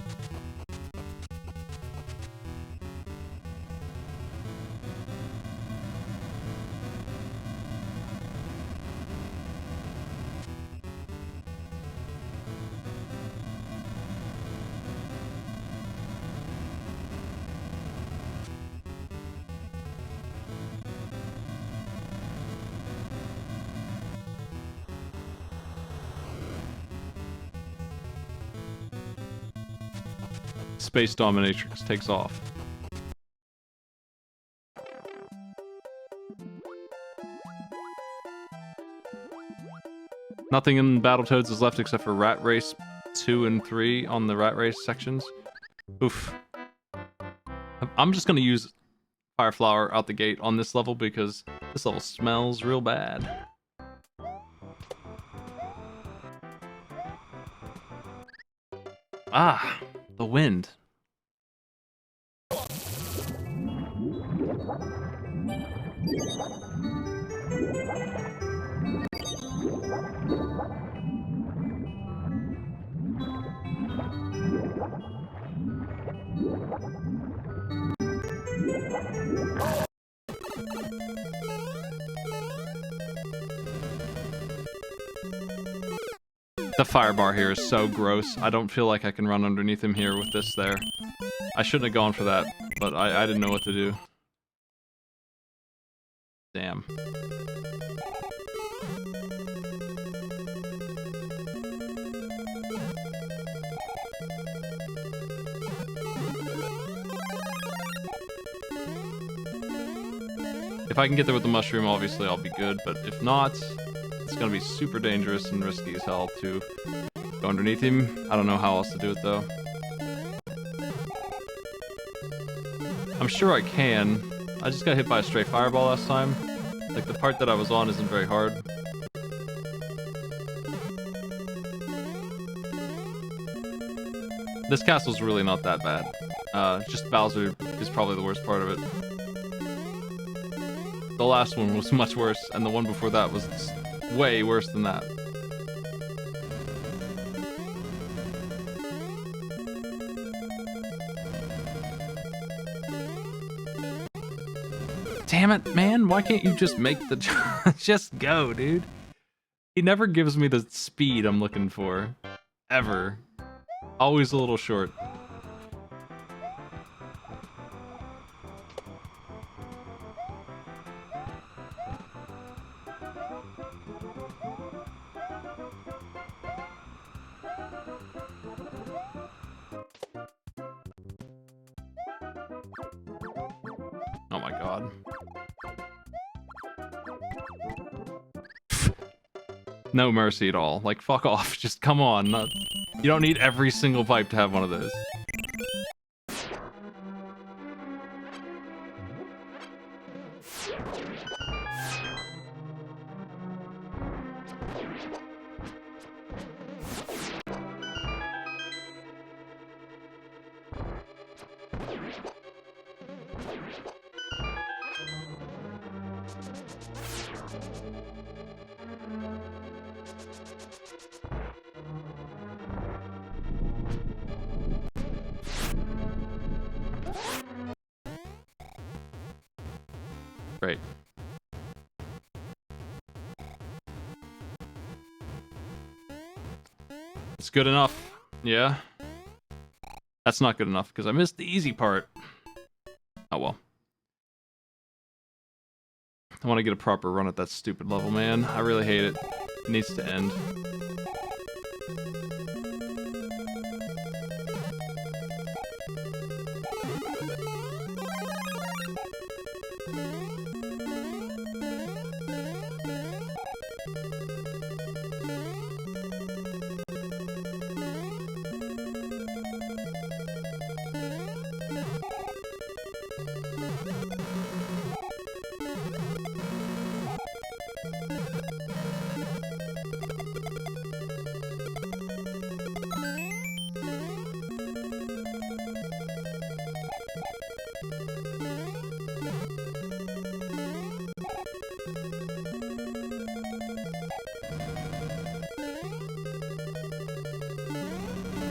Space Dominatrix takes off. Nothing in Battletoads is left except for Rat Race 2 and 3 on the Rat Race sections. Oof. I'm just gonna use Fire Flower out the gate on this level because this level smells real bad. Ah, the wind. The fire bar here is so gross. I don't feel like I can run underneath him here with this there. I shouldn't have gone for that, but I didn't know what to do. Damn. If I can get there with the mushroom, obviously I'll be good, but if not, it's gonna be super dangerous and risky as hell to go underneath him. I don't know how else to do it though. I'm sure I can. I just got hit by a stray fireball last time. Like, the part that I was on isn't very hard. This castle's really not that bad. Just Bowser is probably the worst part of it. The last one was much worse, and the one before that was way worse than that. Damn it, man, why can't you just make the... just go, dude. He never gives me the speed I'm looking for. Ever. Always a little short. Oh my god. No mercy at all. Like, fuck off. Just come on. You don't need every single pipe to have one of those. Great. It's good enough. Yeah. That's not good enough because I missed the easy part. Oh well. I want to get a proper run at that stupid level, man. I really hate it. It needs to end.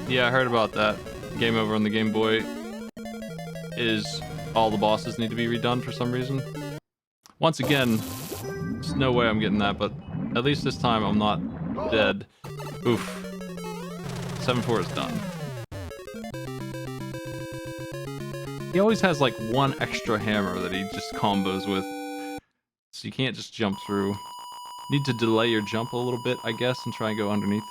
Yeah, I heard about that. Game Over on the Game Boy is all the bosses need to be redone for some reason. Once again, there's no way I'm getting that, but at least this time I'm not dead. Oof. 7-4 is done. He always has like one extra hammer that he just combos with. So you can't just jump through. Need to delay your jump a little bit, I guess, and try and go underneath.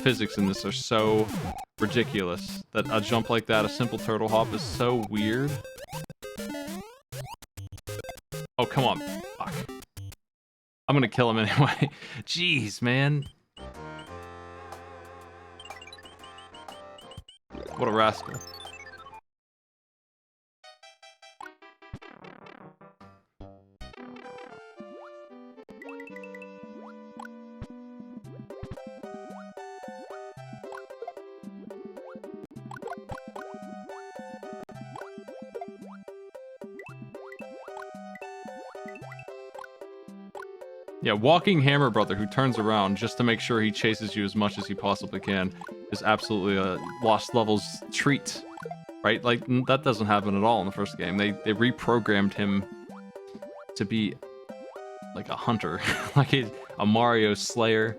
physics in this are so ridiculous that a jump like that, a simple turtle hop, is so weird. Oh, come on. Fuck. I'm gonna kill him anyway. Jeez, man. What a rascal. Yeah, walking hammer brother who turns around just to make sure he chases you as much as he possibly can is absolutely a lost levels treat, right? Like, that doesn't happen at all in the first game. They reprogrammed him to be like a hunter, like a Mario Slayer.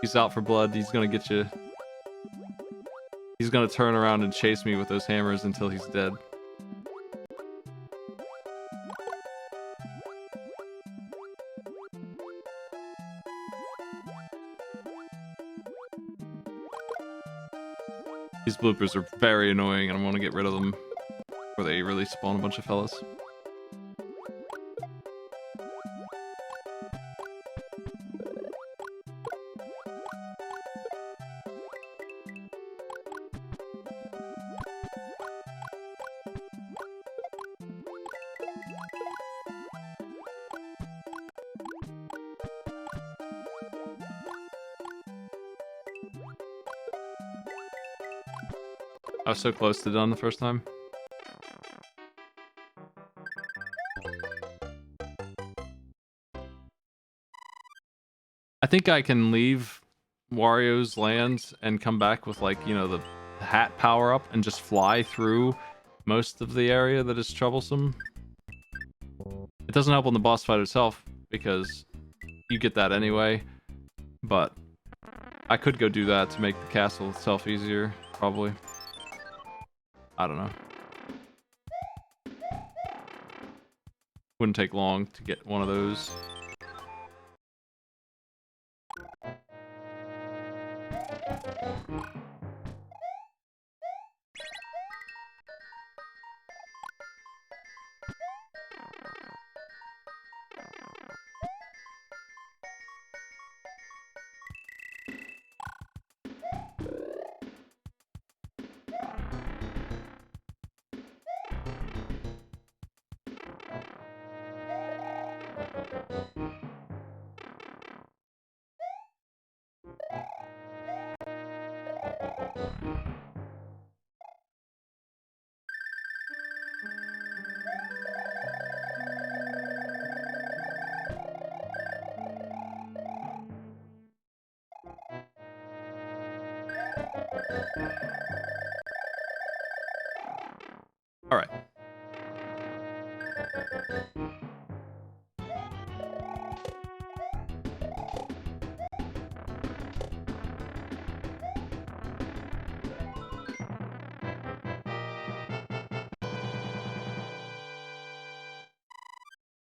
He's out for blood. He's gonna get you. He's gonna turn around and chase me with those hammers until he's dead. These bloopers are very annoying, and I want to get rid of them before they really spawn a bunch of fellas. I was so close to done the first time. I think I can leave Wario's land and come back with, like, you know, the hat power up and just fly through most of the area that is troublesome. It doesn't help on the boss fight itself because you get that anyway, but I could go do that to make the castle itself easier, probably. I don't know. Wouldn't take long to get one of those. All right.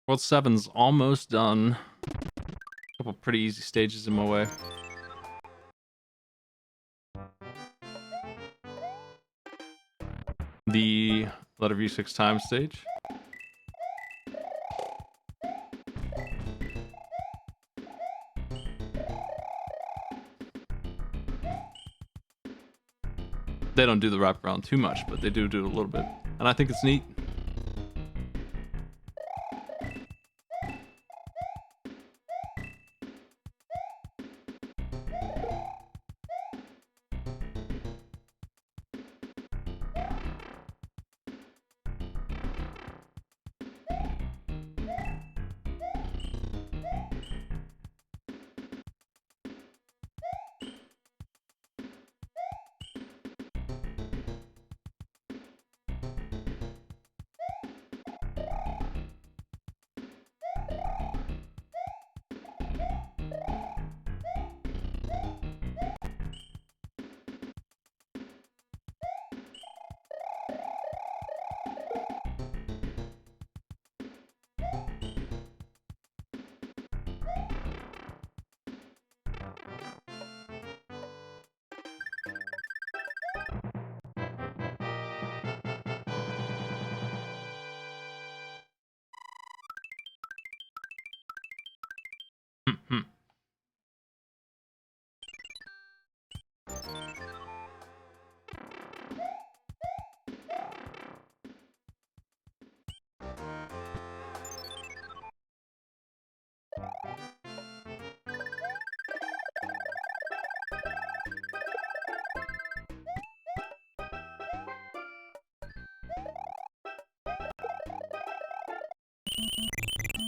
World 7's almost done. A couple pretty easy stages in my way. The letter V 6 times stage. They don't do the wraparound too much, but they do a little bit. And I think it's neat.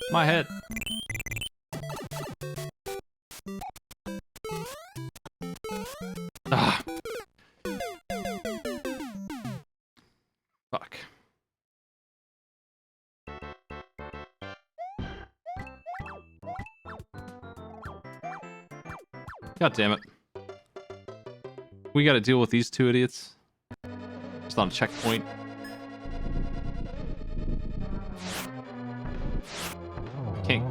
My head. Ah. Fuck. God damn it. We gotta deal with these two idiots. Just on a checkpoint. Can't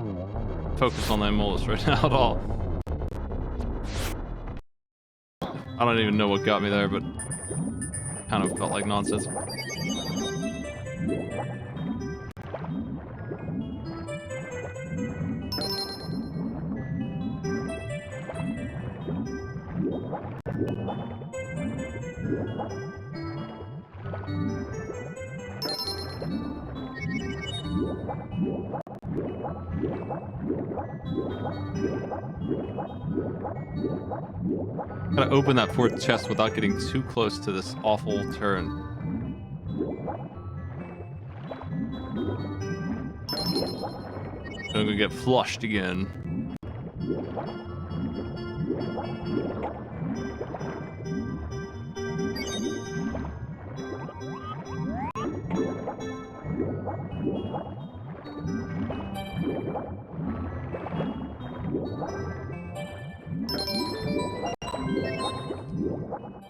focus on that molus right now at all. I don't even know what got me there, but kind of felt like nonsense. Gotta open that fourth chest without getting too close to this awful turn. I'm gonna get flushed again.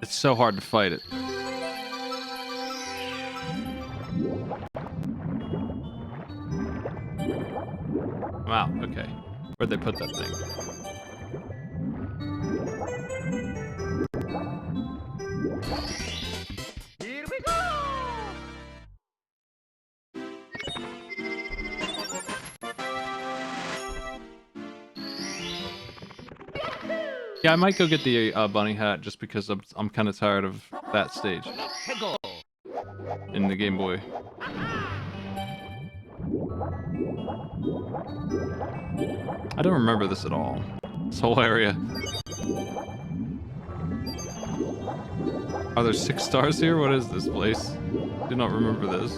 It's so hard to fight it. Wow, okay. Where'd they put that thing? Here we go! Yeah, I might go get the bunny hat just because I'm kind of tired of that stage in the Game Boy. I don't remember this at all. This whole area. Are there 6 stars here? What is this place? I do not remember this.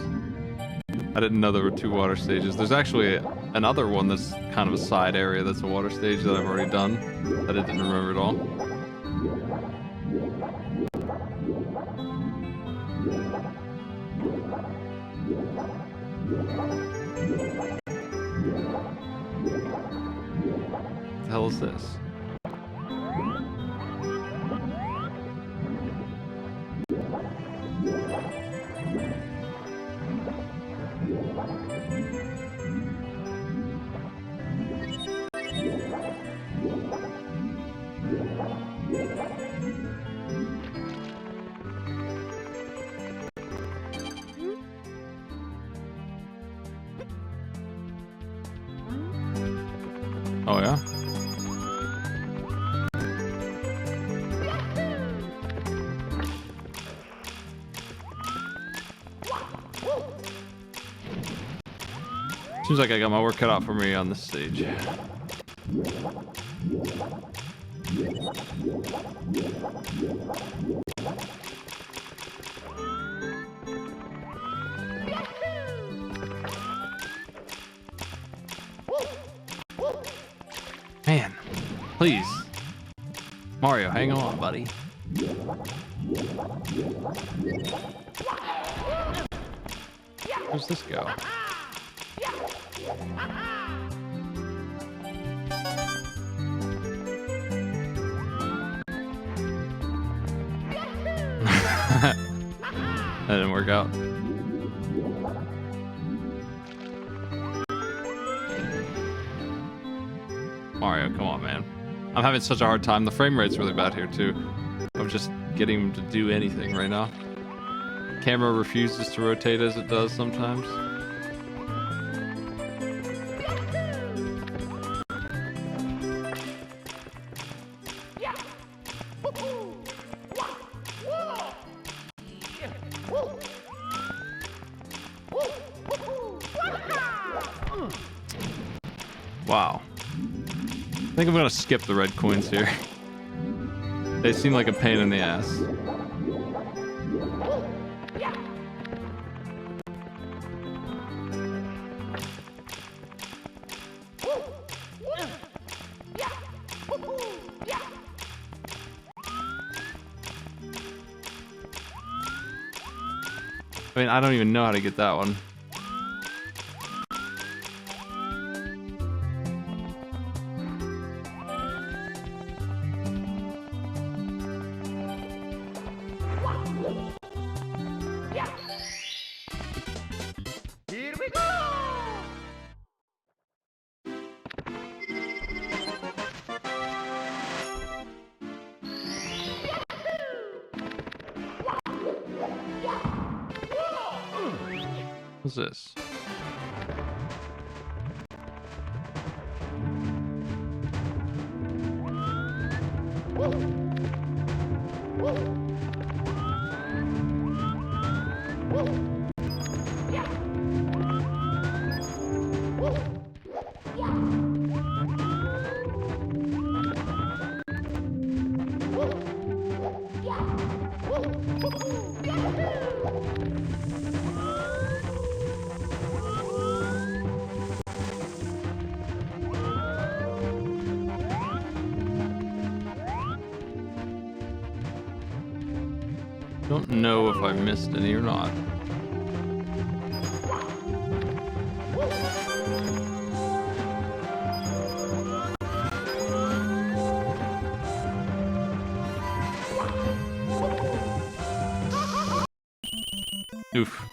I didn't know there were 2 water stages. There's actually another one that's kind of a side area that's a water stage that I've already done that I didn't remember at all. What the hell is this? Oh yeah? Seems like I got my work cut out for me on this stage. Man, please. Mario, hang on, buddy. Where's this go? That didn't work out. Mario, come on, man. I'm having such a hard time. The frame rate's really bad here, too. I'm just getting him to do anything right now. Camera refuses to rotate as it does sometimes. Wow. I think I'm gonna skip the red coins here. They seem like a pain in the ass. I mean, I don't even know how to get that one. Here we go! What's this? Don't know if I missed any or not. Oof.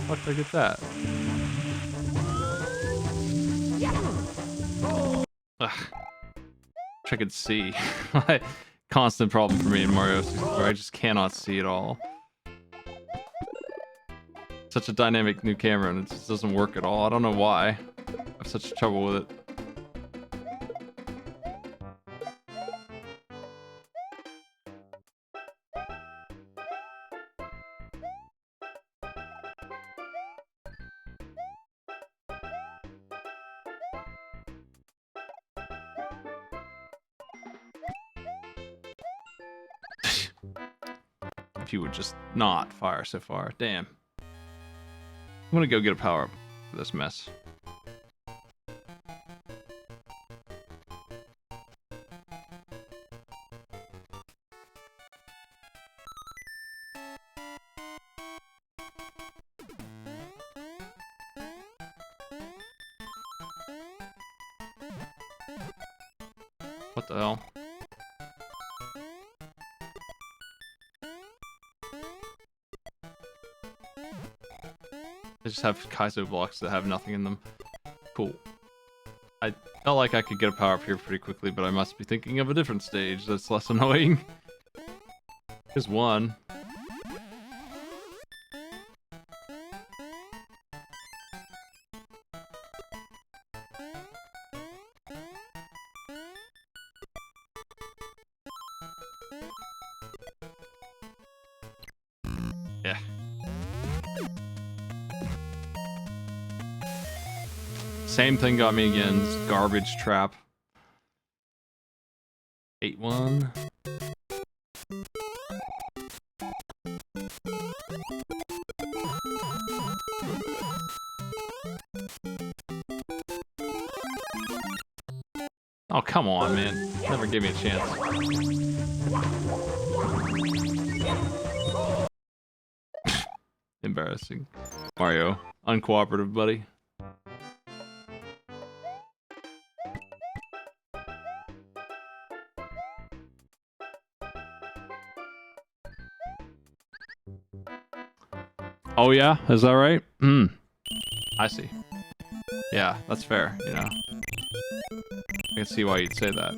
How did I get that? Ugh. Wish I could see. Constant problem for me in Mario 64. I just cannot see at all. Such a dynamic new camera and it just doesn't work at all. I don't know why. I have such trouble with it. If you would just not fire so far. Damn. I'm gonna go get a power up for this mess. What the hell? They just have Kaizo blocks that have nothing in them. Cool. I felt like I could get a power up here pretty quickly, but I must be thinking of a different stage that's less annoying. Here's one. Yeah. Same thing got me again. This garbage trap. 8-1. Oh, come on, man. Never give me a chance. Embarrassing. Mario, uncooperative, buddy. Oh yeah, is that right? Hmm. I see. Yeah, that's fair, you know. I can see why you'd say that.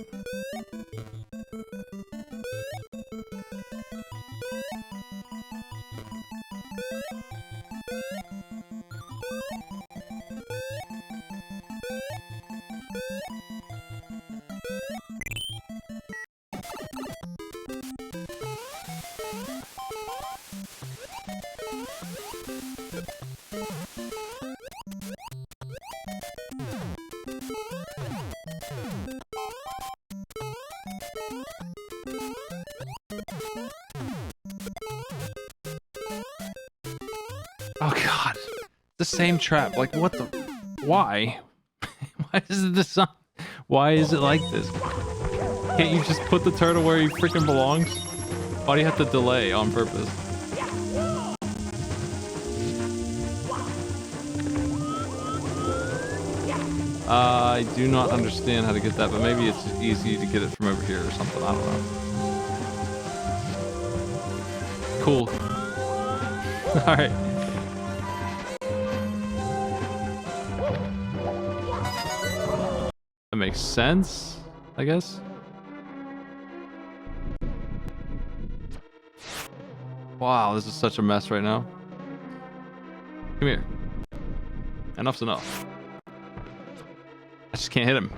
Oh god. The same trap. Like what the why? Why is it this why is it like this? Can't you just put the turtle where he freaking belongs? Why do you have to delay on purpose? I do not understand how to get that, but maybe it's easy to get it from over here or something. I don't know. Cool. Alright. That makes sense, I guess. Wow, this is such a mess right now. Come here. Enough's enough. I just can't hit him.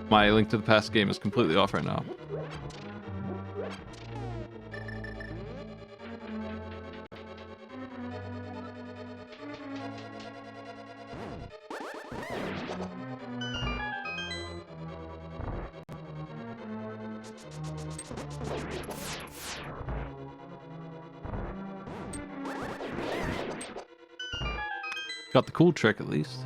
My Link to the Past game is completely off right now. Got the cool trick at least.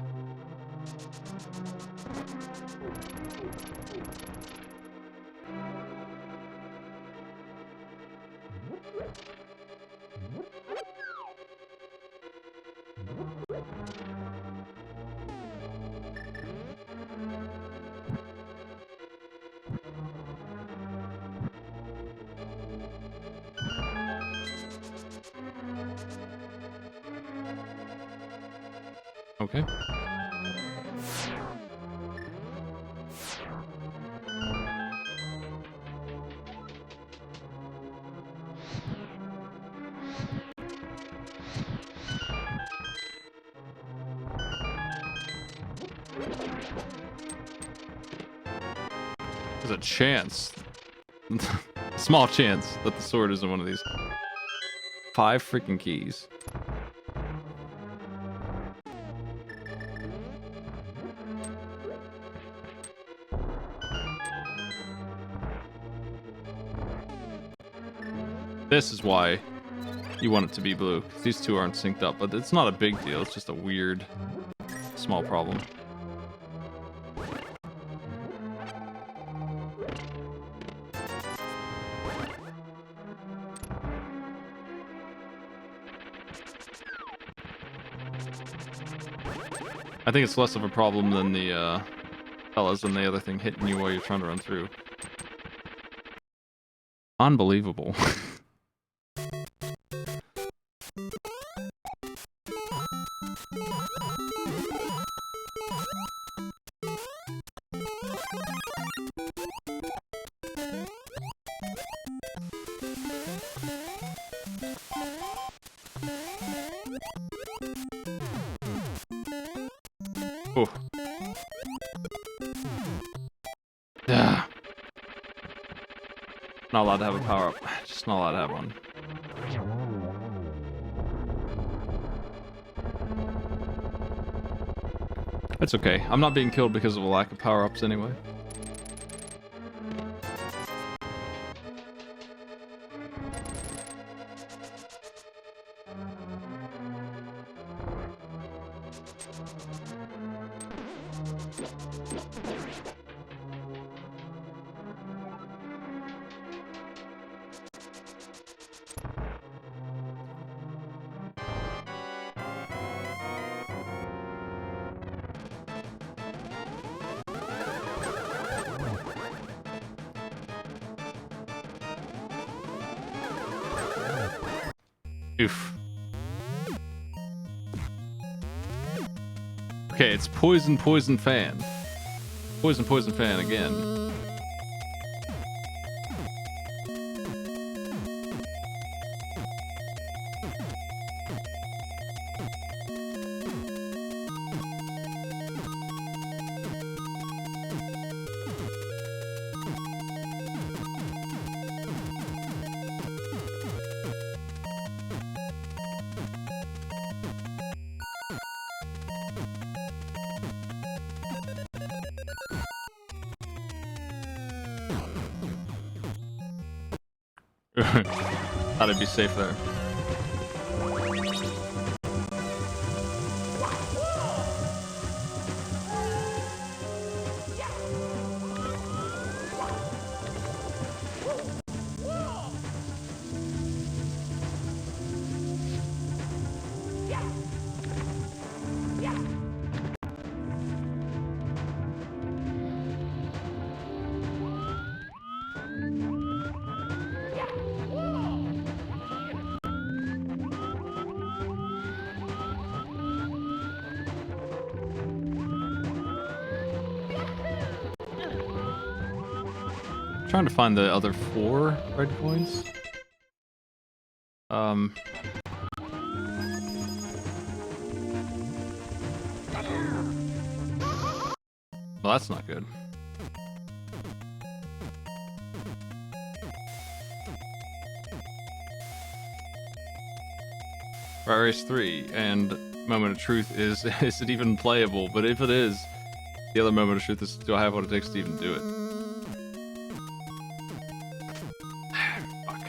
Okay. There's a chance, small chance, that the sword is in one of these. 5 freaking keys. This is why you want it to be blue, 'cause these two aren't synced up, but it's not a big deal, it's just a weird, small problem. I think it's less of a problem than the fellas and the other thing hitting you while you're trying to run through. Unbelievable. Oh. Yeah. Not allowed to have a power up. Just not allowed to have one. That's okay. I'm not being killed because of a lack of power ups anyway. Oof. Okay, it's poison, poison fan. Poison, poison fan again. Thought I'd be safe there. Trying to find the other 4 red coins. Well, that's not good. Race 3 and Moment of Truth is it even playable? But if it is, the other Moment of Truth is, do I have what it takes to even do it? Fuck.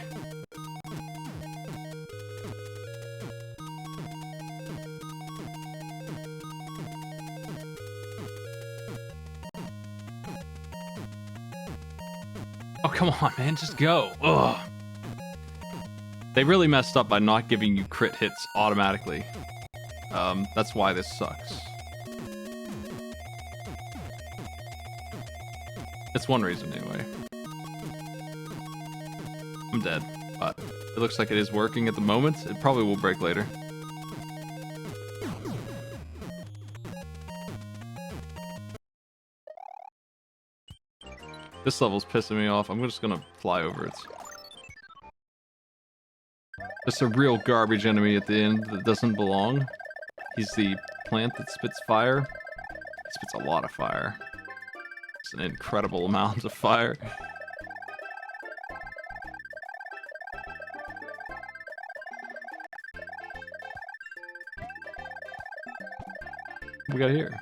Oh, come on, man, just go. Ugh. They really messed up by not giving you crit hits automatically. That's why this sucks. It's one reason anyway. I'm dead, but it looks like it is working at the moment. It probably will break later. This level's pissing me off. I'm just gonna fly over it. Just a real garbage enemy at the end that doesn't belong. He's the plant that spits fire. He spits a lot of fire. It's an incredible amount of fire. What we got here?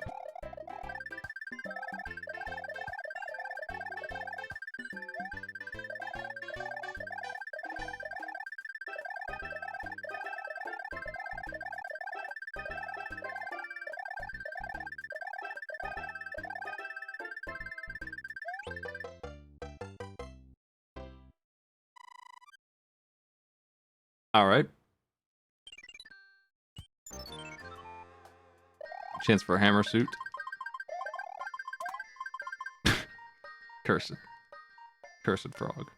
Alright. Chance for a hammer suit. Cursed. Cursed frog.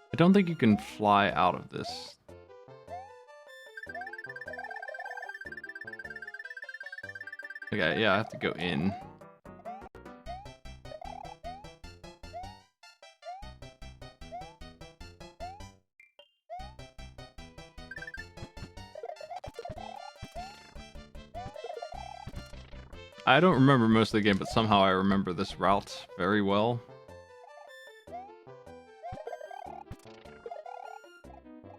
I don't think you can fly out of this. Okay, yeah, I have to go in. I don't remember most of the game, but somehow I remember this route very well.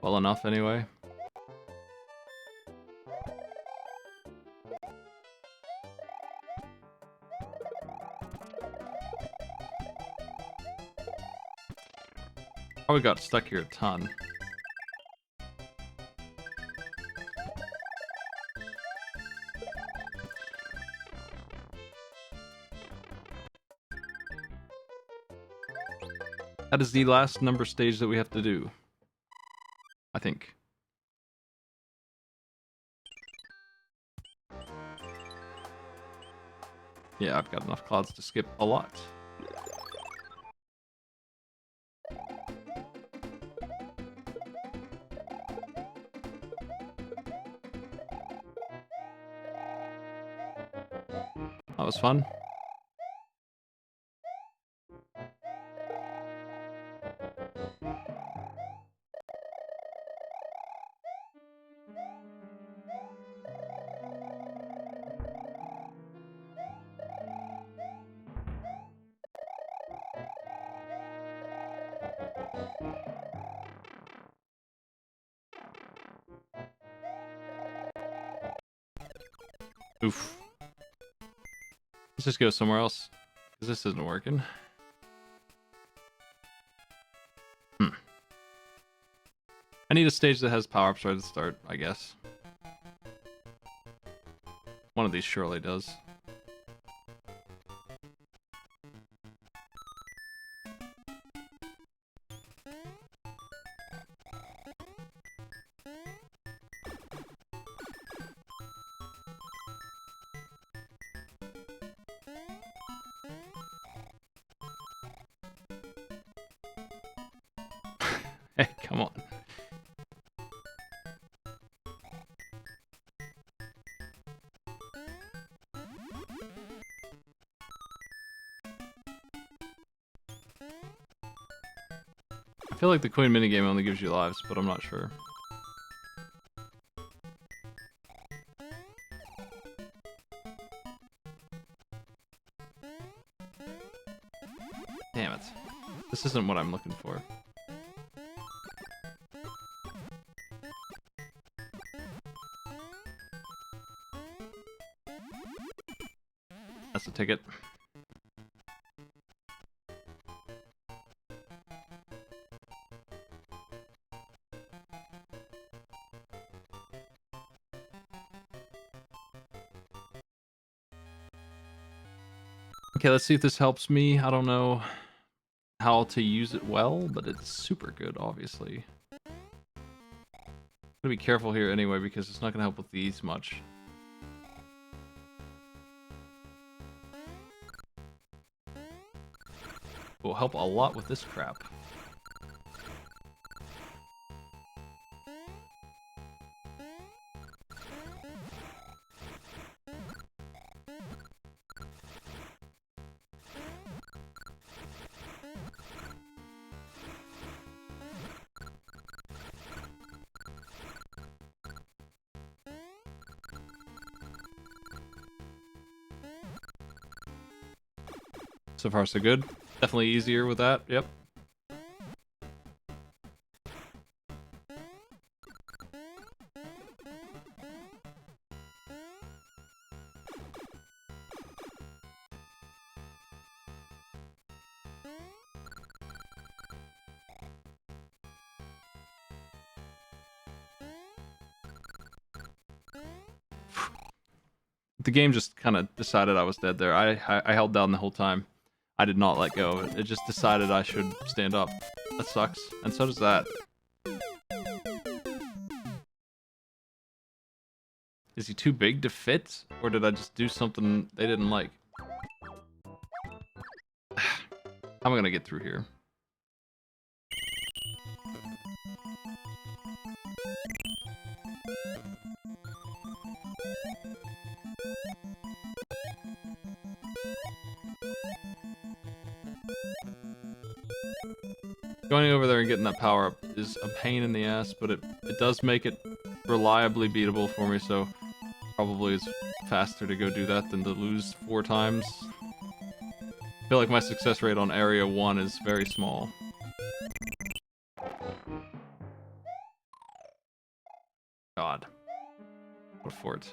Well enough, anyway. Probably got stuck here a ton. That is the last number stage that we have to do. I think. Yeah, I've got enough clouds to skip a lot. That was fun. Oof. Let's just go somewhere else, because this isn't working. I need a stage that has power-ups right at the start, I guess. One of these surely does. Hey, come on. I feel like the Queen minigame only gives you lives, but I'm not sure. Damn it. This isn't what I'm looking for. That's a ticket. Okay, let's see if this helps me. I don't know how to use it well, but it's super good, obviously. I'm gonna be careful here anyway, because it's not gonna help with these much. It will help a lot with this crap. So far, so good. Definitely easier with that, yep. The game just kind of decided I was dead there. I held down the whole time. I did not let go. It just decided I should stand up. That sucks. And so does that. Is he too big to fit? Or did I just do something they didn't like? How am I gonna get through here? Going over there and getting that power up is a pain in the ass, but it does make it reliably beatable for me, so probably it's faster to go do that than to lose 4 times. I feel like my success rate on Area 1 is very small. God. What a fort.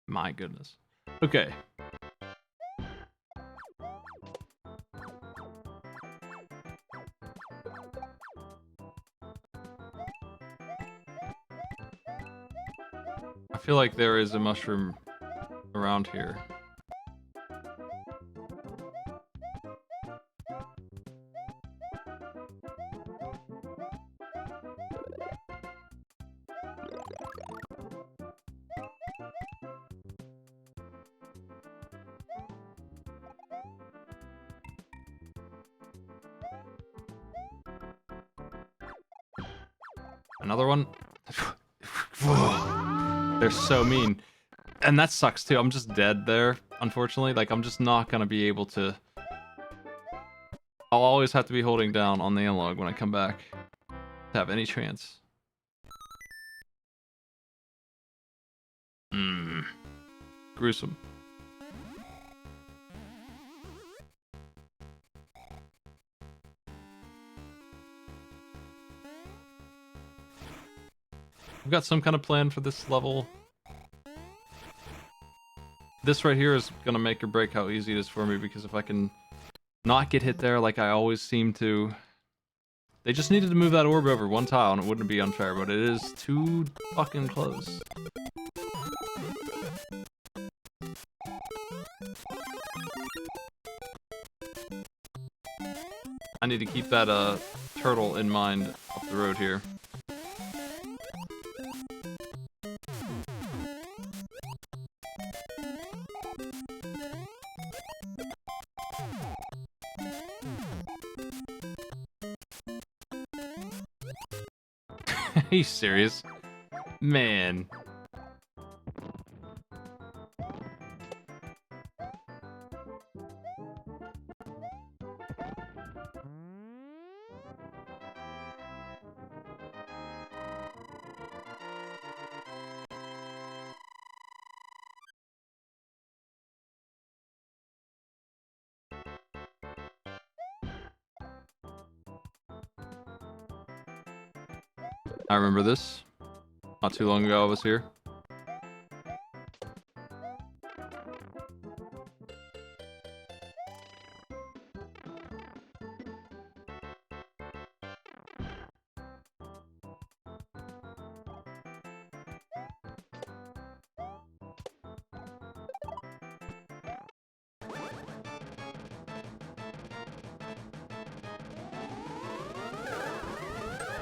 My goodness. Okay. I feel like there is a mushroom around here. Another one. They're so mean. And that sucks too. I'm just dead there, unfortunately. Like, I'm just not gonna be able to... I'll always have to be holding down on the analog when I come back to have any chance. Gruesome. I've got some kind of plan for this level. This right here is gonna make or break how easy it is for me, because if I can not get hit there like I always seem to... They just needed to move that orb over one tile and it wouldn't be unfair, but it is too fucking close. I need to keep that turtle in mind up the road here. Are you serious? Man. I remember this. Not too long ago I was here.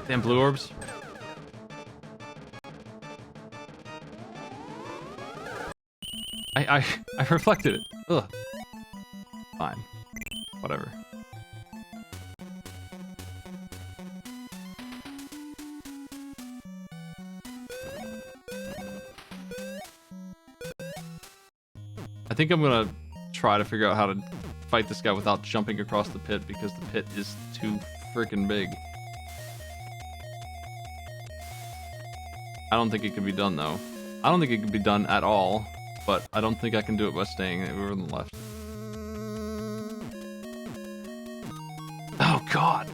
Damn blue orbs. I reflected it. Ugh. Fine. Whatever. I think I'm gonna try to figure out how to fight this guy without jumping across the pit, because the pit is too freaking big. I don't think it can be done though. I don't think it can be done at all, but I don't think I can do it by staying over on the left. Oh god!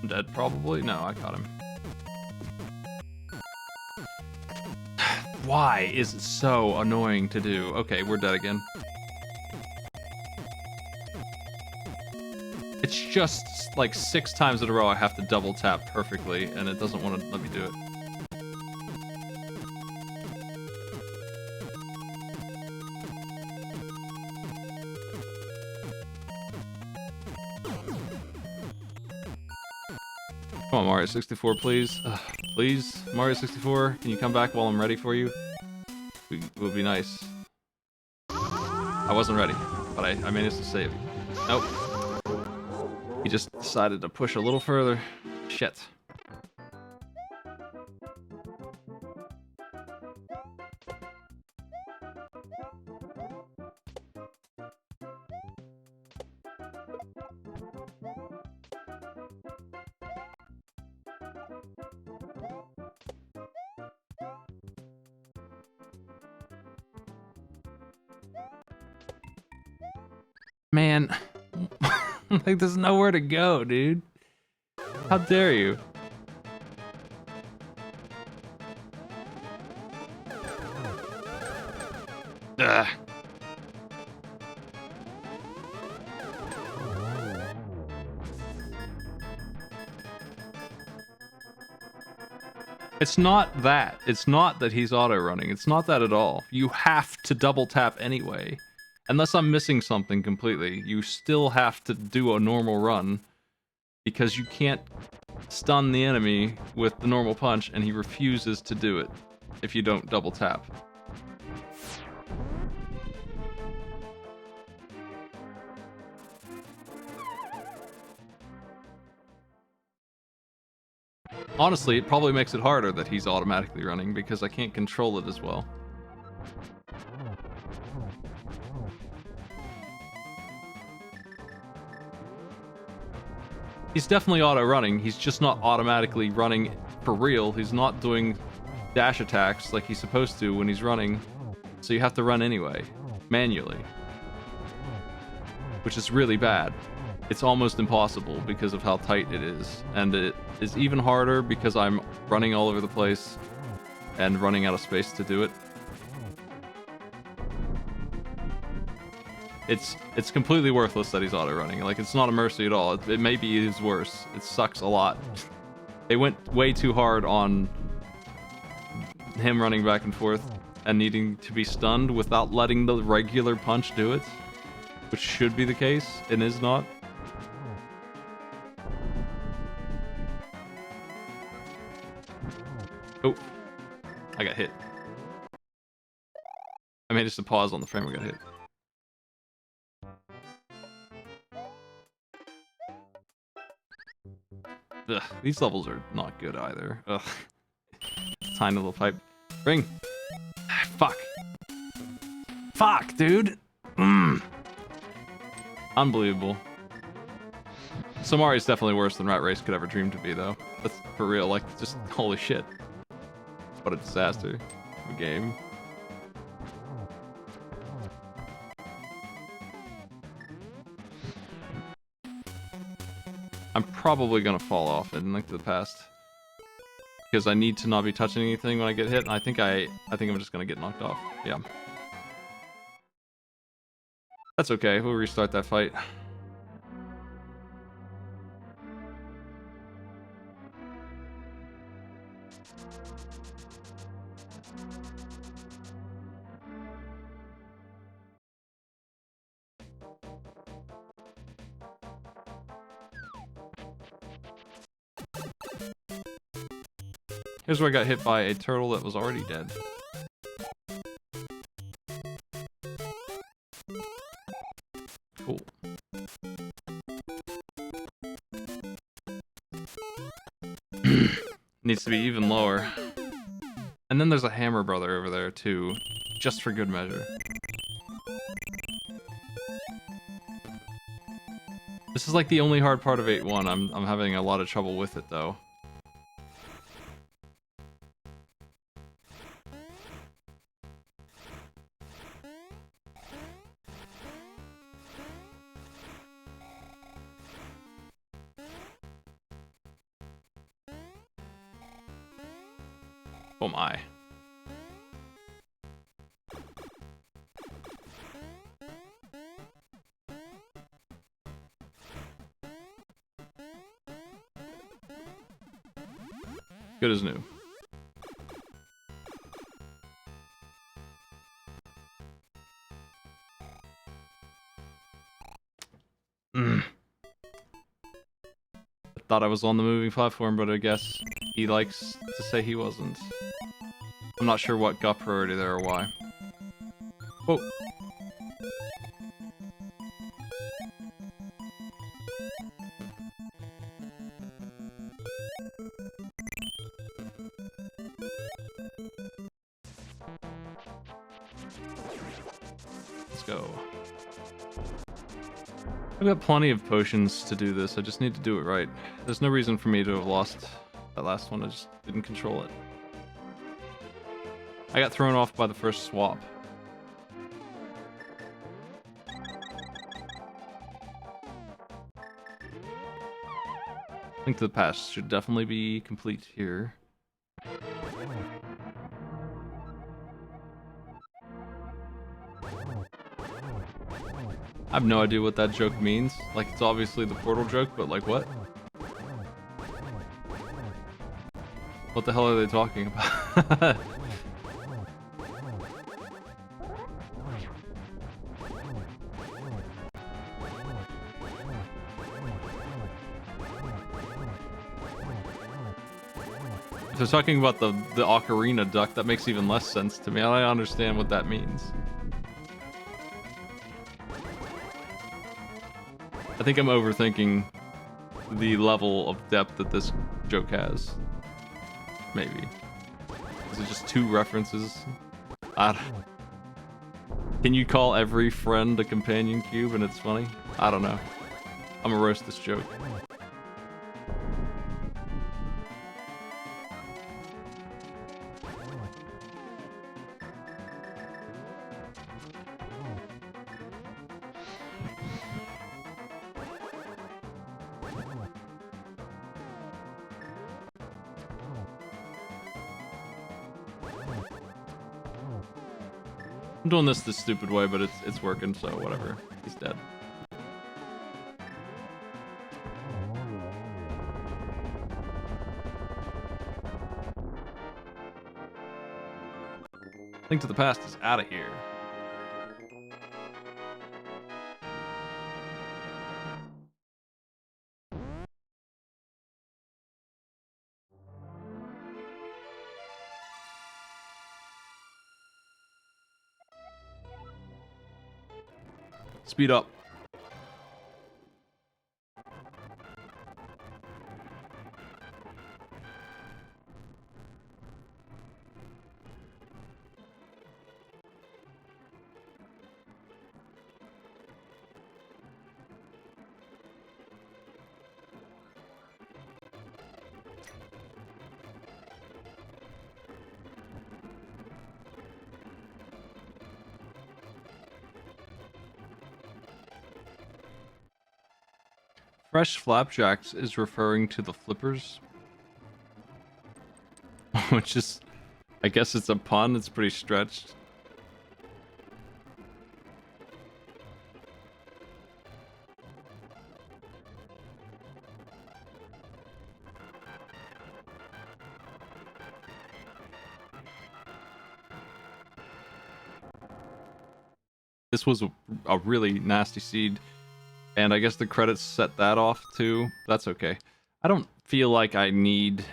I'm dead probably? No, I caught him. Why is it so annoying to do? Okay, we're dead again. It's just like 6 times in a row I have to double tap perfectly, and it doesn't want to let me do it. Come on, Mario 64, please. Please, Mario 64, can you come back while I'm ready for you? It would be nice. I wasn't ready, but I managed to save. Nope. He just decided to push a little further. Shit. Man, like there's nowhere to go, dude. How dare you? Ugh. It's not that. It's not that he's auto-running. It's not that at all. You have to double tap anyway. Unless I'm missing something completely, you still have to do a normal run, because you can't stun the enemy with the normal punch, and he refuses to do it if you don't double tap. Honestly, it probably makes it harder that he's automatically running because I can't control it as well. He's definitely auto-running. He's just not automatically running for real. He's not doing dash attacks like he's supposed to when he's running. So you have to run anyway, manually. Which is really bad. It's almost impossible because of how tight it is. And it is even harder because I'm running all over the place and running out of space to do it. It's completely worthless that he's auto-running. Like, it's not a mercy at all. It maybe is worse. It sucks a lot. They went way too hard on him running back and forth and needing to be stunned without letting the regular punch do it, which should be the case and is not. Oh, I got hit. I made just a pause on the frame. I got hit. Ugh, these levels are not good either. Ugh. Tiny little pipe. Ring. Fuck. Fuck, dude. Unbelievable. So Mario's definitely worse than Rat Race could ever dream to be, though. That's for real. Like, just holy shit. What a disaster of a game. I'm probably gonna fall off in Link to the Past because I need to not be touching anything when I get hit. And I think I'm just gonna get knocked off. Yeah, that's okay. We'll restart that fight. Here's where I got hit by a turtle that was already dead. Cool. Needs to be even lower. And then there's a hammer brother over there too, just for good measure. This is like the only hard part of 8-1. I'm having a lot of trouble with it though. Oh my. Good as new. I thought I was on the moving platform, but I guess he likes to say he wasn't. I'm not sure what got priority there or why. Whoa. Let's go. I've got plenty of potions to do this. I just need to do it right. There's no reason for me to have lost that last one. I just didn't control it. I got thrown off by the first swap. Link to the Past should definitely be complete here. I have no idea what that joke means. Like, it's obviously the portal joke, but like, what? What the hell are they talking about? If they're talking about the ocarina duck, that makes even less sense to me. I don't understand what that means. I think I'm overthinking the level of depth that this joke has. Maybe. Is it just 2 references? I don't... Can you call every friend a companion cube and it's funny? I don't know. I'm gonna roast this joke. I'm doing this the stupid way, but it's working, so whatever. He's dead. Link to the Past is out of here. Speed up. Fresh Flapjacks is referring to the flippers. Which is, I guess it's a pun, it's pretty stretched. This was a really nasty seed. And I guess the credits set that off too. That's okay. I don't feel like I need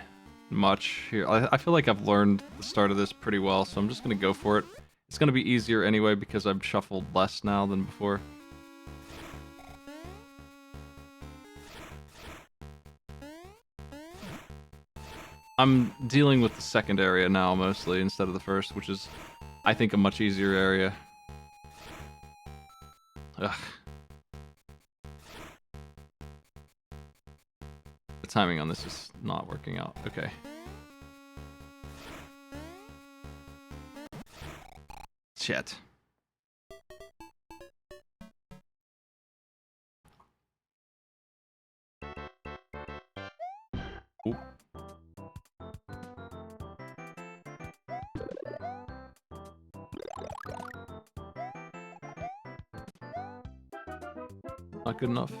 much here. I feel like I've learned the start of this pretty well, so I'm just going to go for it. It's going to be easier anyway because I've shuffled less now than before. I'm dealing with the second area now mostly instead of the first, which is, I think, a much easier area. Ugh. The timing on this is not working out. Okay. Shit. Ooh. Not good enough.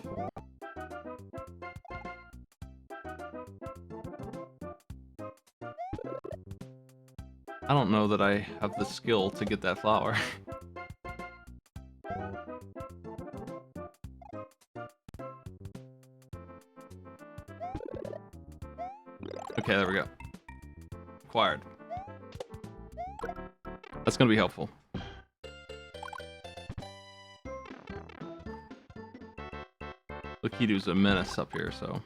I don't know that I have the skill to get that flower. Okay, there we go. Acquired. That's gonna be helpful. Lakiitu's a menace up here, so...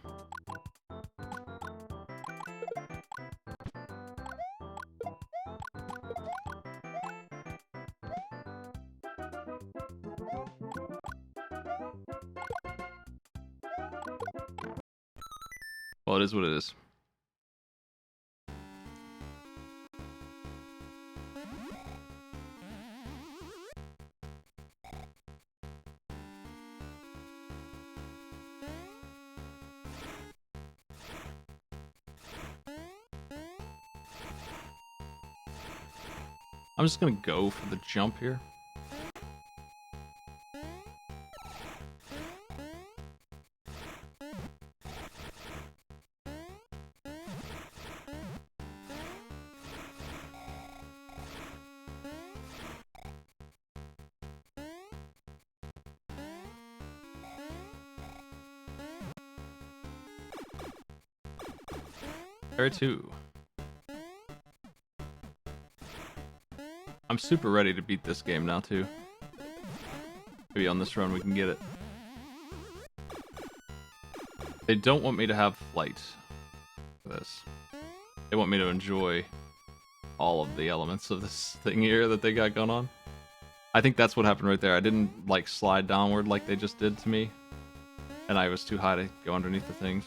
Well, it is what it is. I'm just gonna go for the jump here. Area 2. I'm super ready to beat this game now, too. Maybe on this run we can get it. They don't want me to have flight for this. They want me to enjoy all of the elements of this thing here that they got going on. I think that's what happened right there. I didn't like slide downward like they just did to me, and I was too high to go underneath the things.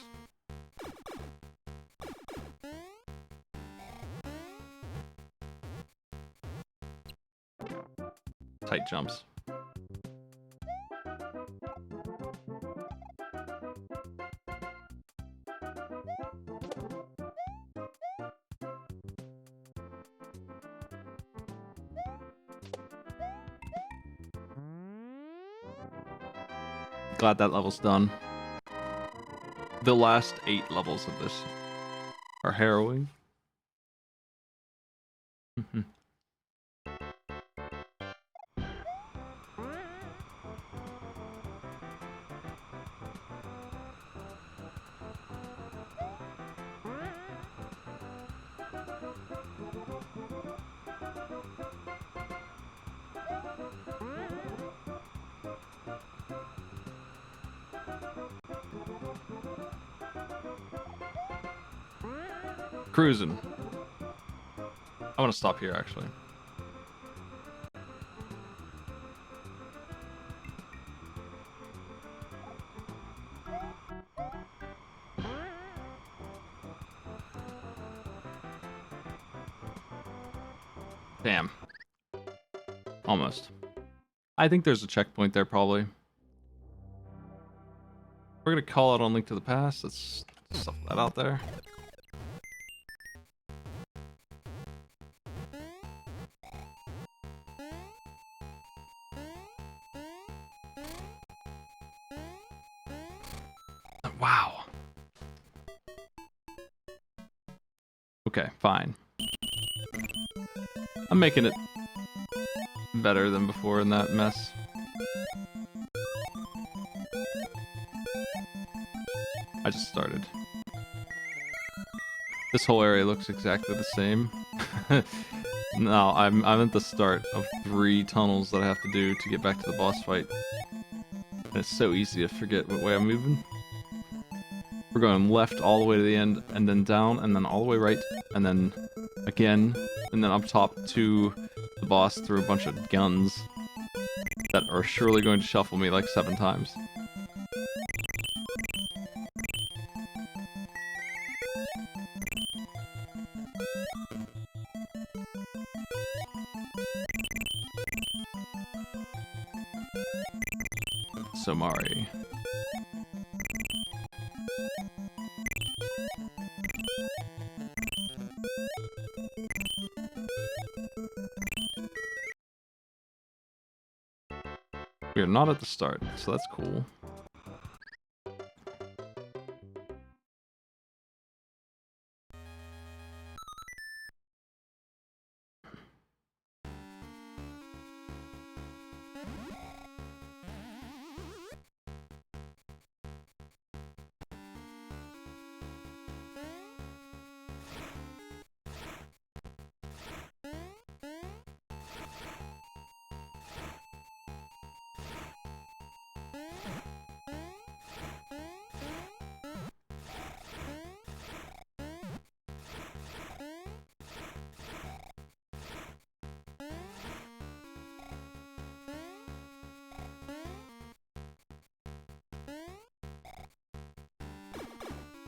Tight jumps. Glad that level's done. The last 8 levels of this are harrowing. Cruising. I want to stop here, actually. Damn. Almost. I think there's a checkpoint there, probably. We're gonna call out on Link to the Past. Let's stuff that out there. Wow. Okay, fine. I'm making it better than before in that mess. I just started. This whole area looks exactly the same. No, I'm at the start of 3 tunnels that I have to do to get back to the boss fight. And it's so easy to forget what way I'm moving. We're going left all the way to the end, and then down, and then all the way right, and then again, and then up top to the boss through a bunch of guns that are surely going to shuffle me like 7 times. So Mari. We are not at the start, so that's cool.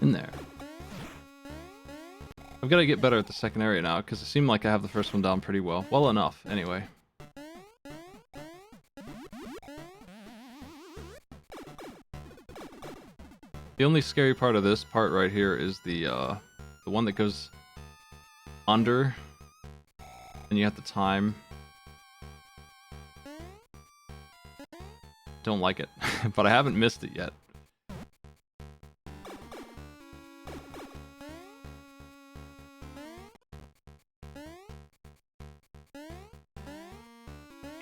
In there. I've got to get better at the second area now, because it seemed like I have the first one down pretty well. Well enough, anyway. The only scary part of this part right here is the one that goes under, and you have to time. Don't like it, but I haven't missed it yet.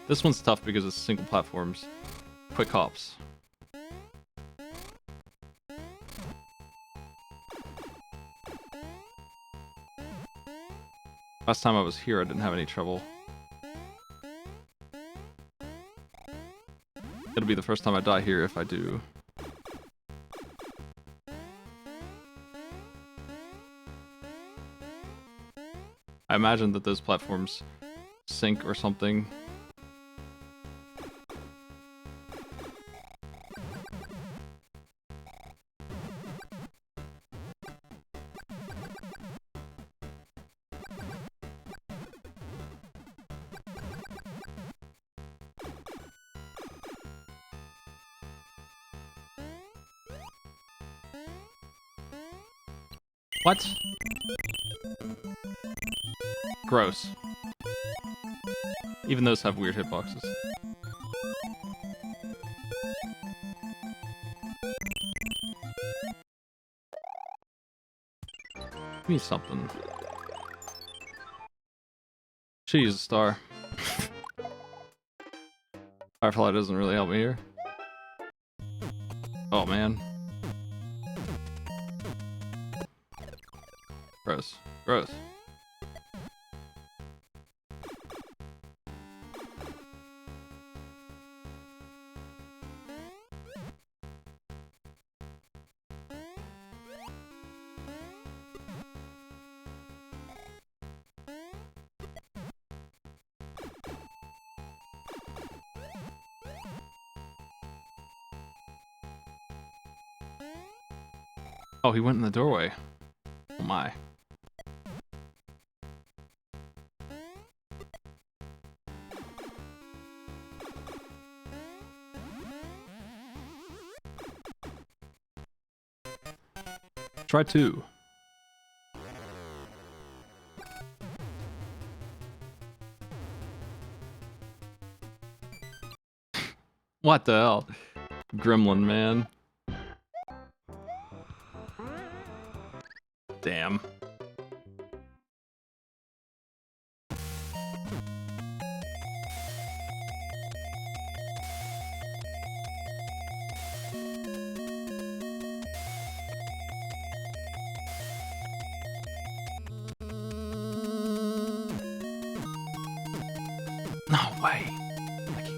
This one's tough because it's single platforms. Quick hops. Last time I was here, I didn't have any trouble. It'll be the first time I die here if I do. I imagine that those platforms sync or something. What? Gross. Even those have weird hitboxes. Give me something. Should use a star. Firefly doesn't really help me here. Oh man. Gross. Gross. Oh, he went in the doorway. Oh my. Try 2. What the hell? Gremlin, man. Damn. No way.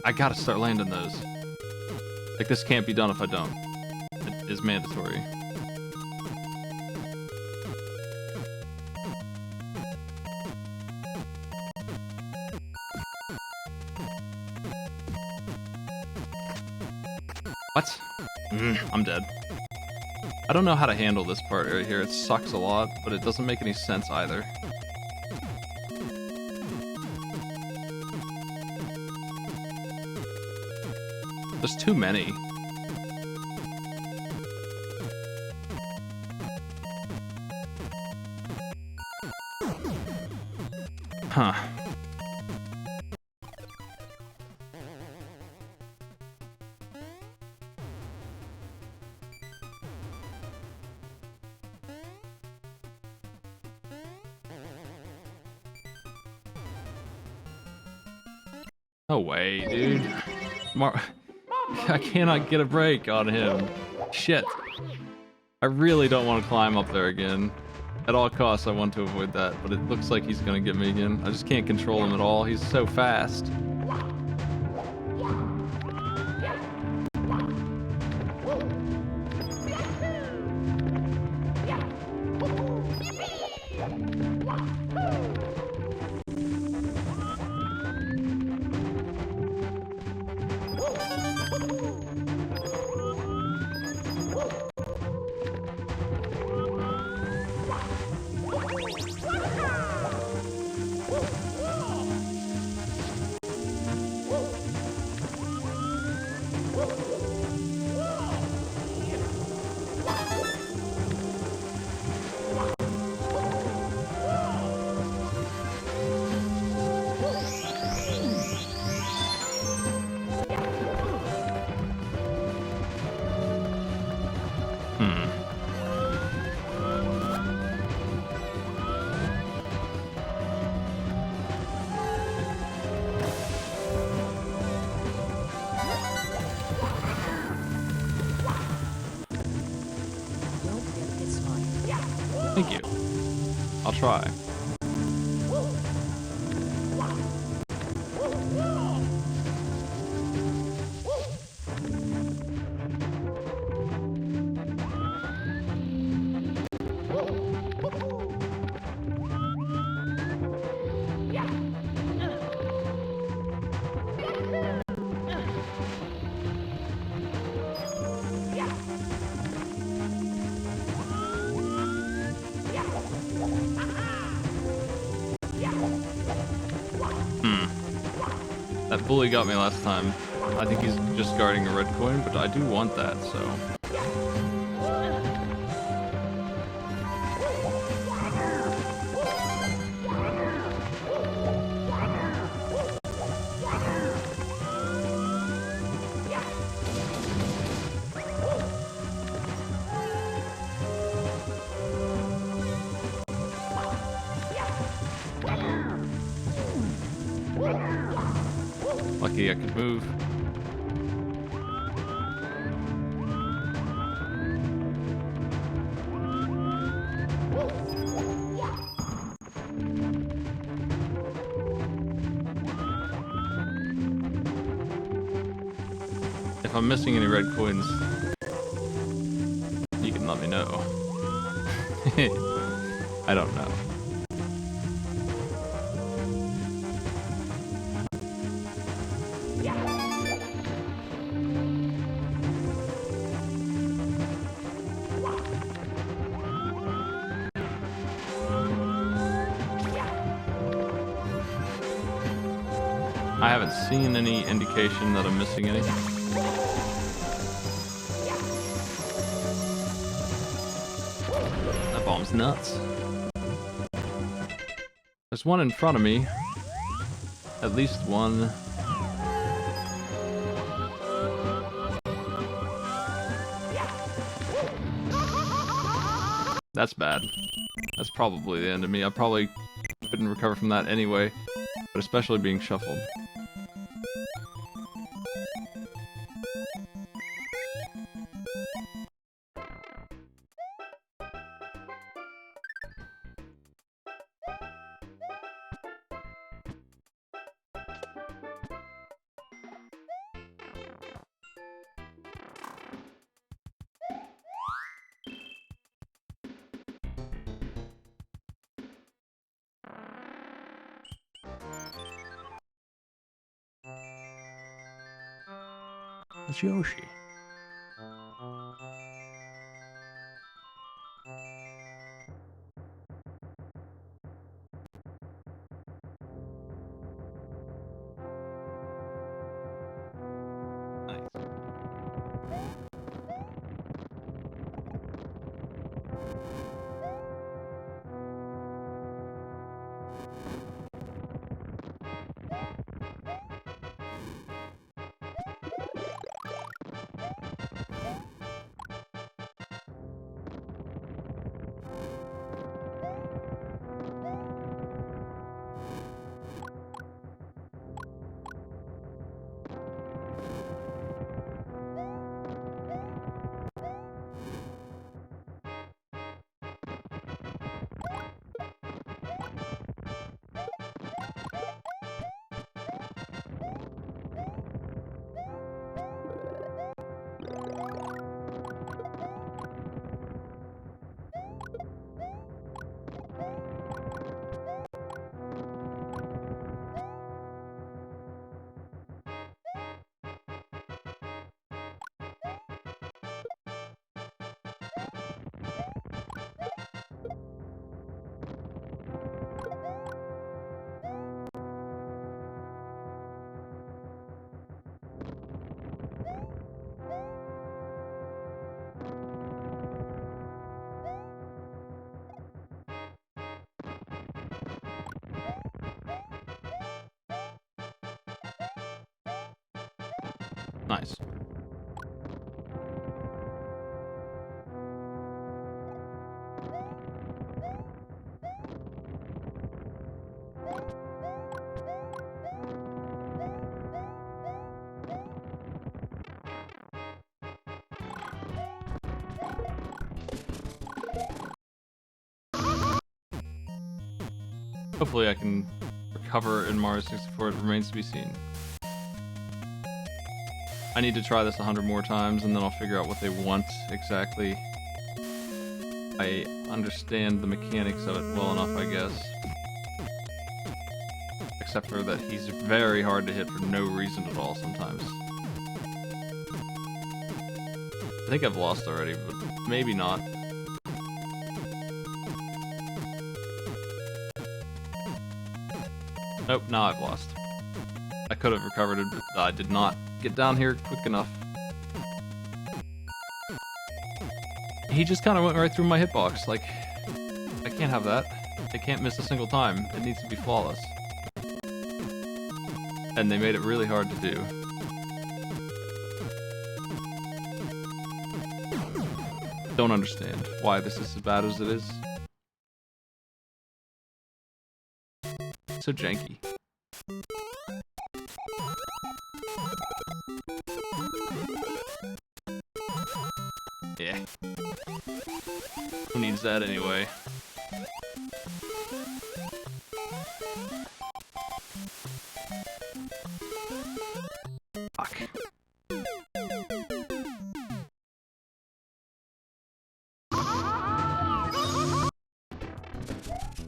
I gotta start landing those. Like, this can't be done if I don't. It is mandatory. What? I'm dead. I don't know how to handle this part right here. It sucks a lot, but it doesn't make any sense either. There's too many. Huh. No way, dude. I cannot get a break on him. Shit. I really don't want to climb up there again. At all costs, I want to avoid that, but it looks like he's gonna get me again. I just can't control him at all. He's so fast. Thank you. I'll try. fully got me last time. I think he's just guarding a red coin, but I do want that, so... Lucky I could move. If I'm missing any red coins, you can let me know. I don't know. I haven't seen any indication that I'm missing anything. That bomb's nuts. There's one in front of me. At least one. That's bad. That's probably the end of me. I probably couldn't recover from that anyway, but especially being shuffled. It's Yoshi. Nice. Nice. Hopefully I can recover in Mario 64, it remains to be seen. I need to try this 100 more times and then I'll figure out what they want exactly. I understand the mechanics of it well enough, I guess. Except for that he's very hard to hit for no reason at all sometimes. I think I've lost already, but maybe not. Nope, now I've lost. I could have recovered it, but I did not get down here quick enough. He just kind of went right through my hitbox. Like, I can't have that. I can't miss a single time. It needs to be flawless. And they made it really hard to do. Don't understand why this is as bad as it is. So janky. Yeah. Who needs that anyway? Fuck.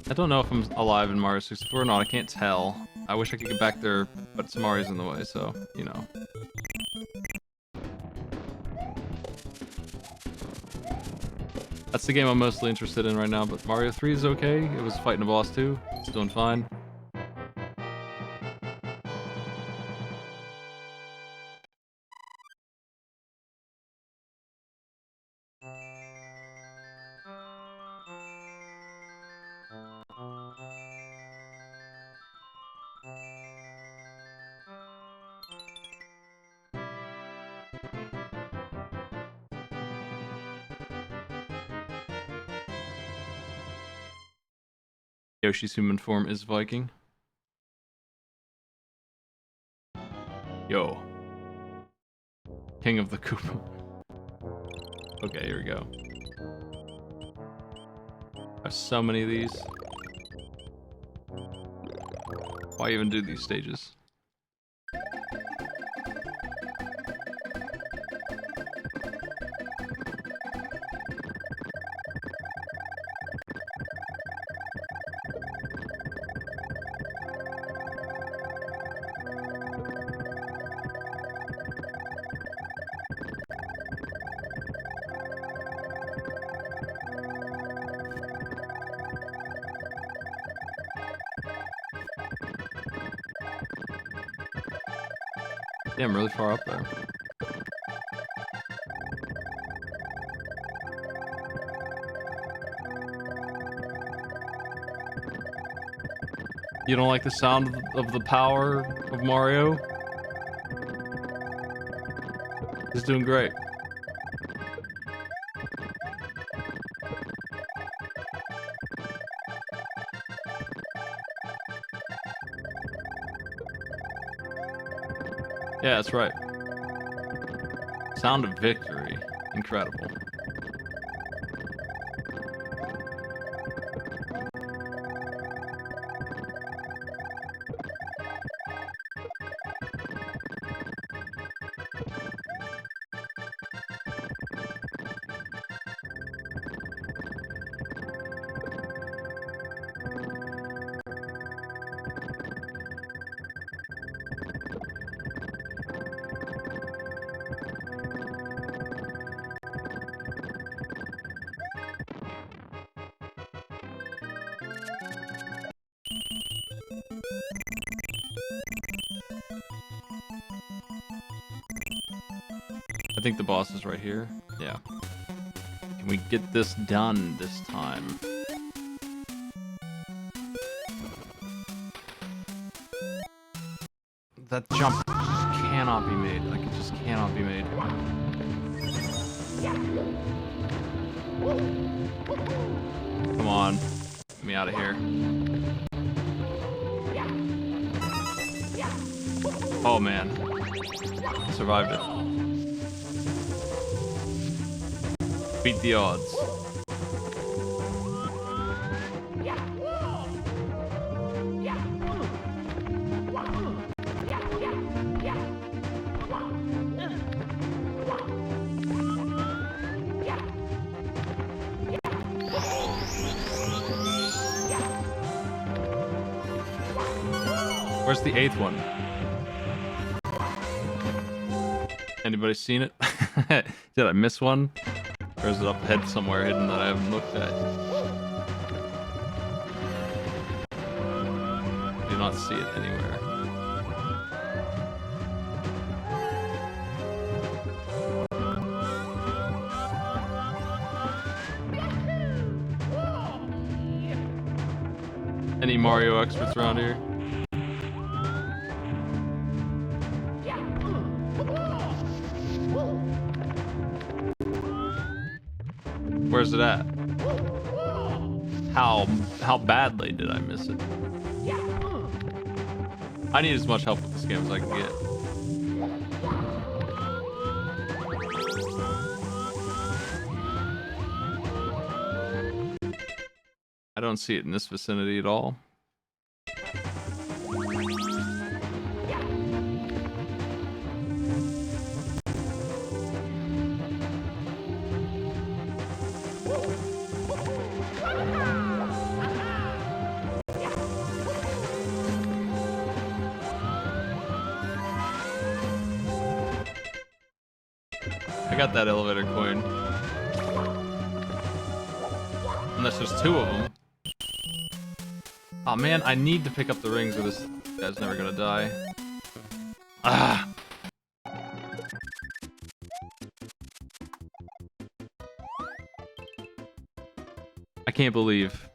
I don't know if I'm alive in Mario 64 or not, I can't tell. I wish I could get back there, but Samari's in the way, so, you know. That's the game I'm mostly interested in right now, but Mario 3 is okay. It was fighting a boss too. It's doing fine. Yoshi's human form is Viking. Yo. King of the Koopa. Okay, here we go. There's so many of these. Why even do these stages? Yeah, I'm really far up there. You don't like the sound of the power of Mario? He's doing great. Yeah, that's right. Sound of victory. Incredible. I think the boss is right here. Yeah. Can we get this done this time? That jump just cannot be made. Like, it just cannot be made. Come on. Get me out of here. Oh, man. I survived it. Beat the odds. Where's the 8th one? Anybody seen it? Did I miss one? Or is it up ahead somewhere hidden that I haven't looked at? Do not see it anywhere. Any Mario experts around here? Where's it at? How badly did I miss it? I need as much help with this game as I can get. I don't see it in this vicinity at all. I got that elevator coin. Unless there's two of them. Oh man, I need to pick up the rings or this guy's never gonna die. Ah! I can't believe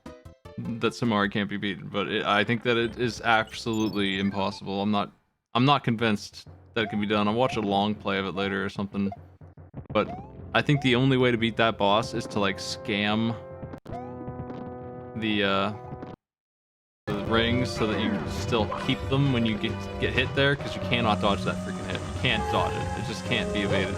that Samari can't be beaten, but I think that it is absolutely impossible. I'm not convinced that it can be done. I'll watch a long play of it later or something. But I think the only way to beat that boss is to like scam the rings so that you still keep them when you get hit there, because you cannot dodge that freaking hit. You can't dodge it. It just can't be evaded.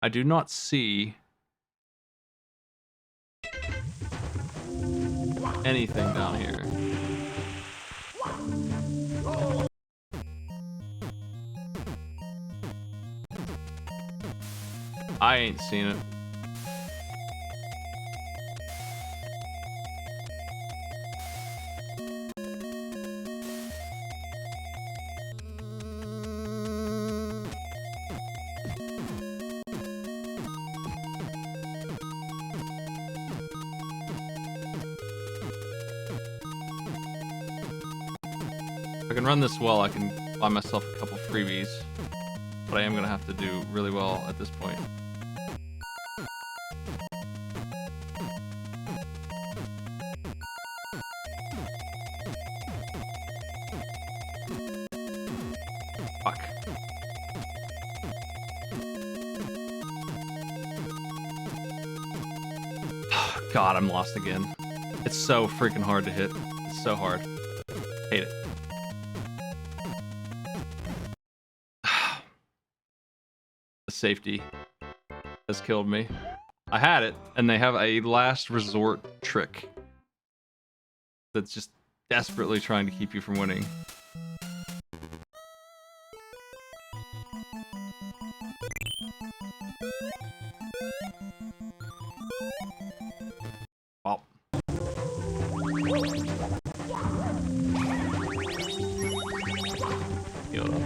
I do not see anything down here. I ain't seen it. If I can run this well, I can buy myself a couple freebies. But I am gonna have to do really well at this point. Fuck. God, I'm lost again. It's so freaking hard to hit. It's so hard. Hate it. The safety has killed me. I had it, and they have a last resort trick that's just desperately trying to keep you from winning. Oh. Heal it up.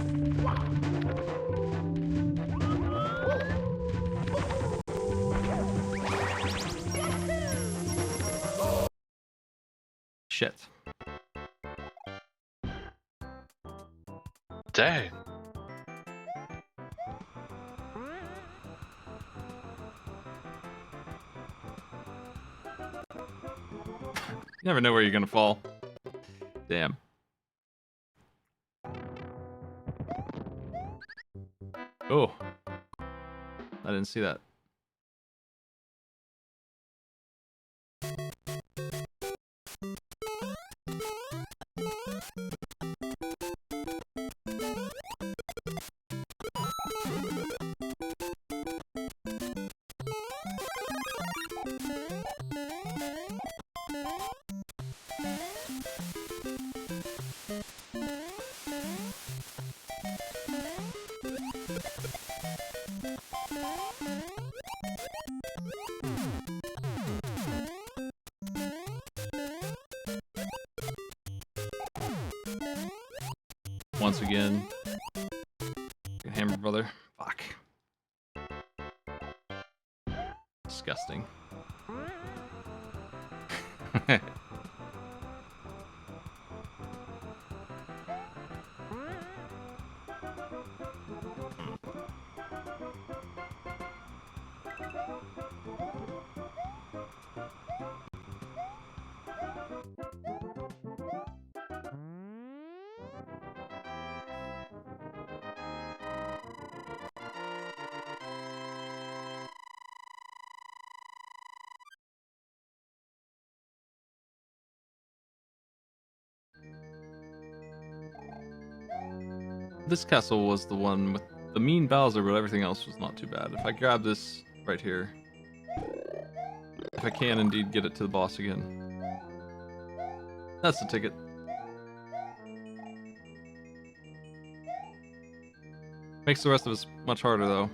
Shit. Dang. You never know where you're gonna fall. Damn. Oh. I didn't see that. Once again. Hammer brother. Fuck. Disgusting. This castle was the one with the mean Bowser, but everything else was not too bad. If I grab this right here, if I can indeed get it to the boss again. That's the ticket. Makes the rest of us much harder though.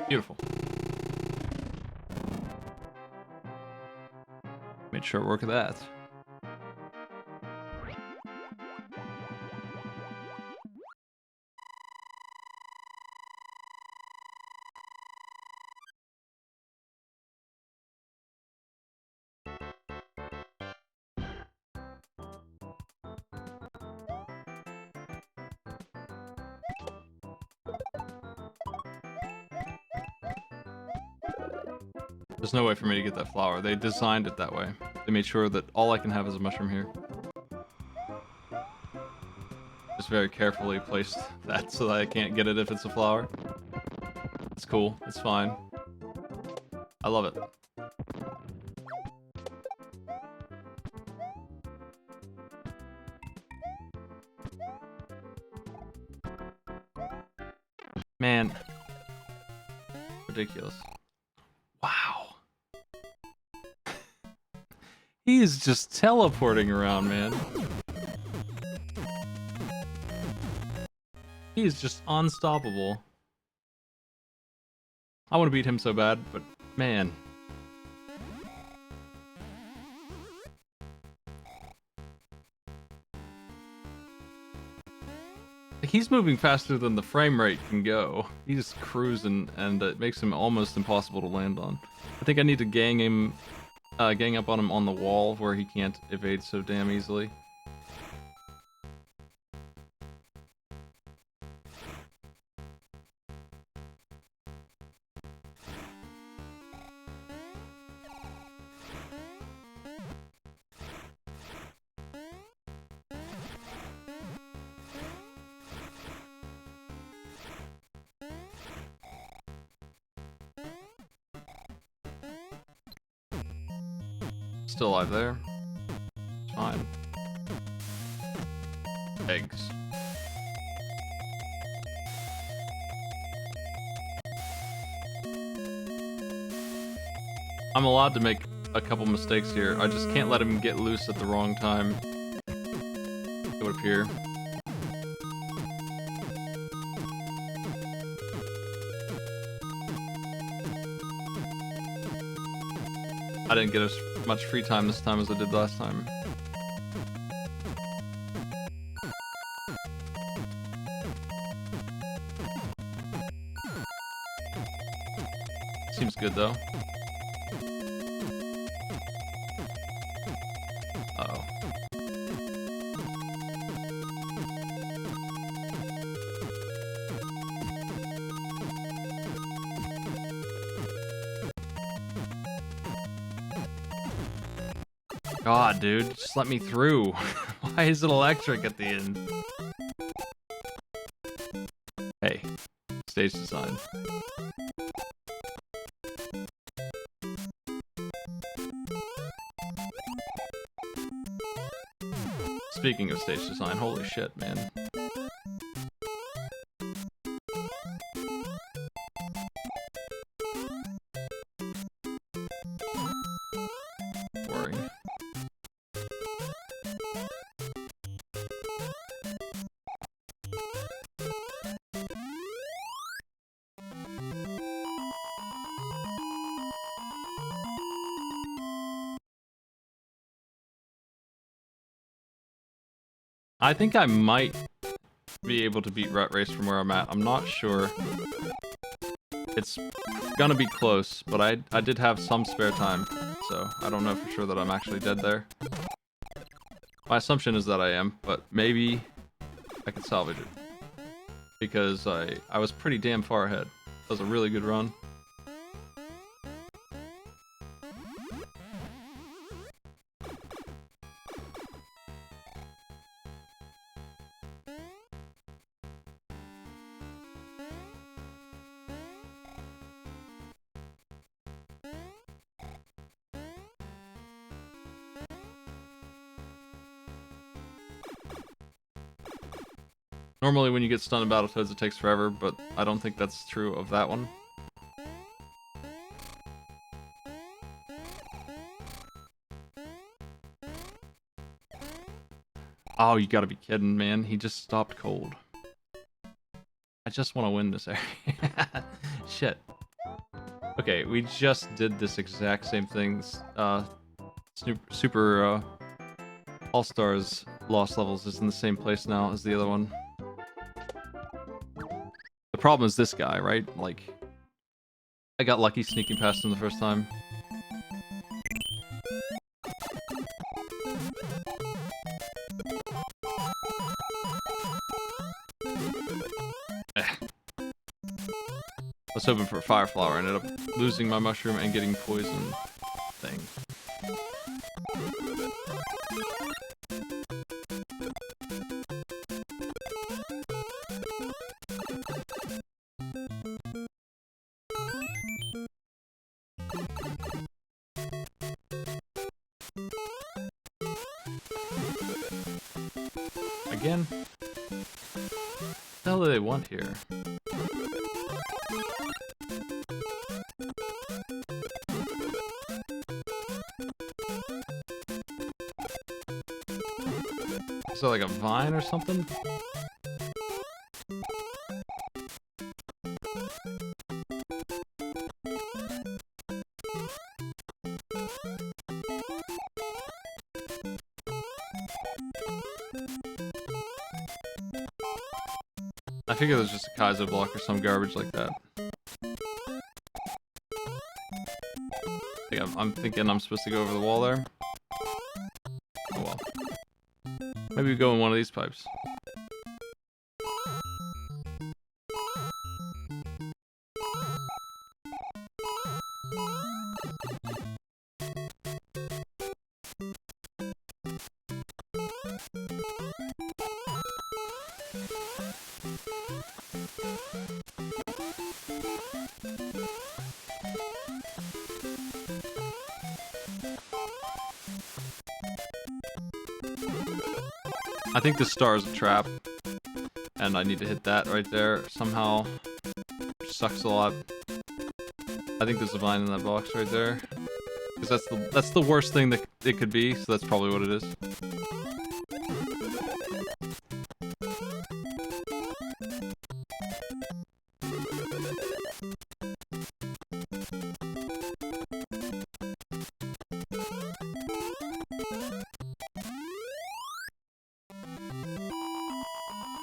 Beautiful. Made short work of that. There's no way for me to get that flower. They designed it that way. They made sure that all I can have is a mushroom here. Just very carefully placed that so that I can't get it if it's a flower. It's cool. It's fine. I love it. Man. Ridiculous. Wow. He is just teleporting around, man. He is just unstoppable. I want to beat him so bad, but man. Like, he's moving faster than the frame rate can go. He's just cruising, and it makes him almost impossible to land on. I think I need to gang up on him on the wall where he can't evade so damn easily. Still alive there. It's fine. Eggs. I'm allowed to make a couple mistakes here. I just can't let him get loose at the wrong time. It would appear. I didn't get as much free time this time as I did last time. Seems good though. Uh-oh. God, dude, just let me through. Why is it electric at the end? Hey, stage design. Speaking of stage design, holy shit, man. Boring. I think I might be able to beat Rat Race from where I'm at. I'm not sure. It's gonna be close, but I did have some spare time, so I don't know for sure that I'm actually dead there. My assumption is that I am, but maybe I can salvage it. Because I was pretty damn far ahead. That was a really good run. Normally when you get stunned in Battletoads it takes forever, but I don't think that's true of that one. Oh, you gotta be kidding, man. He just stopped cold. I just want to win this area. Shit. Okay, we just did this exact same thing. Super All-Stars Lost Levels is in the same place now as the other one. The problem is this guy, right? Like, I got lucky sneaking past him the first time. I was hoping for a fire flower, ended up losing my mushroom and getting poison thing. Again? What the hell do they want here? Is there like a vine or something? I figure there's just a Kaizo block or some garbage like that. I'm thinking I'm supposed to go over the wall there. Oh well. Maybe we go in one of these pipes. I think the star is a trap, and I need to hit that right there somehow. Sucks a lot. I think there's a vine in that box right there, because that's the worst thing that it could be. So that's probably what it is.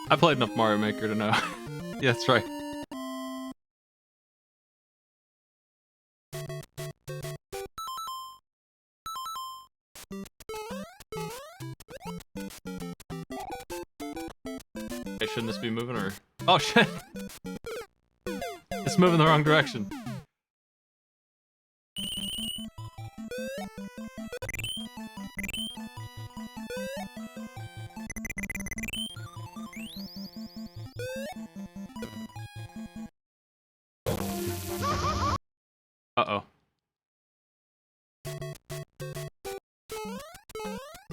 I played enough Mario Maker to know. Yeah, that's right. Hey, shouldn't this be moving or... Oh shit! It's moving the wrong direction. Uh-oh.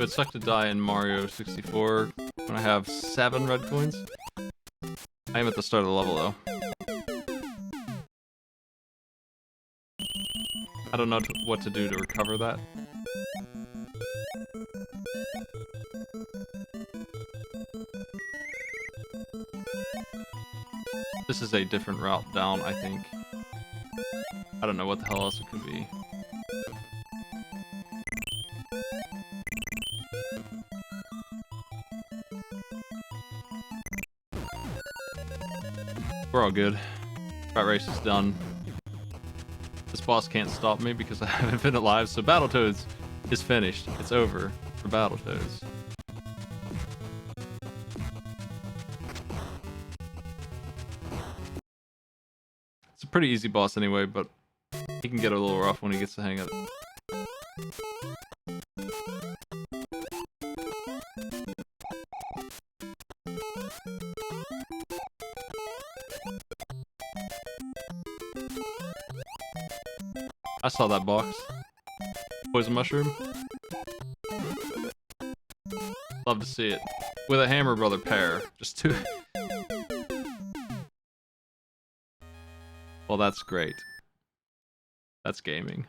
would suck to die in Mario 64 when I have 7 red coins. I am at the start of the level though. I don't know what to do to recover that. This is a different route down, I think. I don't know what the hell else it could be. We're all good. Rat race is done. This boss can't stop me because I have infinite lives, so Battletoads is finished. It's over for Battletoads. It's a pretty easy boss anyway, but he can get a little rough when he gets the hang of it. I saw that box. Poison mushroom. Love to see it. With a Hammer Brother pair. Just two. Well, that's great. That's gaming.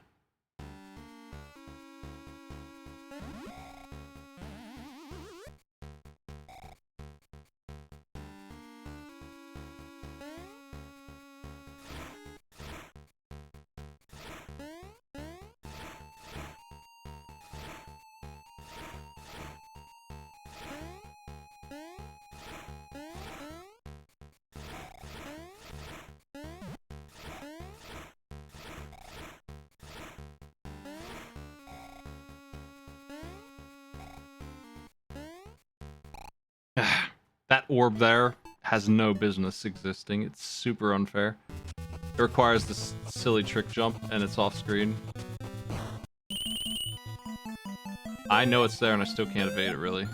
That orb there has no business existing. It's super unfair. It requires this silly trick jump, and it's off screen. I know it's there, and I still can't evade it, really.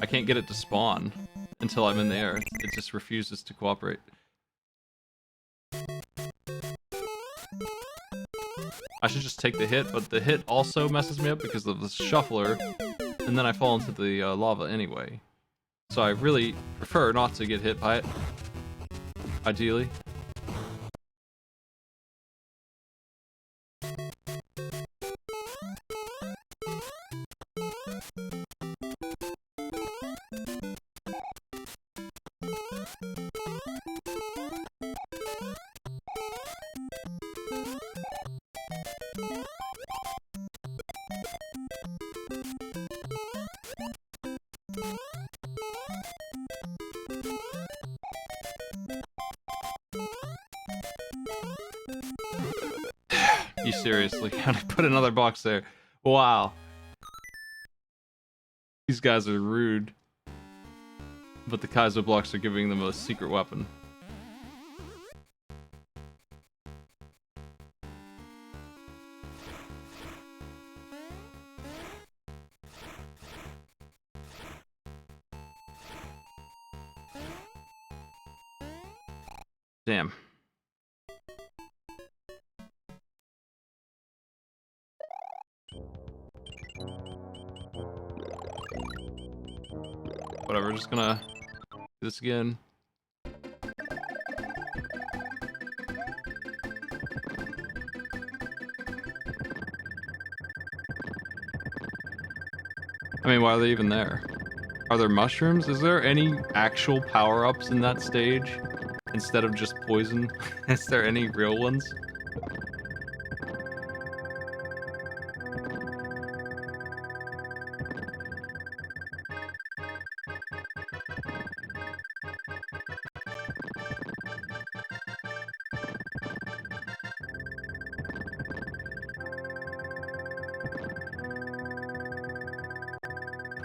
I can't get it to spawn until I'm in the air. It just refuses to cooperate. I should just take the hit, but the hit also messes me up because of the shuffler, and then I fall into the lava anyway. So I really prefer not to get hit by it, ideally. You seriously gotta put another box there. Wow. These guys are rude. But the Kaizo blocks are giving them a secret weapon. Damn. Whatever, we're just gonna do this again. I mean, why are they even there? Are there mushrooms? Is there any actual power-ups in that stage? Instead of just poison? Is there any real ones?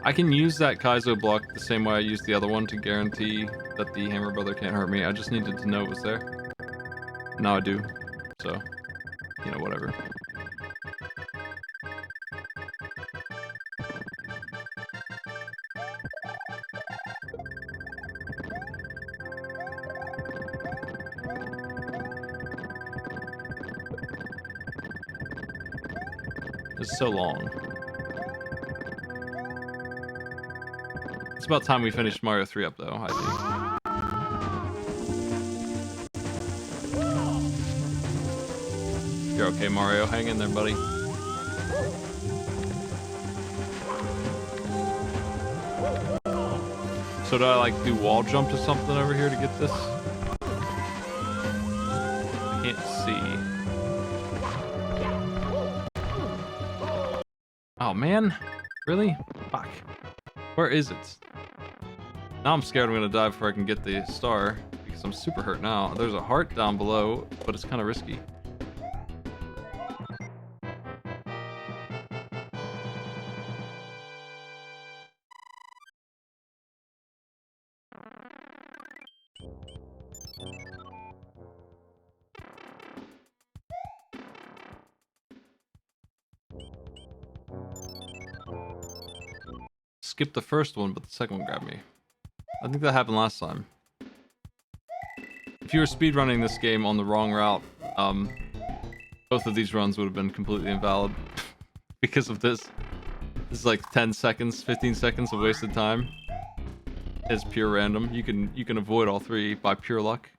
I can use that Kaizo block the same way I used the other one to guarantee that the Hammer Brother can't hurt me. I just needed to know it was there. Now I do. So, you know, whatever. This is so long. It's about time we finished Mario 3 up, though, I think. You're okay, Mario. Hang in there, buddy. So do I, like, do wall jump to something over here to get this? I can't see. Oh, man. Really? Fuck. Where is it? Now I'm scared I'm gonna die before I can get the star, because I'm super hurt now. There's a heart down below, but it's kind of risky. Skipped the first one, but the second one grabbed me. I think that happened last time. If you were speedrunning this game on the wrong route, both of these runs would have been completely invalid because of this. This is like 10 seconds, 15 seconds of wasted time. It's pure random. You can avoid all three by pure luck.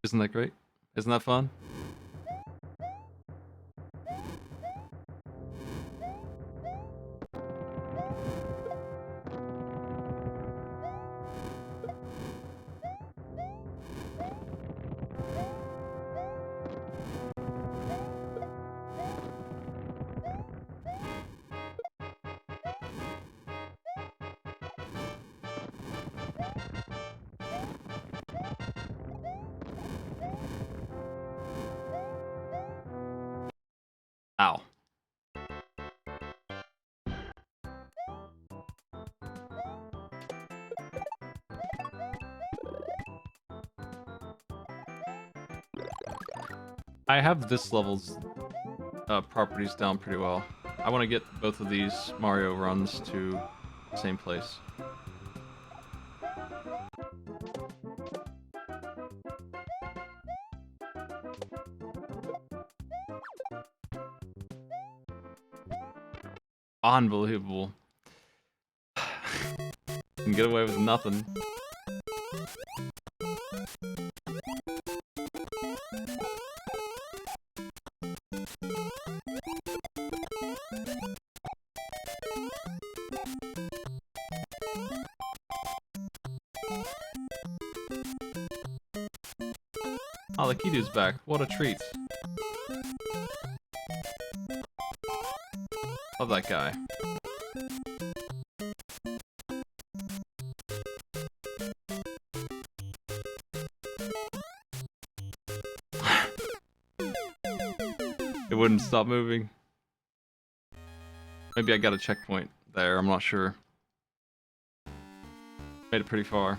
Isn't that great? Isn't that fun? Ow. I have this level's properties down pretty well. I want to get both of these Mario runs to the same place. Unbelievable. Can get away with nothing. Oh, the Kidu's back. What a treat. Love that guy. It wouldn't stop moving. Maybe I got a checkpoint there, I'm not sure. Made it pretty far.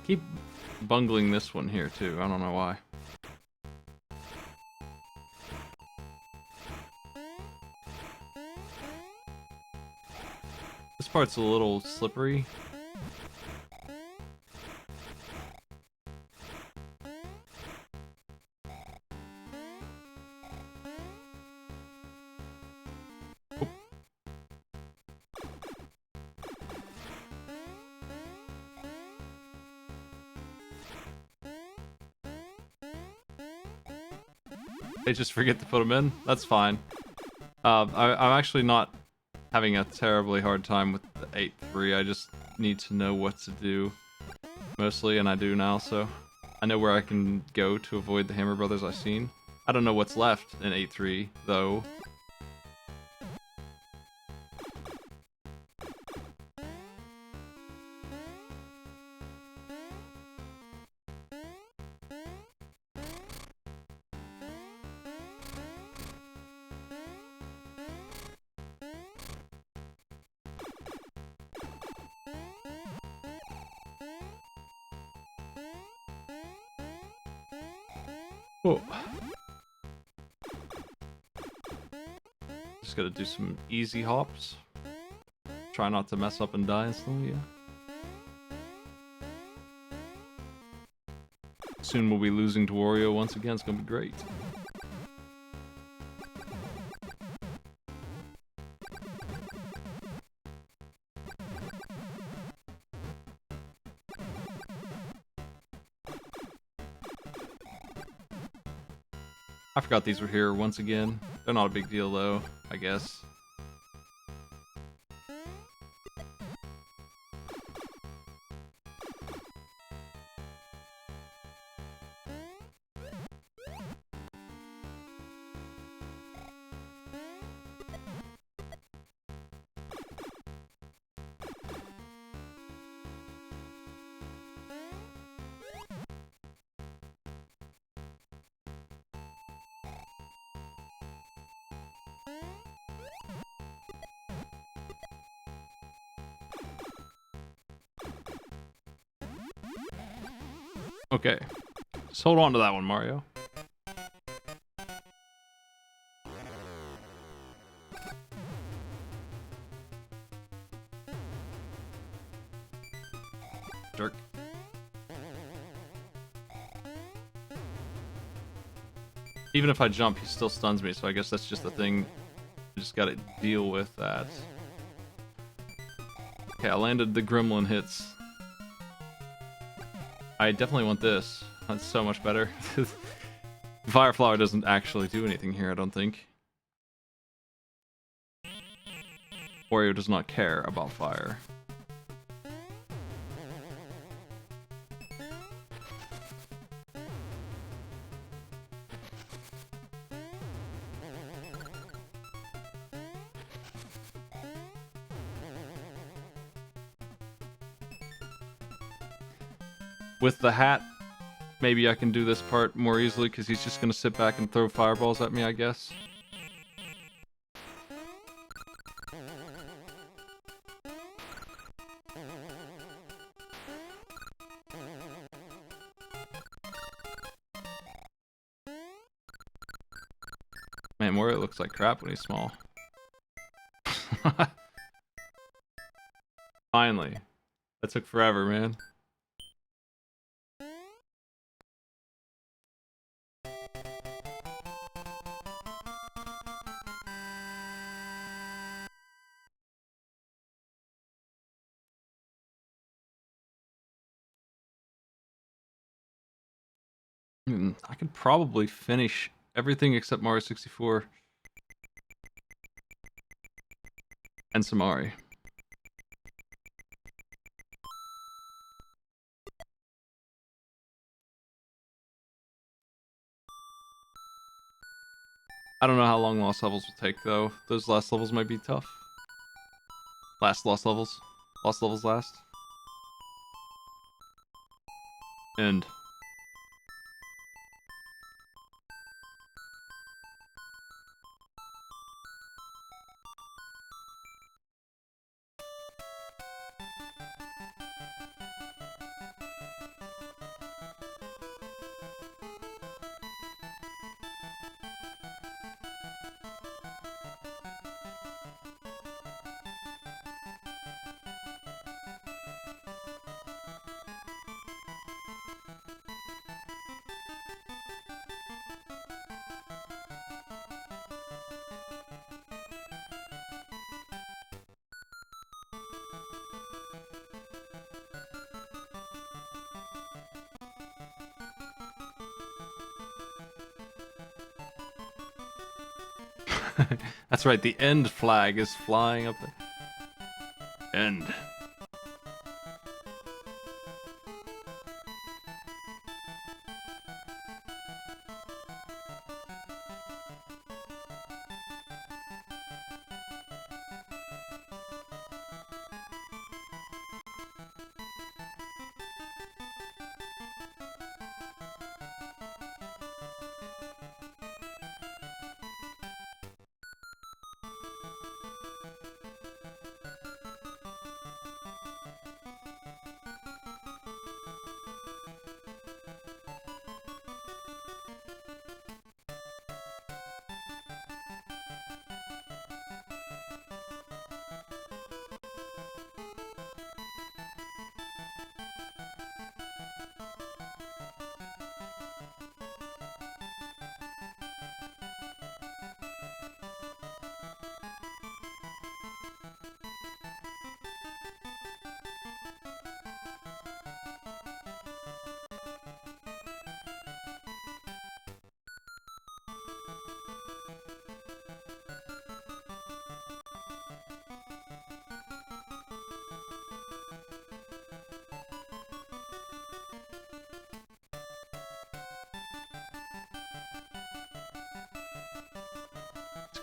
Keep bungling this one here too, I don't know why. This part's a little slippery. They just forget to put them in? That's fine. I'm actually not having a terribly hard time with the 8-3. I just need to know what to do, mostly, and I do now, so I know where I can go to avoid the Hammer Brothers I've seen. I don't know what's left in 8-3, though. Oh. Just gotta do some easy hops. Try not to mess up and die instantly, yeah. Soon we'll be losing to Wario once again. It's gonna be great. I forgot these were here once again. They're not a big deal though, I guess. Okay. Just hold on to that one, Mario. Jerk. Even if I jump, he still stuns me, so I guess that's just the thing. I just gotta deal with that. Okay, I landed the gremlin hits. I definitely want this. That's so much better. Fire Flower doesn't actually do anything here, I don't think. Wario does not care about fire. With the hat, maybe I can do this part more easily because he's just gonna sit back and throw fireballs at me, I guess. Man, Wario looks like crap when he's small. Finally. That took forever, man. I could probably finish everything except Mario 64 and Samari. I don't know how long Lost Levels will take though. Those last levels might be tough. Lost levels. Lost levels last. End. That's right, the end flag is flying up there. End.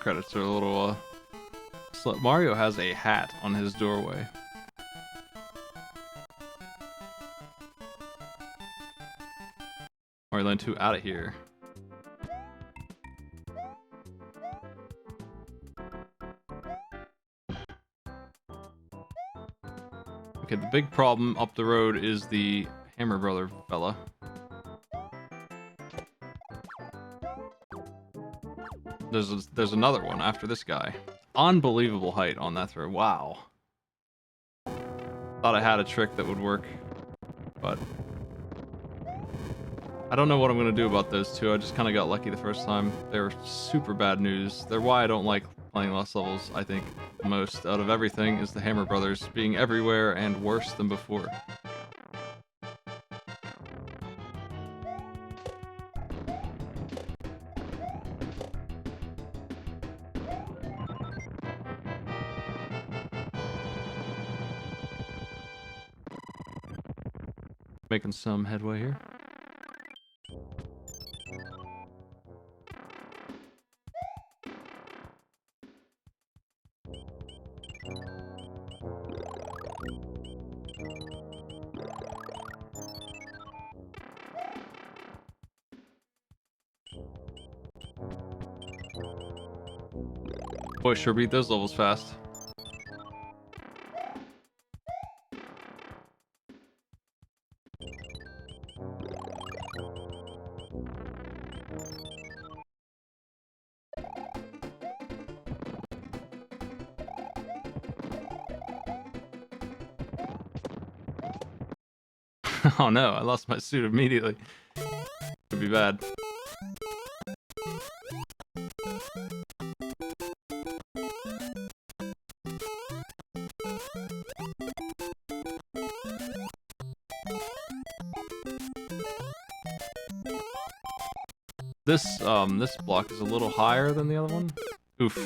credits are a little Mario has a hat on his doorway. Mario Land 2 out of here. Okay, the big problem up the road is the Hammer Brother fella. There's another one after this guy. Unbelievable height on that throw. Wow. Thought I had a trick that would work, but I don't know what I'm gonna do about those two. I just kind of got lucky the first time. They were super bad news. They're why I don't like playing Lost Levels, I think. Most out of everything is the Hammer Brothers being everywhere and worse than before. Making some headway here. Boy, sure beat those levels fast. Oh no, I lost my suit immediately. Could be bad. This block is a little higher than the other one. Oof.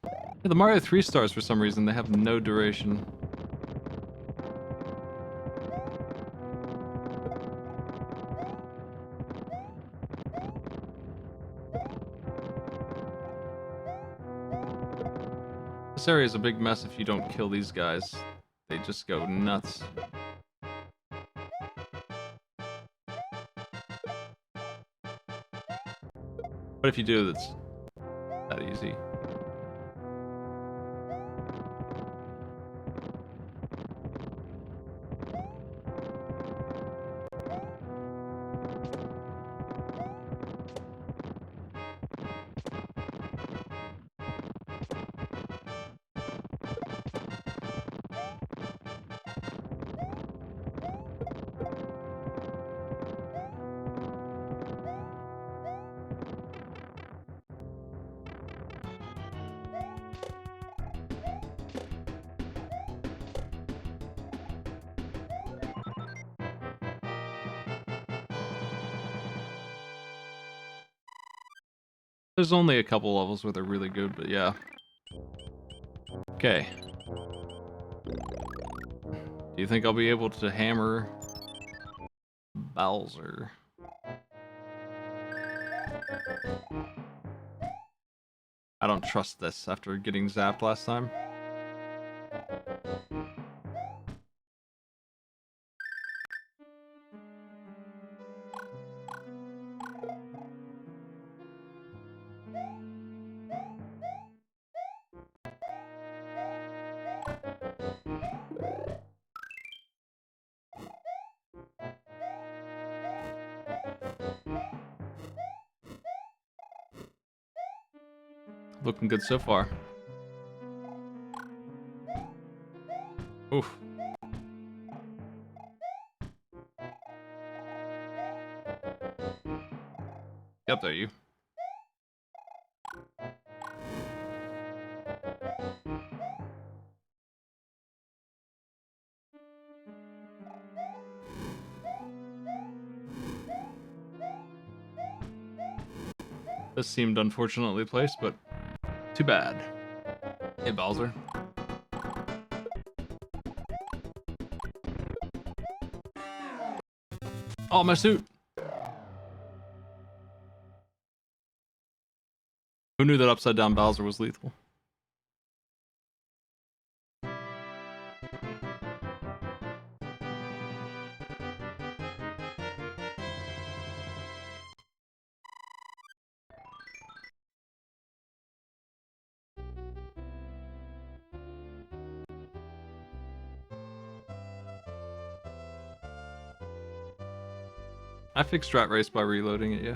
Yeah, the Mario 3 stars, for some reason, they have no duration. This area is a big mess if you don't kill these guys. They just go nuts. But if you do, that's that easy. There's only a couple levels where they're really good, but yeah. Okay. Do you think I'll be able to hammer Bowser? I don't trust this after getting zapped last time. Looking good so far. Oof. Get up there, you. This seemed unfortunately placed, but too bad. Hey, Bowser. Oh, my suit! Who knew that upside down Bowser was lethal? I fixed Rat Race by reloading it, yeah.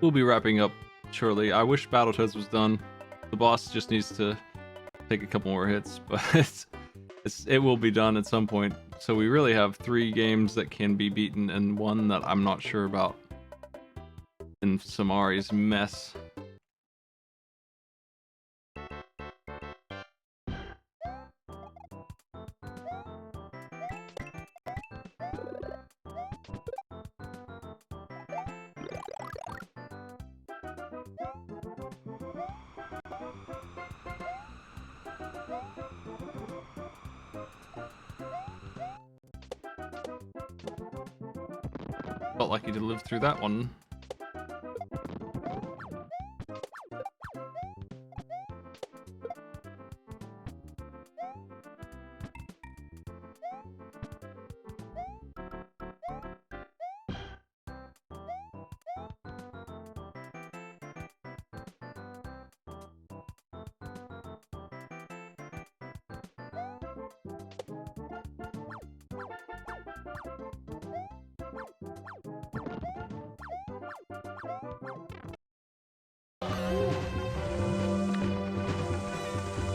We'll be wrapping up shortly. I wish Battletoads was done. The boss just needs to take a couple more hits, but it will be done at some point. So we really have 3 games that can be beaten and one that I'm not sure about in Samari's mess. Felt lucky to live through that one.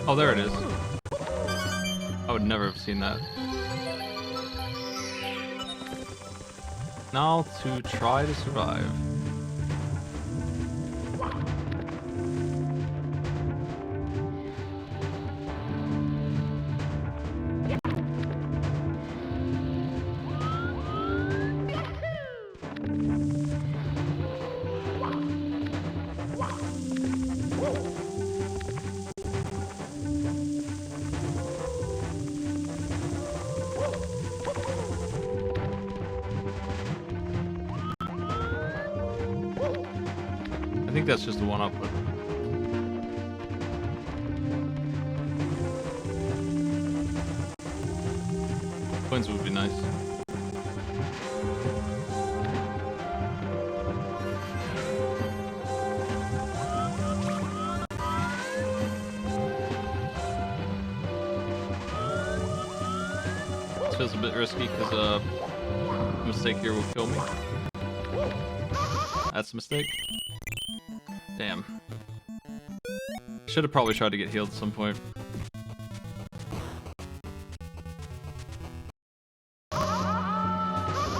Oh, there it is. I would never have seen that. Now to try to survive. I think that's just a one-up, but coins would be nice. This feels a bit risky because a mistake here will kill me. That's a mistake. Damn. Should have probably tried to get healed at some point.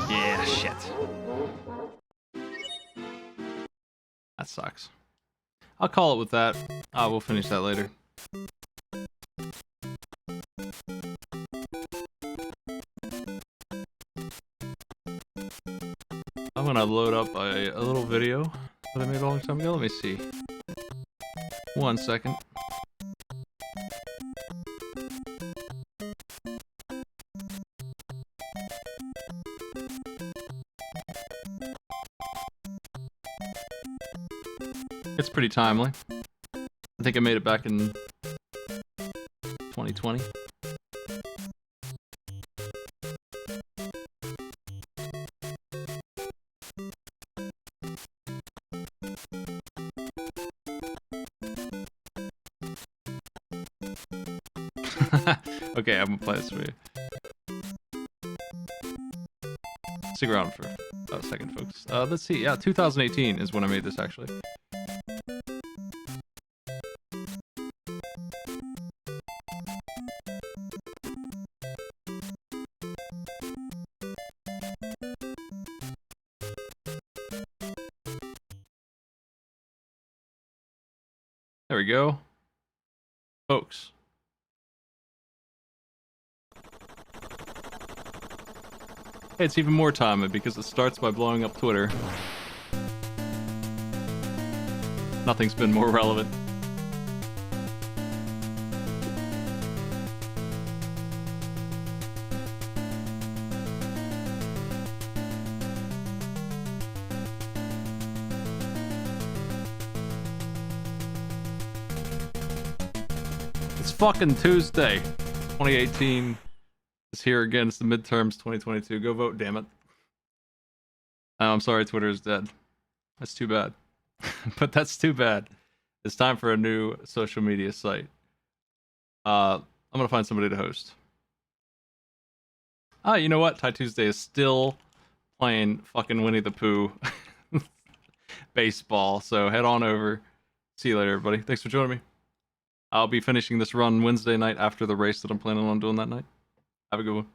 Yeah, shit. That sucks. I'll call it with that. We'll finish that later. I'm gonna load up a little video that I made a long time ago. Let me see. 1 second. It's pretty timely. I think I made it back in 2020. Okay, I'm gonna play this for you. Stick around for a second, folks. Let's see. Yeah, 2018 is when I made this, actually. There we go. Folks. Hey, it's even more timely because it starts by blowing up Twitter. Nothing's been more relevant. It's fucking Tuesday. 2018 is here again. It's the midterms 2022. Go vote, damn it. I'm sorry, Twitter is dead. That's too bad. But that's too bad. It's time for a new social media site. I'm gonna find somebody to host. You know what? Ty Tuesday is still playing fucking Winnie the Pooh baseball. So head on over. See you later, everybody. Thanks for joining me. I'll be finishing this run Wednesday night after the race that I'm planning on doing that night. Have a good one.